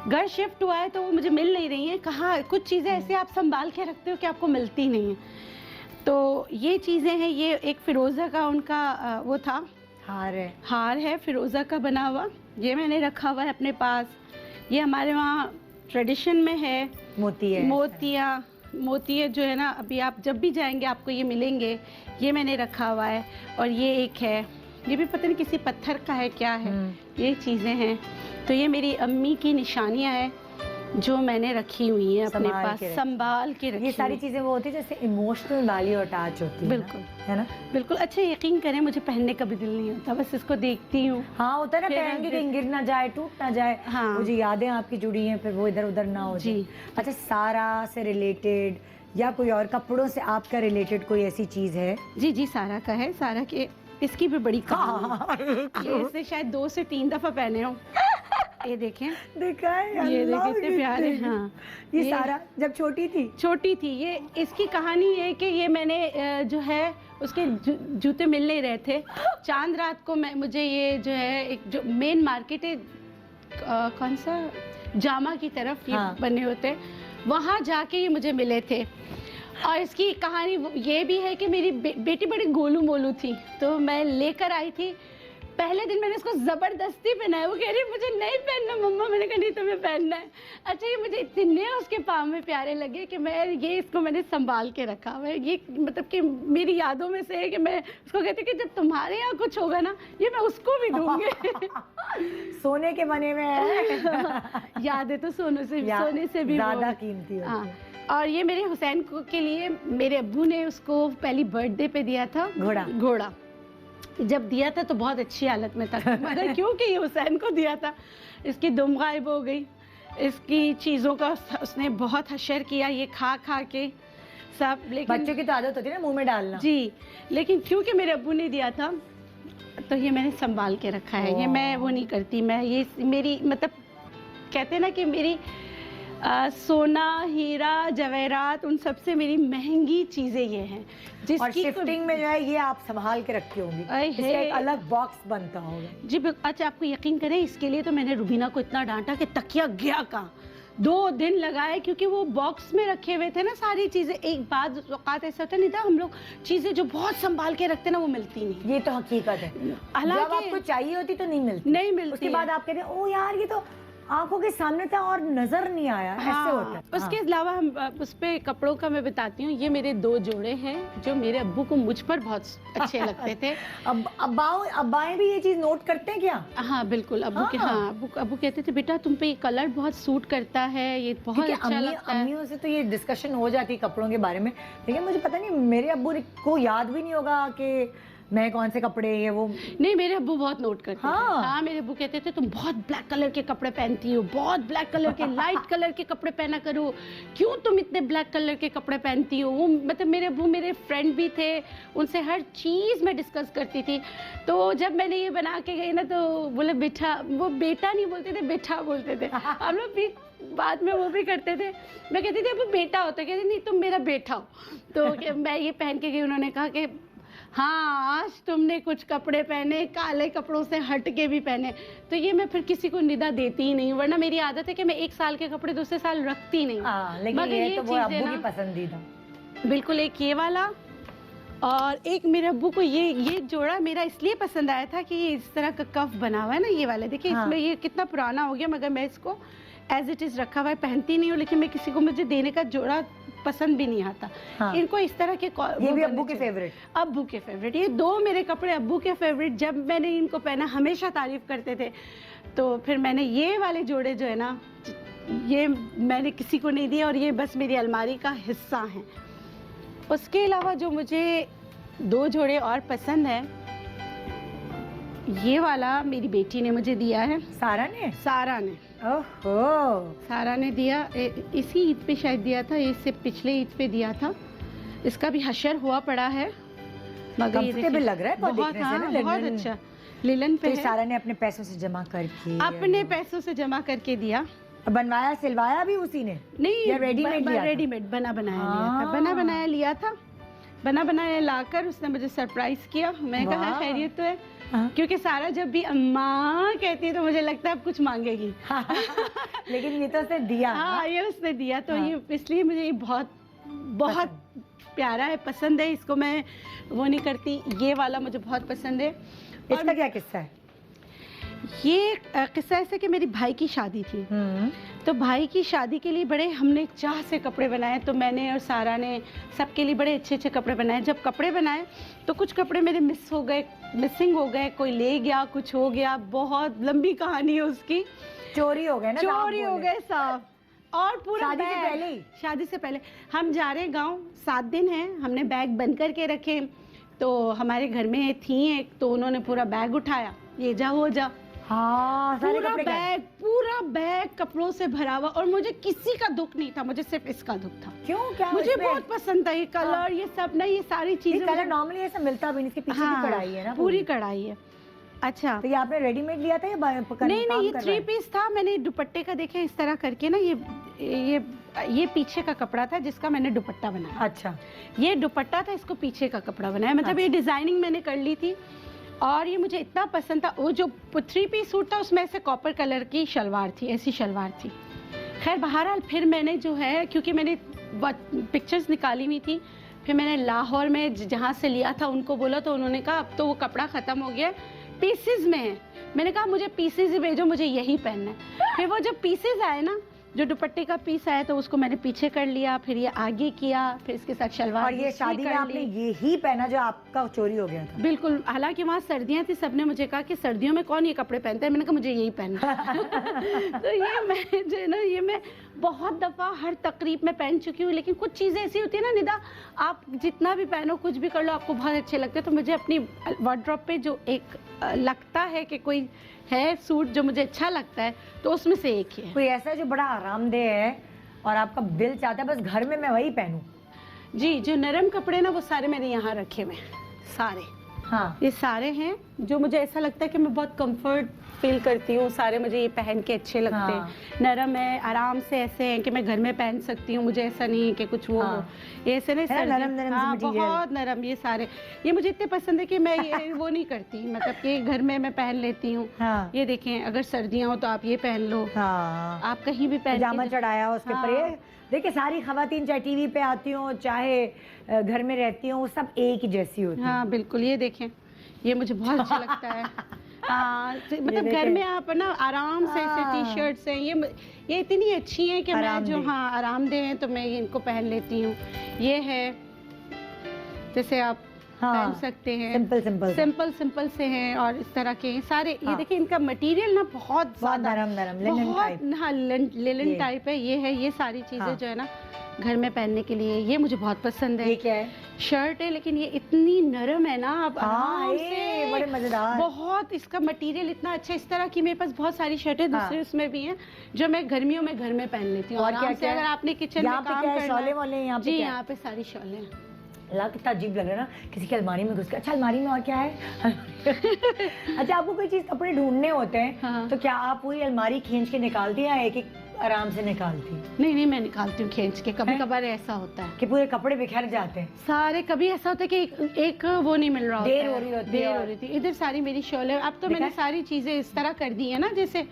घर शिफ्ट हुआ है तो वो मुझे मिल नहीं रही हैं। कहाँ कुछ चीज़ें ऐसे आप संभाल के रखते हो कि आपको मिलती नहीं हैं। तो ये चीज़ें हैं। ये एक फ़िरोज़ा का उनका वो था, हार है फिरोज़ा का बना हुआ, ये मैंने रखा हुआ है अपने पास। ये हमारे वहाँ ट्रेडिशन में है। मोती है। मोतिया जो है ना, अभी आप जब भी जाएंगे आपको ये मिलेंगे। ये मैंने रखा हुआ है। और ये एक है, ये भी पता नहीं किसी पत्थर का है क्या है। ये चीज़ें हैं। तो ये मेरी अम्मी की निशानियाँ हैं जो मैंने रखी हुई है अपने पास, संभाल के रखी। ये सारी चीजें वो होती है जैसे इमोशनल वैल्यू अटैच होती है। बिल्कुल, है ना? बिल्कुल। अच्छा, यकीन करें मुझे पहनने का भी दिल नहीं होता, बस इसको देखती हूँ। हाँ, होता है ना, पहन के कहीं गिर ना जाए, टूट ना जाए। हाँ। मुझे यादें आपकी जुड़ी हैं, फिर वो इधर उधर ना हो जाए। अच्छा, सारा से रिलेटेड या कोई और कपड़ों से आपका रिलेटेड कोई ऐसी चीज है? जी, सारा का है। सारा के इसकी भी बड़ी कहानी। ये इसने शायद 2 से 3 दफा पहने हो। ये देखें, देखा है, ये देखें कितने प्यारे। हाँ, ये सारा जब छोटी थी। ये इसकी कहानी है कि ये मैंने जो है उसके जूते मिल नहीं रहे थे। चांद रात को मुझे ये जो है एक जो मेन मार्केट है, कौन सा, जामा की तरफ ये बने होते, वहाँ जाके ये मुझे मिले थे। और इसकी कहानी ये भी है कि मेरी बेटी बड़ी गोलू मोलू थी, तो मैं लेकर आई थी। पहले दिन मैंने इसको ज़बरदस्ती पहनाया। वो कह रही मुझे नहीं पहनना मम्मा। मैंने कहा नहीं तुम्हें पहनना है। अच्छा, ये मुझे इतने उसके पाँव में प्यारे लगे कि इसको मैंने संभाल के रखा हुआ है। ये मतलब कि मेरी यादों में से है कि मैं उसको कहती कि जब तुम्हारे यहाँ कुछ होगा ना, ये मैं उसको भी दूंगी। सोने के बने में है। यादें तो सोने से भी ज़्यादा कीमती होती है। और ये मेरे हुसैन के लिए मेरे अब्बू ने उसको पहली बर्थडे पे दिया था घोड़ा। जब दिया था तो बहुत अच्छी हालत में था, मगर क्योंकि ये हुसैन को दिया था, इसकी दुम गायब हो गई। इसकी चीज़ों का उसने बहुत हशर किया, ये खा के सब। लेकिन बच्चों की तो आदत होती है ना मुंह में डालना। जी, लेकिन क्योंकि मेरे अब्बू ने दिया था तो ये मैंने संभाल के रखा है। ये मैं वो नहीं करती, मैं ये मेरी मतलब कहते हैं ना कि मेरी सोना, हीरा, जवेरात, उन सबसे मेरी महंगी चीज़ें ये हैं। और शिफ्टिंग में जो है ये आप संभाल के रखती होंगी, इसका एक अलग बॉक्स बनता होगा। जी बिल्कुल। अच्छा, आपको यकीन करें, इसके लिए तो मैंने रुबीना को इतना डांटा कि तकिया गया कहाँ, 2 दिन लगाए, क्योंकि वो बॉक्स में रखे हुए थे ना सारी चीज़ें। एक बात औकात ऐसा होता नहीं था, हम लोग चीज़ें जो बहुत संभाल के रखते ना वो मिलती नहीं। ये तो हकीकत है। जब आपको चाहिए होती तो नहीं मिलती। उसके बाद आप कहते हैं ओ यार ये तो आंखों के सामने था और नजर नहीं आया। ऐसे होता है। उसके अलावा हम उस पे कपड़ों का मैं बताती हूँ। ये मेरे 2 जोड़े हैं जो मेरे अब्बू को मुझ पर बहुत अच्छे लगते थे। अब्बाएं भी ये चीज नोट करते हैं क्या? हाँ बिल्कुल। अब्बू कहते थे बेटा तुम पे ये कलर बहुत सूट करता है, ये बहुत अच्छा लगता है। अम्मियों से तो ये डिस्कशन हो जाती है कपड़ों के बारे में, लेकिन मुझे पता नहीं मेरे अब्बू को याद भी नहीं होगा कि मैं कौन से कपड़े ये वो। नहीं, मेरे अब्बू बहुत नोट करते थे। हाँ, मेरे अब्बू कहते थे तुम बहुत ब्लैक कलर के कपड़े पहनती हो, बहुत ब्लैक कलर के लाइट कलर के कपड़े पहना करो, क्यों तुम इतने ब्लैक कलर के कपड़े पहनती हो। वो मतलब मेरे अब्बू मेरे फ्रेंड भी थे, उनसे हर चीज़ मैं डिस्कस करती थी। तो जब मैंने ये बना के गई ना तो बोले बेटा, वो बेटा नहीं बोलते थे, बेटा बोलते थे। हम लोग भी बाद में वो भी करते थे। मैं कहती थी अब बेटा होता, कहती नहीं तुम मेरा बेटा हो। तो मैं ये पहन के गई, उन्होंने कहा कि हाँ आज तुमने कुछ कपड़े पहने, काले कपड़ों से हट के भी पहने। तो ये मैं फिर किसी को निदा देती ही नहीं, वरना मेरी आदत है कि मैं 1 साल के कपड़े दूसरे साल रखती नहीं। लेकिन मगर ये तो वो अब्बू की पसंदीदा। बिल्कुल। एक ये वाला और एक मेरे अब्बू को ये जोड़ा मेरा इसलिए पसंद आया था कि ये इस तरह का कफ बना हुआ है ना, ये वाला देखिए। इसमें ये कितना पुराना हो गया, मगर मैं इसको एज इट इज़ रखा हुआ है, पहनती नहीं हूँ। लेकिन मैं किसी को मुझे देने का जोड़ा पसंद भी नहीं आता। इनको इस तरह के ये भी अब्बू के फेवरेट। अब्बू के फेवरेट। ये 2 मेरे कपड़े अब्बू के फेवरेट। जब मैंने इनको पहना हमेशा तारीफ करते थे। तो फिर मैंने ये वाले जोड़े जो है ना, ये मैंने किसी को नहीं दिए और ये बस मेरी अलमारी का हिस्सा हैं। उसके अलावा जो मुझे 2 जोड़े और पसंद है, ये वाला मेरी बेटी ने मुझे दिया है। सारा ने ओहो, सारा ने दिया। इसी ईद पे शायद दिया था, इससे पिछले ईद पे दिया था। इसका भी हशर हुआ पड़ा है, मगर कंफर्टेबल लग रहा है बहुत। बहुत अच्छा लिलन पे तो सारा ने अपने पैसों से जमा करके, अपने पैसों से जमा करके दिया। बनवाया सिलवाया भी उसी ने? नहीं, या रेडीमेड बना बनाया लिया था। बना बनाया लाकर उसने मुझे सरप्राइज किया। मैं कहा खैरियत तो है, क्योंकि सारा जब भी अम्मा कहती है तो मुझे लगता है अब कुछ मांगेगी। लेकिन ये तो उसने दिया। हाँ, ये उसने दिया। तो ये इसलिए मुझे ये बहुत प्यारा है, पसंद है। इसको मैं वो नहीं करती। ये वाला मुझे बहुत पसंद है। इसका क्या किस्सा है? ये किस्सा ऐसे कि मेरी भाई की शादी थी, तो भाई की शादी के लिए बड़े हमने चाह से कपड़े बनाए। तो मैंने और सारा ने सबके लिए बड़े अच्छे अच्छे कपड़े बनाए। जब कपड़े बनाए तो कुछ कपड़े मेरे मिसिंग हो गए, कोई ले गया, कुछ हो गया, बहुत लंबी कहानी है उसकी। चोरी हो गए ना? चोरी हो गए साहब। और पूरा शादी से बैग- पहले ही? शादी से पहले हम जा रहे गांव, 7 दिन हैं, हमने बैग बंद करके रखे। तो हमारे घर में थी एक, तो उन्होंने पूरा बैग उठाया, ये जा वो जा, हाँ, सारे पूरा कपड़े गए। पूरा बैग कपड़ों से भरा हुआ। और मुझे किसी का दुख नहीं था, मुझे सिर्फ इसका दुख था। क्यों? क्या मुझे इसमें? बहुत पसंद था ये कलर, ये सब ना, ये सारी ये चीजें कलर मुझे- नॉर्मली ऐसा मिलता भी नहीं, इसके पीछे हाँ, की कढ़ाई है ना पूरी कढ़ाई है। अच्छा, तो ये आपने रेडीमेड लिया था या नहीं नहीं, ये 3 पीस था। मैंने दुपट्टे का देखे इस तरह करके ना, ये पीछे का कपड़ा था जिसका मैंने दुपट्टा बनाया। अच्छा, ये दुपट्टा था, इसको पीछे का कपड़ा बनाया। मतलब ये डिजाइनिंग मैंने कर ली थी और ये मुझे इतना पसंद था। वो जो 3 पीस सूट था उसमें ऐसे कॉपर कलर की शलवार थी, ऐसी शलवार थी। खैर बहरहाल फिर मैंने जो है, क्योंकि मैंने पिक्चर्स निकाली हुई थी, फिर मैंने लाहौर में जहाँ से लिया था उनको बोला, तो उन्होंने कहा अब तो वो कपड़ा ख़त्म हो गया, पीसेस में है। मैंने कहा मुझे पीसेस ही भेजो, मुझे यही पहनना है। फिर वो जब पीसेस आए ना, जो दुपट्टे का पीस आया, तो उसको मैंने पीछे कर लिया, फिर ये आगे किया, फिर इसके साथ शलवार और ये दूसरी शादी में कर आपने ली। ये ही पहना जो आपका चोरी हो गया था? बिल्कुल, हालांकि वहाँ सर्दियाँ थी, सबने मुझे कहा कि सर्दियों में कौन ये कपड़े पहनता है, मैंने कहा मुझे यही पहनना है। तो ये मैं जो है ना, ये मैं बहुत दफ़ा हर तकरीब में पहन चुकी हूँ। लेकिन कुछ चीज़ें ऐसी होती है ना निदा, आप जितना भी पहनो, कुछ भी कर लो, आपको बहुत अच्छे लगते हैं। तो मुझे अपनी वार्डरोब पे जो एक लगता है कि कोई है सूट जो मुझे अच्छा लगता है, तो उसमें से एक ही है। कोई ऐसा जो बड़ा आरामदेह है और आपका दिल चाहता है बस घर में मैं वही पहनूं? जी, जो नरम कपड़े ना वो सारे मैंने यहाँ रखे हुए हैं, सारे। हाँ, ये सारे हैं जो मुझे ऐसा लगता है कि मैं बहुत कंफर्ट फील करती हूँ, सारे मुझे ये पहन के अच्छे लगते हैं। हाँ। नरम है, आराम से ऐसे हैं कि मैं घर में पहन सकती हूँ, मुझे ऐसा नहीं है कि कुछ वो हाँ। हो। ये ऐसे नहीं, है ना, नरम से हाँ, material। बहुत नरम, ये सारे ये मुझे इतने पसंद है कि मैं ये वो नहीं करती, मतलब कि घर में मैं पहन लेती हूँ। हाँ, ये देखें, अगर सर्दियाँ हो तो आप ये पहन लो, हाँ, आप कहीं भी पहन पजामा के- चढ़ाया उसके ऊपर। हाँ। ये देखिए, सारी खवातीन चाहे टीवी पे आती हो चाहे घर में रहती हो, वो सब एक ही जैसी होती है। हाँ बिल्कुल, ये देखें, ये मुझे बहुत अच्छा लगता है। हाँ, मतलब घर देखें। में आप ना आराम से ऐसे हाँ। टी-शर्ट्स हैं, ये इतनी अच्छी हैं कि मैं जो आरामदेह। हाँ आरामदेह हैं, तो मैं इनको पहन लेती हूँ। ये है, जैसे आप हाँ, पहन सकते हैं, सिंपल सिंपल सिंपल से हैं। और इस तरह के हैं सारे। ये हाँ। देखिए, इनका मटेरियल ना बहुत बहुत ज़्यादा, नरम लिनन टाइप। बहुत हाँ लिनन ये। टाइप है। ये है, ये सारी चीज़ें हाँ। जो है ना घर में पहनने के लिए, ये मुझे बहुत पसंद है। ये क्या है? शर्ट है, लेकिन ये इतनी नरम है ना, आप हाँ, आराम ये से, बड़े मजेदार। बहुत इसका मटेरियल इतना अच्छा है। इस तरह की मेरे पास बहुत सारी शर्टें दूसरे हाँ। उसमें भी हैं जो मैं गर्मियों में घर में पहन लेती हूँ। और आराम क्या से, क्या है? अगर आपने किचन में यहाँ पे काम क्या है? करना शॉले वॉले यहाँ पे जी, क्या है? यहाँ पे सारी शॉले हैं। अल्लाह, कितना अजीब लग रहा है ना, किसी की अलमारी में घुस के। अच्छा, अलमारी में और क्या है? अच्छा, आपको कोई चीज़ कपड़े ढूंढने होते हैं, हाँ। तो क्या आप पूरी अलमारी खींच के निकालती हैं या एक एक आराम से निकालती? नहीं, मैं निकालती हूँ खींच के। कभी कभार ऐसा होता है, कि पूरे कपड़े बिखर जाते हैं? सारे। कभी ऐसा होता है कि एक वो नहीं मिल रहा होता देर है। हो रही होती है देर और- हो रही थी। इधर सारी मेरी शॉल है। अब तो मैंने दिखाएं? सारी चीजें इस तरह कर दी है ना, जैसे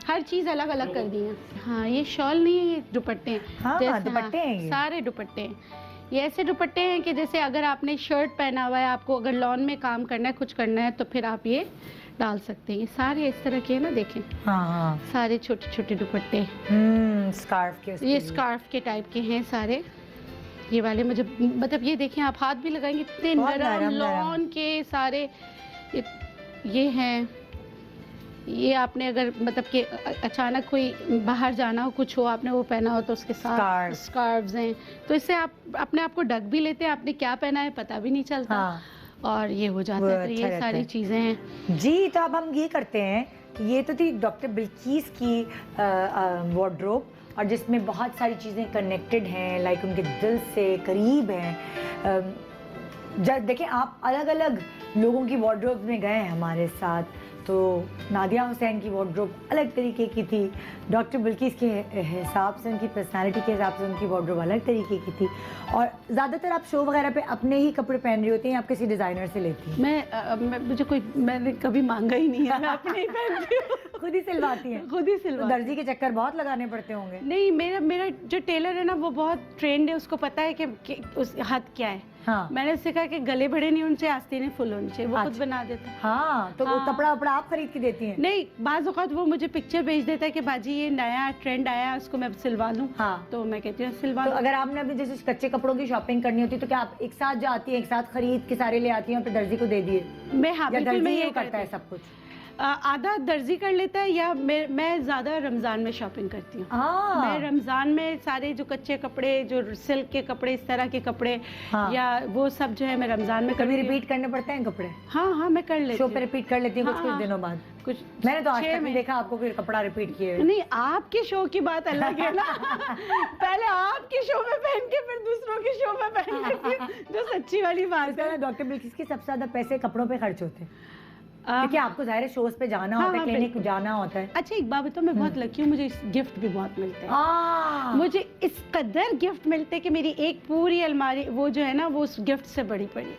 हर चीज अलग अलग कर दी है। हाँ, ये शॉल नहीं है, ये दुपट्टे हैं। हाँ, जैसे- दुपट्टे हैं ये। सारे दुपट्टे हैं। ये ऐसे दुपट्टे हैं कि जैसे अगर आपने शर्ट पहना हुआ है, आपको अगर लॉन में काम करना है, कुछ करना है, तो फिर आप ये डाल सकते हैं। ये सारे इस तरह के हैं ना, देखें, हाँ हाँ, सारे छोटे छोटे दुपट्टे। स्कार्फ के उसके ये लिए। स्कार्फ के टाइप के हैं सारे। ये वाले मुझे, मतलब ये देखें, आप हाथ भी लगाएंगे, इतने बहुत नरम नरम, लॉन के सारे। ये हैं। ये आपने अगर मतलब कि अचानक कोई बाहर जाना हो, कुछ हो, आपने वो पहना हो, तो उसके साथ Scarf। स्कार्फ्स हैं। तो इससे आप अपने आप को ढक भी लेते हैं, आपने क्या पहना है पता भी नहीं चलता। हाँ। और ये हो जाता वो है। तो अच्छा ये रहता सारी है। चीज़ें हैं। जी, तो अब हम ये करते हैं कि ये तो थी डॉक्टर बिल्कीस की वार्डरोब, और जिसमें बहुत सारी चीज़ें कनेक्टेड हैं, लाइक उनके दिल से करीब हैं। जब देखें, आप अलग अलग लोगों की वार्डरोब में गए हैं हमारे साथ, तो नादिया हुसैन की वार्डरोब अलग तरीके की थी, डॉक्टर बिल्कीस के हिसाब से, उनकी पर्सनालिटी के हिसाब से उनकी वार्डरोब अलग तरीके की थी। और ज़्यादातर आप शो वगैरह पे अपने ही कपड़े पहन रही होती हैं, आप किसी डिज़ाइनर से लेती हैं? मैंने कभी मांगा ही नहीं है, मैं अपने ही पहनती हूँ। खुद ही सिलवाती हैं? खुद ही तो सिलवा। दर्जी के चक्कर बहुत लगाने पड़ते होंगे। नहीं, मेरा जो टेलर है ना, वो बहुत ट्रेंड है, उसको पता है कि उस हद क्या है। हाँ। मैंने उससे कहा कि गले बड़े नहीं होने चाहिए, आस्तीने फुल होने चाहिए, वो खुद अच्छा। बना देता है। हाँ, तो वो हाँ। कपड़ा वपड़ा आप खरीद के देती हैं? नहीं, बाज़ औक़ात वो मुझे पिक्चर भेज देता है कि बाजी ये नया ट्रेंड आया है, उसको मैं सिलवा लूँ। हाँ। तो मैं कहती हूँ सिलवा तो लो। अगर आपने अपने जैसे कच्चे कपड़ों की शॉपिंग करनी होती है तो क्या आप एक साथ जाती हैं, एक साथ खरीद के सारे ले आती हैं और फिर दर्जी को दे दिए? मैं हाँ या बिल्कुल मैं दर्जी ये ये करता करती है हूँ। सब कुछ? आधा दर्जी कर लेता है या मैं ज़्यादा रमज़ान में शॉपिंग करती हूँ। हाँ। मैं रमज़ान में सारे जो कच्चे कपड़े, जो सिल्क के कपड़े, इस तरह के कपड़े, हाँ। या वो सब जो है मैं रमज़ान में कभी करती हूँ। रिपीट करने पड़ते हैं कपड़े? हाँ हाँ मैं कर लेती शो हूँ। पे रिपीट कर लेती हैं कुछ हाँ, कुछ हाँ। दिनों बाद? कुछ मैंने तो आज 6 तक नहीं में। देखा आपको कोई कपड़ा रिपीट किए हुए। नहीं, आपके शो की बात अलग है ना। पहले आपके शो में पहन के फिर दूसरों के शो में पहन लेती हूँ, जो सच्ची वाली बात है। डॉक्टर बिल्किस के सबसे ज्यादा पैसे कपड़ों पे खर्च होते हैं आ, क्योंकि आपको जाहिर है शोज पे जाना हाँ, होता है, हाँ, क्लिनिक बिल्कुल। जाना होता है। अच्छा एक बात बताओ, मैं बहुत लकी हूँ, मुझे गिफ्ट भी बहुत मिलते हैं। मुझे इस कदर गिफ्ट मिलते हैं कि मेरी एक पूरी अलमारी वो जो है ना वो उस गिफ्ट से बड़ी पड़ी।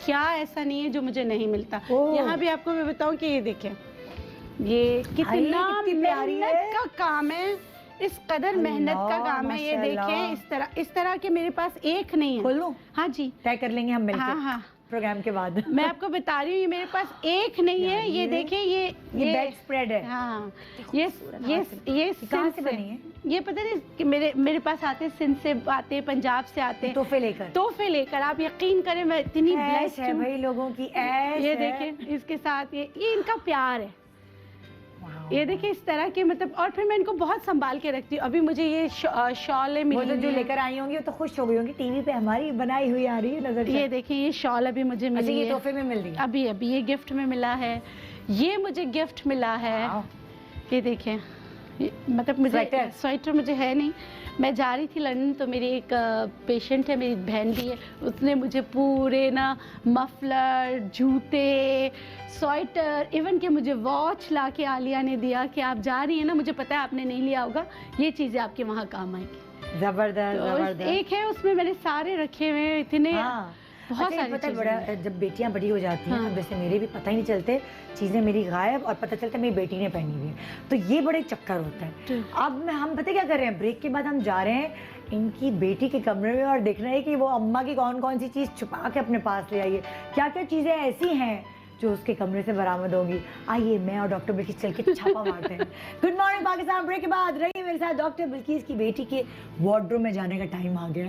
क्या ऐसा नहीं है जो मुझे नहीं मिलता। ओह। यहाँ भी आपको मैं बताऊं कि ये देखें, ये कितना कितनी प्यारी मेहनत है। का काम है, इस कदर मेहनत का अल्लाह, काम है। ये माशाल्लाह। देखें, इस तरह के मेरे पास एक नहीं है। खोल लूं? हाँ जी, तय कर लेंगे हम मिलकर हाँ हाँ प्रोग्राम के बाद। मैं आपको बता रही हूँ, ये मेरे पास एक नहीं है। ये देखें, ये बेड स्प्रेड है। हाँ, ये कहाँ से सिंध बनी है? ये पता नहीं कि मेरे पास आते हैं, सिंध से आते हैं, पंजाब से आते हैं तोहफे लेकर। तोहफे लेकर। आप यकीन करें मैं इतनी ऐश ब्लेस्ड है हूँ। भाई लोगों की, ऐश ये है। देखें, इसके साथ ये इनका प्यार है। वाह। ये देखिए इस तरह के मतलब, और फिर मैं इनको बहुत संभाल के रखती हूँ। अभी मुझे ये शॉल वो मिली तो जो हुई है। लेकर आई होंगी वो तो खुश हो गई होंगी, टीवी पे हमारी बनाई हुई आ रही है नजर से। ये देखिए, ये शॉल अभी मुझे अच्छा, मिली ये है, तोहफे में मिल रही है। अभी अभी ये गिफ्ट में मिला है। ये मुझे गिफ्ट मिला है। वाह। ये देखें, मतलब मुझे स्वेटर? स्वेटर मुझे है नहीं। मैं जा रही थी लंदन, तो मेरी एक पेशेंट है, मेरी बहन भी है, उसने मुझे पूरे ना मफलर, जूते, स्वेटर, इवन कि मुझे वॉच ला के आलिया ने दिया कि आप जा रही हैं ना, मुझे पता है आपने नहीं लिया होगा, ये चीज़ें आपके वहाँ काम आएंगी। जबरदस्त तो जबरदस्त। एक है, उसमें मैंने सारे रखे हुए हैं, इतने हाँ। बहुत अच्छा, ये सारी पता है चीज़ें बड़ा, जब बेटियां बड़ी हो जाती हैं, हाँ। अब जैसे मेरे भी पता ही नहीं चलते, चीजें मेरी गायब और पता चलता है मेरी बेटी ने पहनी हुई है, तो ये बड़े चक्कर होता है। अब हम पता क्या कर रहे हैं, ब्रेक के बाद हम जा रहे हैं इनकी बेटी के कमरे में और देख रहे हैं कि वो अम्मा की कौन कौन सी चीज छुपा के अपने पास ले आई है, क्या क्या चीजें ऐसी हैं जो उसके कमरे से बरामद होगी। आइए मैं और डॉक्टर बिल्किस चल के छापा मारते हैं। गुड मॉर्निंग पाकिस्तान, ब्रेक के बाद रहिए मेरे साथ। डॉक्टर बिल्किस की बेटी के वार्डरोब में जाने का टाइम आ गया।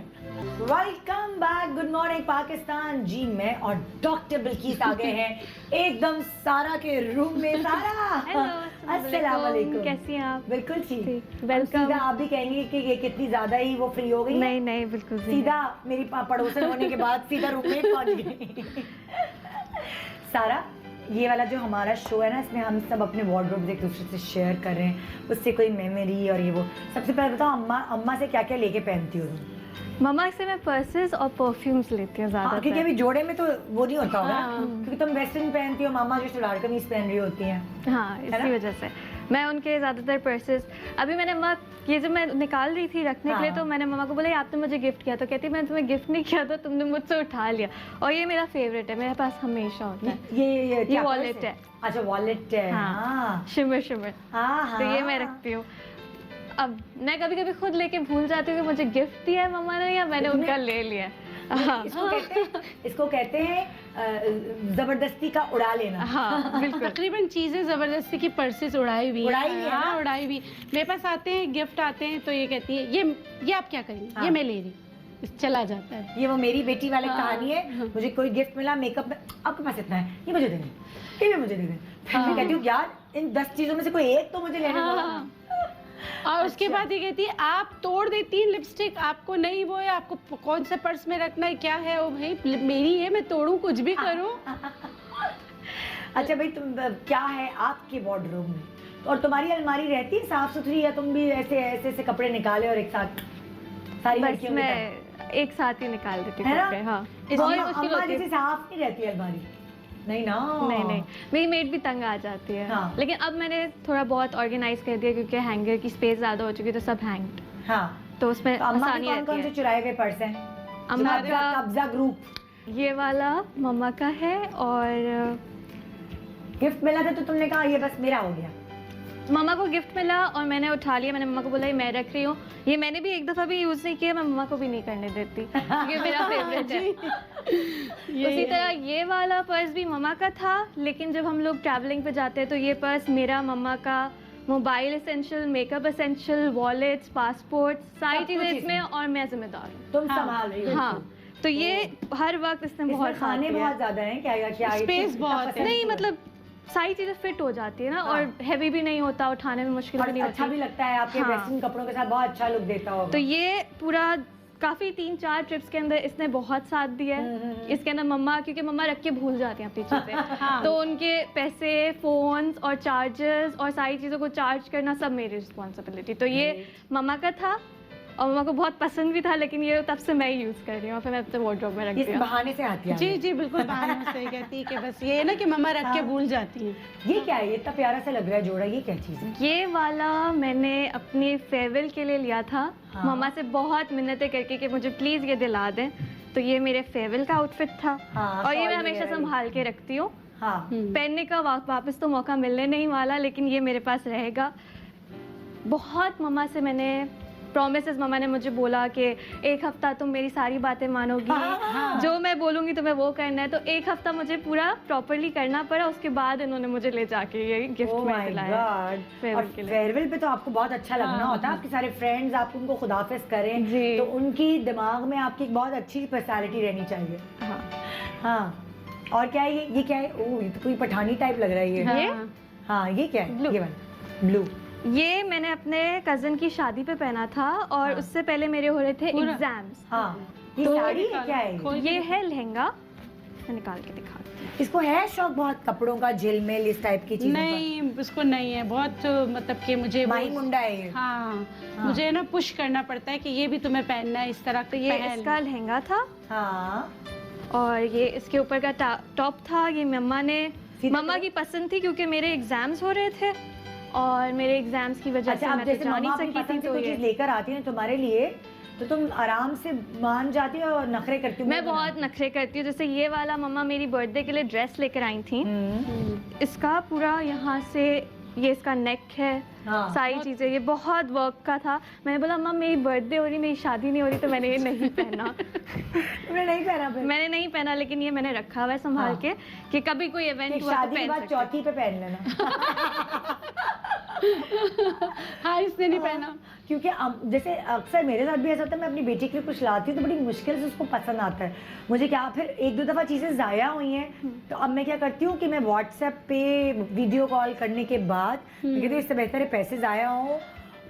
Welcome back, good morning Pakistan. जी मैं और डॉक्टर बिल्किस आ गए हैं एकदम सारा के रूम में। सारा अस्सलाम वालेकुम, कैसी हैं आप? बिल्कुल ठीक। वेलकम। सीधा आप भी कहेंगे कि ये कितनी ज्यादा ही वो फ्री हो गई है? नहीं नहीं बिल्कुल भी सीधा मेरी पड़ोसन होने के बाद सीधा रूम में पहुंच गई। सारा, ये वाला जो हमारा शो है ना, इसमें हम सब अपने वार्डरोब एक दूसरे से शेयर कर रहे हैं, उससे कोई मेमोरी और ये वो। सबसे पहले बताओ, अम्मा से क्या क्या लेके पहनती हो तुम? नहीं। मम्मा से मैं पर्सेस और परफ्यूम्स लेती हूँ हाँ, क्योंकि ज़्यादातर। अभी जोड़े में तो वो नहीं होता होगा ना, क्योंकि तुम वेस्टर्न पहनती हो, मामा जो सलवार कमीज पहन रही होती हैं। हाँ, है ना? इसी वजह से मैं उनके ज़्यादातर पर्सेस, अभी मैंने मम्मा ये जो मैं निकाल रही थी रखने के लिए, हाँ। तो मैंने मम्मा को बोला ये आपने मुझे गिफ्ट किया, तो कहती मैंने तुम्हें गिफ्ट नहीं किया, तो तुमने मुझसे उठा लिया। और ये मेरा फेवरेट है, मेरे पास हमेशा होता है। ये क्या वॉलेट पर्स है। अच्छा, वॉलेट है। हाँ शिमर शिमर, हाँ, तो ये मैं रखती हूँ। अब मैं कभी कभी खुद लेके भूल जाती हूँ कि मुझे गिफ्ट दिया है मम्मा ने या मैंने उनका ले लिया। हाँ इसको कहते हैं जबरदस्ती का उड़ा लेना। हाँ बिल्कुल। तकरीबन चीजें जबरदस्ती की पर्सेस उड़ाई हुई उड़ाई हुई है ना? हाँ उड़ाई हुई। मेरे पास आते हैं, गिफ्ट आते हैं, तो ये कहती है ये आप क्या करेंगे? हाँ। ये मैं ले रही हूँ, चला जाता है। ये वो मेरी बेटी वाली हाँ। कहानी है। मुझे कोई गिफ्ट मिला मेकअप में, आपके पास इतना है, ये मुझे दे दें, ये भी मुझे दे दें। फिर मैं कहती हूँ यार इन 10 चीजों में से कोई एक तो मुझे लेने दो। हाँ। और उसके बाद ये कहती है आप तोड़ देती हैं लिपस्टिक, आपको नहीं वो है, आपको कौन सा पर्स में रखना है, क्या है? ओ भाई मेरी है, मैं तोड़ूं कुछ भी करूं। अच्छा भाई, तुम क्या है आपके वार्डरोब में, और तुम्हारी अलमारी रहती है साफ सुथरी, या तुम भी ऐसे ऐसे ऐसे कपड़े निकाले और एक साथ सारी बस लड़कियों की तरह? मैं एक साथ ही निकाल देती हूँ है ना? कपड़े। हाँ, बहुत बहुत मुश्किल मुश्किल होती जैसे है। साफ नहीं रहती अलमारी। नहीं ना, नहीं नहीं, मेरी मेड भी तंग आ जाती है। हाँ। लेकिन अब मैंने थोड़ा बहुत ऑर्गेनाइज कर दिया, क्योंकि हैंगर की स्पेस ज्यादा हो चुकी है, तो सब हैंग्ड, हाँ। तो उसमें तो अम्मा के आसानी कौन रहती कौन से है। चुराए हुए पर्स हैं? अम्मा जो का कब्जा ग्रुप ये वाला मम्मा का है, और गिफ्ट मिला था तो तुमने कहा ये बस मेरा हो गया। मम्मा को गिफ्ट मिला और मैंने उठा लिया, मैंने मम्मा को बोला ये मैं रख रही हूँ, ये मैंने भी एक दफ़ा भी यूज़ नहीं किया, मैं मम्मा को भी नहीं करने देती क्योंकि मेरा फेवरेट है। उसी तरह ये वाला पर्स भी मम्मा का था, लेकिन जब हम लोग ट्रैवलिंग पे जाते हैं तो ये पर्स मेरा, मम्मा का, mobile essential, makeup essential, wallets, passport, सारी सब कुछ चीज़ें इसमें। इसमें, और मैं जिम्मेदार हूँ। तुम संभाल रही हो। हाँ, तो ये हर वक्त इसने इसमें बहुत खाने साथ दिया। बहुत ज्यादा हैं क्या? Space बहुत है। नहीं मतलब सारी चीजें फिट हो जाती है ना, हाँ। और हैवी भी नहीं होता, उठाने में मुश्किल भी और नहीं अच्छा होती। भी लगता है, आपके हाँ। वेस्टर्न कपड़ों के साथ बहुत अच्छा लुक देता होगा। तो ये पूरा काफी 3-4 ट्रिप्स के अंदर इसने बहुत साथ दिया है। इसके अंदर मम्मा, क्योंकि मम्मा रख के भूल जाती हैं अपनी चीजें, तो उनके पैसे, फोन्स और चार्जर्स और सारी चीजों को चार्ज करना सब मेरी रिस्पॉन्सिबिलिटी। तो ये मम्मा का था और मम्मा को बहुत पसंद भी था, लेकिन ये तब से मैं यूज कर रही हूँ, फिर मैं अपने वार्डरोब में रख ये दिया। बहाने से आती है। जी जी बिल्कुल बहाने से कहती है कि बस ये है ना कि मम्मा रख के भूल जाती हैं। ये क्या है? ये इतना प्यारा सा लग रहा है जोड़ा, ये क्या चीज है? ये वाला मैंने अपनी फेयरवेल के लिए लिया था। हाँ। मम्मा से बहुत मिन्नतें करके कि मुझे प्लीज़ ये दिला दें, तो ये मेरे फेयरवेल का आउटफिट था। हाँ, और ये मैं शॉल हमेशा वगैरह संभाल के रखती हूँ। हाँ। पहनने का वापस तो मौका मिलने नहीं वाला, लेकिन ये मेरे पास रहेगा। बहुत मम्मा से मैंने प्रॉमिसेस, मम्मा ने मुझे बोला कि 1 हफ्ता तुम मेरी सारी बातें मानोगी, जो मैं बोलूँगी तुम्हें वो करना है। तो 1 हफ्ता मुझे पूरा प्रॉपरली करना पड़ा, उसके बाद इन्होंने मुझे ले जाके ये गिफ्ट Oh में my दिलाया God. फेयरवेल और के लिए। फेयरवेल पे तो आपको बहुत अच्छा लगना होता है, आपके सारे फ्रेंड्स आपको उनको खुदाफिज करें, जी। तो उनकी दिमाग में आपकी एक बहुत अच्छी पर्सनालिटी रहनी चाहिए। हाँ। हाँ। और क्या है ये क्या है? ओह, ये तो कोई पठानी टाइप लग रहा है ये। ये हाँ, ये क्या है? Blue. ये वाला ब्लू। ये मैंने अपने कजन की शादी पे पहना था, और हाँ। उससे पहले मेरे हो रहे थे एग्जाम्स। हाँ, ये तो साड़ी है क्या है? ये है लहंगा, मैं निकाल के दिखाती हूँ। इसको है शौक बहुत कपड़ों का, झिलमिल इस टाइप की चीजें? नहीं उसको नहीं है, बहुत मतलब कि मुझे माही मुंडा है ये। हाँ, मुझे ना पुश करना पड़ता है कि ये भी तुम्हें पहनना है, इस तरह तो ये पहन। इसका लहंगा था, हाँ। और ये इसके ऊपर का टॉप था। ये मम्मा करो। की पसंद थी, क्योंकि मेरे एग्जाम्स हो रहे थे और मेरे एग्जाम्स की वजह अच्छा, से अब मैं तो जैसे जा मम्मा नहीं अपनी सकी थी, पसंद से तो कोई ये चीज लेकर आती है तुम्हारे लिए, तो तुम आराम से मान जाती हो और नखरे करती हो? मैं बहुत नखरे करती हूँ। जैसे ये वाला मम्मा मेरी बर्थडे के लिए ड्रेस लेकर आई थी, इसका पूरा यहाँ से ये इसका नेक है, हाँ। सारी चीजें, ये बहुत वर्क का था। मैंने बोला मम्मा मेरी बर्थडे हो रही, मेरी शादी नहीं हो रही, तो मैंने ये नहीं पहना। तुमने नहीं पहना फिर? मैंने नहीं पहना, लेकिन ये मैंने रखा हुआ है संभाल हाँ। के कि कभी कोई इवेंट कि हुआ तो शादी के पहन बाद सकते हैं। चौथी पे पहन लेना। हाँ इसने नहीं पहना। क्योंकि जैसे अक्सर मेरे साथ भी ऐसा होता है, मैं अपनी बेटी के लिए कुछ लाती हूँ तो बड़ी मुश्किल से उसको पसंद आता है। मुझे क्या, फिर 1-2 दफ़ा चीज़ें ज़ाया हुई हैं, तो अब मैं क्या करती हूँ कि मैं व्हाट्सएप पे वीडियो कॉल करने के बाद मैं कहती हूँ इससे बेहतर है पैसे ज़ाया हो,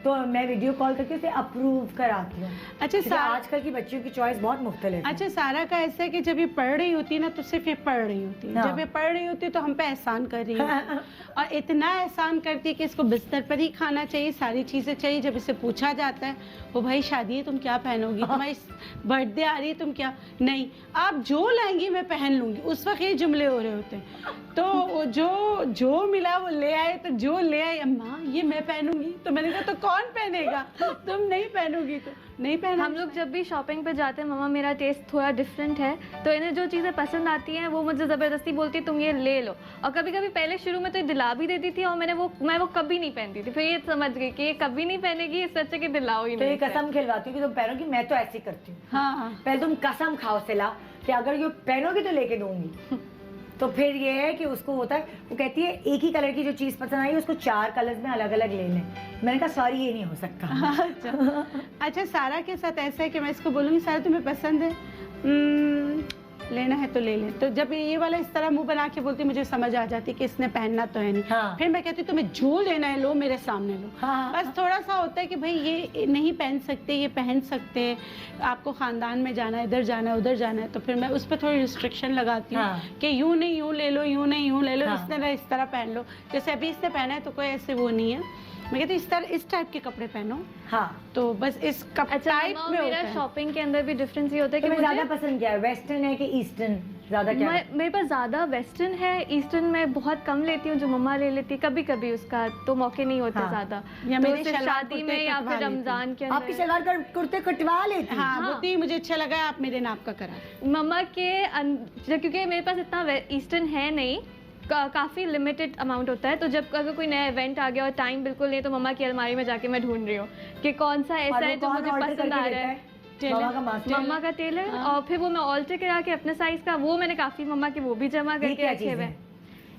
तो मैं वीडियो कॉल करके उसे अप्रूव कराती हूँ। अच्छा क्योंकि सारा, आजकल की बच्चियों की चॉइस बहुत मुख्तलिफ है। अच्छा सारा का ऐसा है कि जब ये पढ़ रही होती है ना तो सिर्फ ये पढ़ रही होती है, हाँ। जब ये पढ़ रही होती है तो हम पे एहसान कर रही है और इतना एहसान करती है कि इसको बिस्तर पर ही खाना चाहिए, सारी चीज़ें चाहिए। जब इसे पूछा जाता है वो भाई शादी है तुम क्या पहनोगी, तुम्हारी बर्थडे आ रही है तुम क्या, नहीं आप जो लाएंगी मैं पहन लूंगी, उस वक्त ये जुमले हो रहे होते हैं। तो वो जो मिला वो ले आए, तो जो ले आए अम्मा ये मैं पहनूंगी, तो मैंने कहा तो कौन पहनेगा, तुम नहीं पहनोगी तो नहीं पहना। हम लोग जब भी शॉपिंग पे जाते हैं, मम्मा मेरा टेस्ट थोड़ा डिफरेंट है, तो इन्हें जो चीज़ें पसंद आती हैं वो मुझे ज़बरदस्ती बोलती है तुम ये ले लो। और कभी कभी पहले शुरू में तो ये दिला भी देती थी, और मैं वो कभी नहीं पहनती थी। फिर ये समझ गई कि ये कभी नहीं पहनेगी, इससे अच्छा कि दिलाओ ही तो ये नहीं। कसम खिलवाती हूँ कि तुम पहनोगी, मैं तो ऐसी करती हूँ। हाँ पहले तुम कसम खाओ सिला कि अगर ये पहनोगी तो लेके दूंगी। तो फिर ये है कि उसको होता है, वो कहती है एक ही कलर की जो चीज़ पसंद आई उसको 4 कलर्स में अलग अलग ले लें। मैंने कहा सॉरी ये नहीं हो सकता। अच्छा सारा के साथ ऐसा है कि मैं इसको बोलूँगी सारा तुम्हें पसंद है, लेना है तो ले ले। तो जब ये वाला इस तरह मुंह बना के बोलती मुझे समझ आ जाती कि इसने पहनना तो है नहीं। हाँ। फिर मैं कहती तुम्हें जो लेना है लो, मेरे सामने लो। हाँ। बस थोड़ा सा होता है कि भाई ये नहीं पहन सकते, ये पहन सकते हैं, आपको खानदान में जाना है, इधर जाना है, उधर जाना है, तो फिर मैं उस पर थोड़ी रिस्ट्रिक्शन लगाती हूँ। हाँ। कि यूँ नहीं यूँ ले लो, यूँ नहीं यूँ ले लो, हाँ। इस तरह पहन लो। जैसे अभी इसने पहना है तो कोई ऐसे वो नहीं है, मैं कहती इस टाइप के कपड़े पहनो। हाँ। तो बस इस अच्छा टाइप मम्मा, में मेरा होता है। शॉपिंग के अंदर भी डिफरेंस ये होता है कि तुम्हें मुझे ज्यादा पसंद क्या है, वेस्टर्न है कि ईस्टर्न? ज्यादा क्या है? मेरे पास ज़्यादा वेस्टर्न है, ईस्टर्न में बहुत कम लेती हूँ, जो मम्मा ले लेती, कभी कभी उसका तो मौके नहीं होते हाँ। ज़्यादा, या तो मेरे सिर्फ शलवार शादी कुर्ते में या कटवा फिर लेती हूँ। रमजान के आपकी अंदर। सलवार का कुर्ते कटवा लेती हाँ, हाँ। बोलती मुझे अच्छा लगा आप मेरे नाप का करा। मम्मा के क्योंकि मेरे पास इतना ईस्टर्न है नहीं, काफ़ी लिमिटेड अमाउंट होता है, तो जब अगर कोई नया इवेंट आ गया और टाइम बिल्कुल नहीं, तो मम्मा की अलमारी में जाके मैं ढूंढ रही हूँ कि कौन सा ऐसा है जो मुझे पसंद आ रहा है। मम्मा का टेलर, और फिर वो मैं ऑल्टर करा के अपने साइज का, वो मैंने काफ़ी मम्मा के वो भी जमा करके रखे हुए।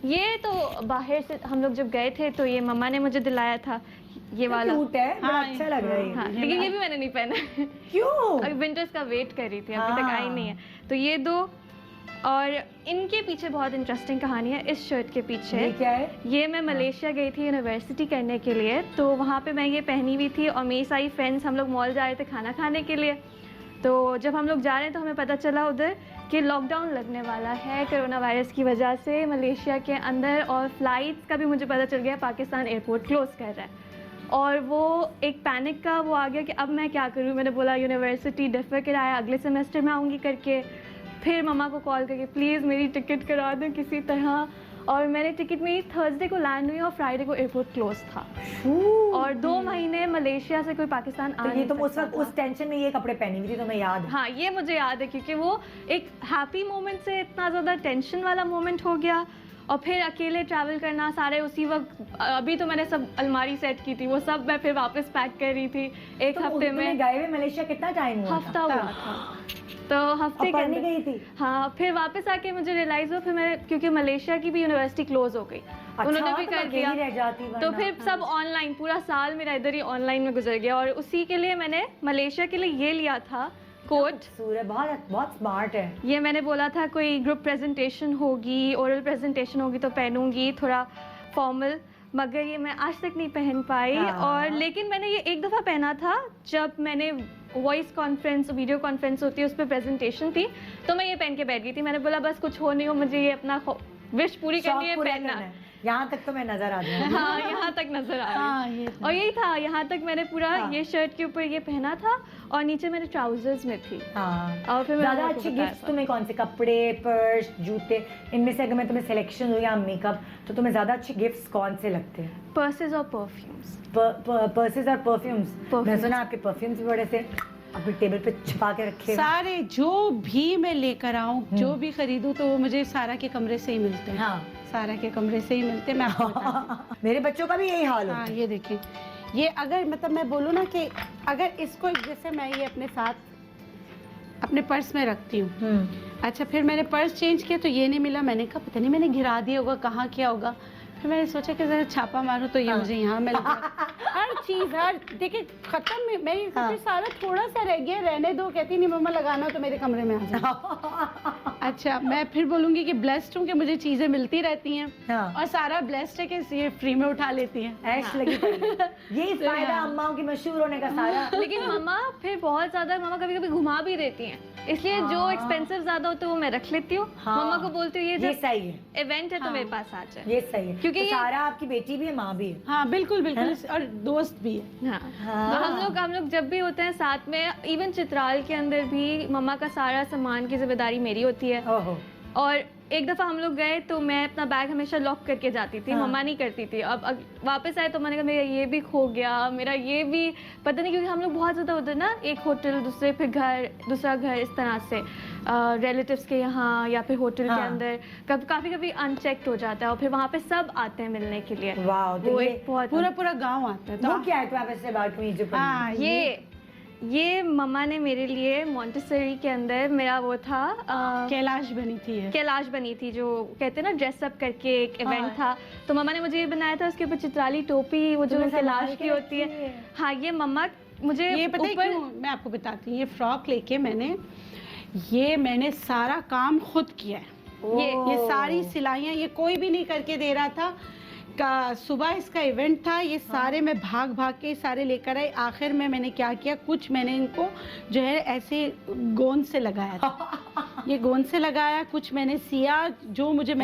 ये तो बाहर से हम लोग जब गए थे तो ये मम्मा ने मुझे दिलाया था, ये वाला क्यूट है, बड़ा अच्छा लग रहा है। हाँ, लेकिन ये भी मैंने नहीं पहना। क्यों? अभी विंटर्स का वेट कर रही थी, अभी तक आई नहीं है। तो ये दो, और इनके पीछे बहुत इंटरेस्टिंग कहानी है। इस शर्ट के पीछे ये क्या है? ये मैं मलेशिया गई थी यूनिवर्सिटी करने के लिए, तो वहाँ पे मैं ये पहनी हुई थी और मेरी सारी फ्रेंड्स, हम लोग मॉल जा रहे थे खाना खाने के लिए। तो जब हम लोग जा रहे हैं तो हमें पता चला उधर कि लॉकडाउन लगने वाला है कोरोना वायरस की वजह से मलेशिया के अंदर, और फ्लाइट्स का भी मुझे पता चल गया पाकिस्तान एयरपोर्ट क्लोज कर रहा है। और वो एक पैनिक का वो आ गया कि अब मैं क्या करूँ। मैंने बोला यूनिवर्सिटी डिफर कराया, अगले सेमेस्टर में आऊँगी करके। फिर मम्मा को कॉल करके प्लीज़ मेरी टिकट करा दें किसी तरह, और मैंने टिकट मेरी थर्सडे को लैंड हुई और फ्राइडे को एयरपोर्ट क्लोज था, और 2 महीने मलेशिया से कोई पाकिस्तान आ नहीं तो सकता उस वक्त था। उस टेंशन में ये कपड़े पहनी हुई थी, तुम्हें याद है? हाँ, ये मुझे याद है क्योंकि वो एक हैप्पी मोमेंट से इतना ज़्यादा टेंशन वाला मोमेंट हो गया, और फिर अकेले ट्रैवल करना सारे उसी वक्त। अभी तो मैंने सब अलमारी सेट की थी, वो सब मैं फिर वापस पैक कर रही थी एक हफ्ते में। गए हुए मलेशिया कितना टाइम हुआ? हफ्ता हुआ था, तो हफ्ते के पढ़ने अंदर गई थी? हाँ, फिर वापस आके मुझे रियलाइज हुआ, फिर मैं, क्योंकि मलेशिया की भी यूनिवर्सिटी क्लोज हो गई, उन्होंने भी कर दिया, रह जाती तो फिर सब ऑनलाइन, पूरा साल मेरा इधर ही ऑनलाइन में गुजर गया। और उसी के लिए मैंने मलेशिया के लिए ये लिया था कोट। सूरज बहुत बहुत स्मार्ट है। ये मैंने बोला था कोई ग्रुप प्रेजेंटेशन होगी, ओरल प्रेजेंटेशन होगी तो पहनूंगी थोड़ा फॉर्मल, मगर ये मैं आज तक नहीं पहन पाई। और लेकिन मैंने ये एक दफ़ा पहना था जब मैंने वॉइस कॉन्फ्रेंस, वीडियो कॉन्फ्रेंस होती है, उस पर प्रेजेंटेशन थी, तो मैं ये पहन के बैठ गई थी। मैंने बोला बस कुछ हो नहीं हो, मुझे ये अपना विश पूरी करनी है, पहनना है। यहाँ तक तो मैं नजर आ रही हूँ। हाँ, यहाँ तक नजर आ रही है। और यही था, यहाँ तक मैंने पूरा ये शर्ट के ऊपर ये पहना था, और नीचे मैंने ट्राउजर्स में थी। और फिर ज्यादा अच्छे गिफ्ट तुम्हें कौन से? कपड़े, पर्स, जूते, इनमें से अगर मैं तुम्हें सिलेक्शन दूं या मेकअप, तो तुम्हें ज्यादा अच्छे गिफ्ट्स कौन से लगते हैं? पर्सेस और परफ्यूम्स। पर्सेस और परफ्यूम्स। मैं सुना आपके परफ्यूम्स भी बड़े से अपने टेबल पे छुपा के रखे। सारे जो भी मैं लेकर आऊँ, जो भी खरीदूं, तो वो मुझे सारा के कमरे से ही मिलते हैं। हाँ, सारा के कमरे से ही मिलते हैं। मैं आपको बताती हूँ। मेरे बच्चों का भी यही हाल हाँ, है। ये देखिए, ये अगर मतलब मैं बोलूँ ना कि अगर इसको, जैसे मैं ये अपने साथ अपने पर्स में रखती हूँ, अच्छा फिर मैंने पर्स चेंज किया तो ये नहीं मिला, मैंने कहा पता नहीं मैंने गिरा दिया होगा, कहाँ किया होगा। फिर मैंने सोचा कि जरा छापा मारूं तो ये मुझे यहाँ मिल गया। हर चीज, हर देखिए खत्म। मैं ये कहती सारा थोड़ा सा रह गया, रहने दो। कहती नहीं मम्मा लगाना तो मेरे कमरे में आ जाए। अच्छा, मैं फिर बोलूंगी कि ब्लेस्ड हूँ कि मुझे चीजें मिलती रहती हैं। हाँ। और सारा ब्लेस्ड है कि ये फ्री में उठा लेती हैं। ऐश लगी पड़ी है। यही फायदा अम्माओं की मशहूर होने का सारा। लेकिन मम्मा फिर बहुत ज्यादा, मम्मा कभी कभी घुमा भी देती हैं, इसलिए जो एक्सपेंसिव ज्यादा होता है वो मैं रख लेती हूँ। मम्मा को बोलती हूँ ये सही है, इवेंट है तो मेरे पास आ जाए। ये सही है, क्योंकि तो सारा आपकी बेटी भी है, माँ भी है। हाँ बिल्कुल बिल्कुल, और दोस्त भी है। हाँ। तो हम लोग जब भी होते हैं साथ में, इवन चित्राल के अंदर भी मम्मा का सारा सामान की जिम्मेदारी मेरी होती है। ओहो। और एक दफ़ा हम लोग गए तो मैं अपना बैग हमेशा लॉक करके जाती थी, मम्मा नहीं करती थी। अब वापस आए तो मैंने कहा मेरा ये भी खो गया, मेरा ये भी पता नहीं, क्योंकि हम लोग बहुत ज़्यादा उधर ना, एक होटल दूसरे, फिर घर, दूसरा घर, इस तरह से रिलेटिव्स के यहाँ या फिर होटल के अंदर काफ़ी कभी अनचेक्ड हो जाता है, और फिर वहाँ पे सब आते हैं मिलने के लिए। वाह, तो वो ये एक बहुत पूरा गांव आता है। वो क्या है तो आप ऐसे बात में जो हाँ, ये मम्मा ने मेरे लिए मॉन्टेसरी के अंदर, मेरा वो था कैलाश बनी थी। कैलाश बनी थी, जो कहते हैं ना ड्रेसअप करके एक इवेंट था, तो मम्मा ने मुझे ये बनाया था। उसके ऊपर चित्राली टोपी, वो जो कैलाश की होती है। हाँ, ये मम्मा मुझे ये पता है क्यों? मैं आपको बताती हूँ। ये फ्रॉक लेके मैंने सारा काम खुद किया है। ये सारी सिलाइयाँ ये कोई भी नहीं करके दे रहा था। सुबह इसका इवेंट था, ये सारे मैं भाग भाग के सारे लेकर आई। आखिर में मैंने क्या किया, कुछ मैंने इनको जो है ऐसे गोंद से लगाया था। ये गोंद से लगाया, कुछ मैंने सिया, जो मुझे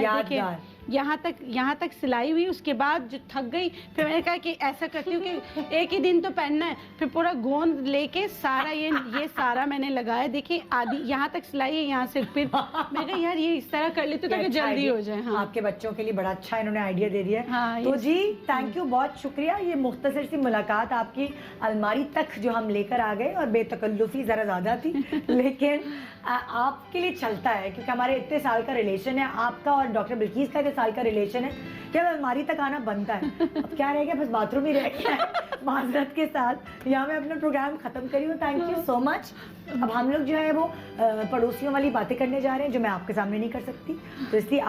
यहाँ तक सिलाई हुई। उसके बाद जो थक गई, फिर मैंने कहा कि ऐसा करती हूँ कि एक ही दिन तो पहनना है। फिर पूरा गोंद लेके सारा ये सारा मैंने लगाया। देखिए आधी यहाँ तक सिलाई है, यहाँ से फिर मैं कहा यार ये इस तरह कर लेती हूँ ताकि जल्दी हो जाए। हाँ, आपके बच्चों के लिए बड़ा अच्छा इन्होंने आइडिया दे दिया। हाँ, तो जी थैंक यू, बहुत शुक्रिया। ये मुख्तसर सी मुलाकात आपकी अलमारी तक जो हम लेकर आ गए, और बेतकल्लुफी ज़रा ज़्यादा थी, लेकिन आपके लिए चलता है क्योंकि हमारे इतने साल का रिलेशन है आपका और डॉक्टर बिल्कीस का, साल का रिलेशन है, क्या अलमारी तक आना बनता है। अब क्या रह गया, बस बाथरूम ही रह गया है। माजरत के साथ यहाँ मैं अपना प्रोग्राम खत्म करी हूँ। Thank you so much. अब हम लोग जो है वो पड़ोसियों वाली बातें करने जा रहे हैं जो मैं आपके सामने नहीं कर सकती, तो इसलिए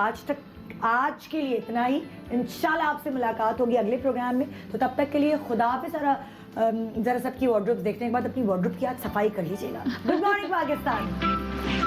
आज के लिए इतना ही। इंशाल्लाह आपसे मुलाकात होगी अगले प्रोग्राम में, तो तब तक के लिए खुदा हाफिज़। जरा सबकी वार्डरोब देखने के बाद अपनी वार्डरोब की आज सफाई कर लीजिएगा। Good morning Pakistan.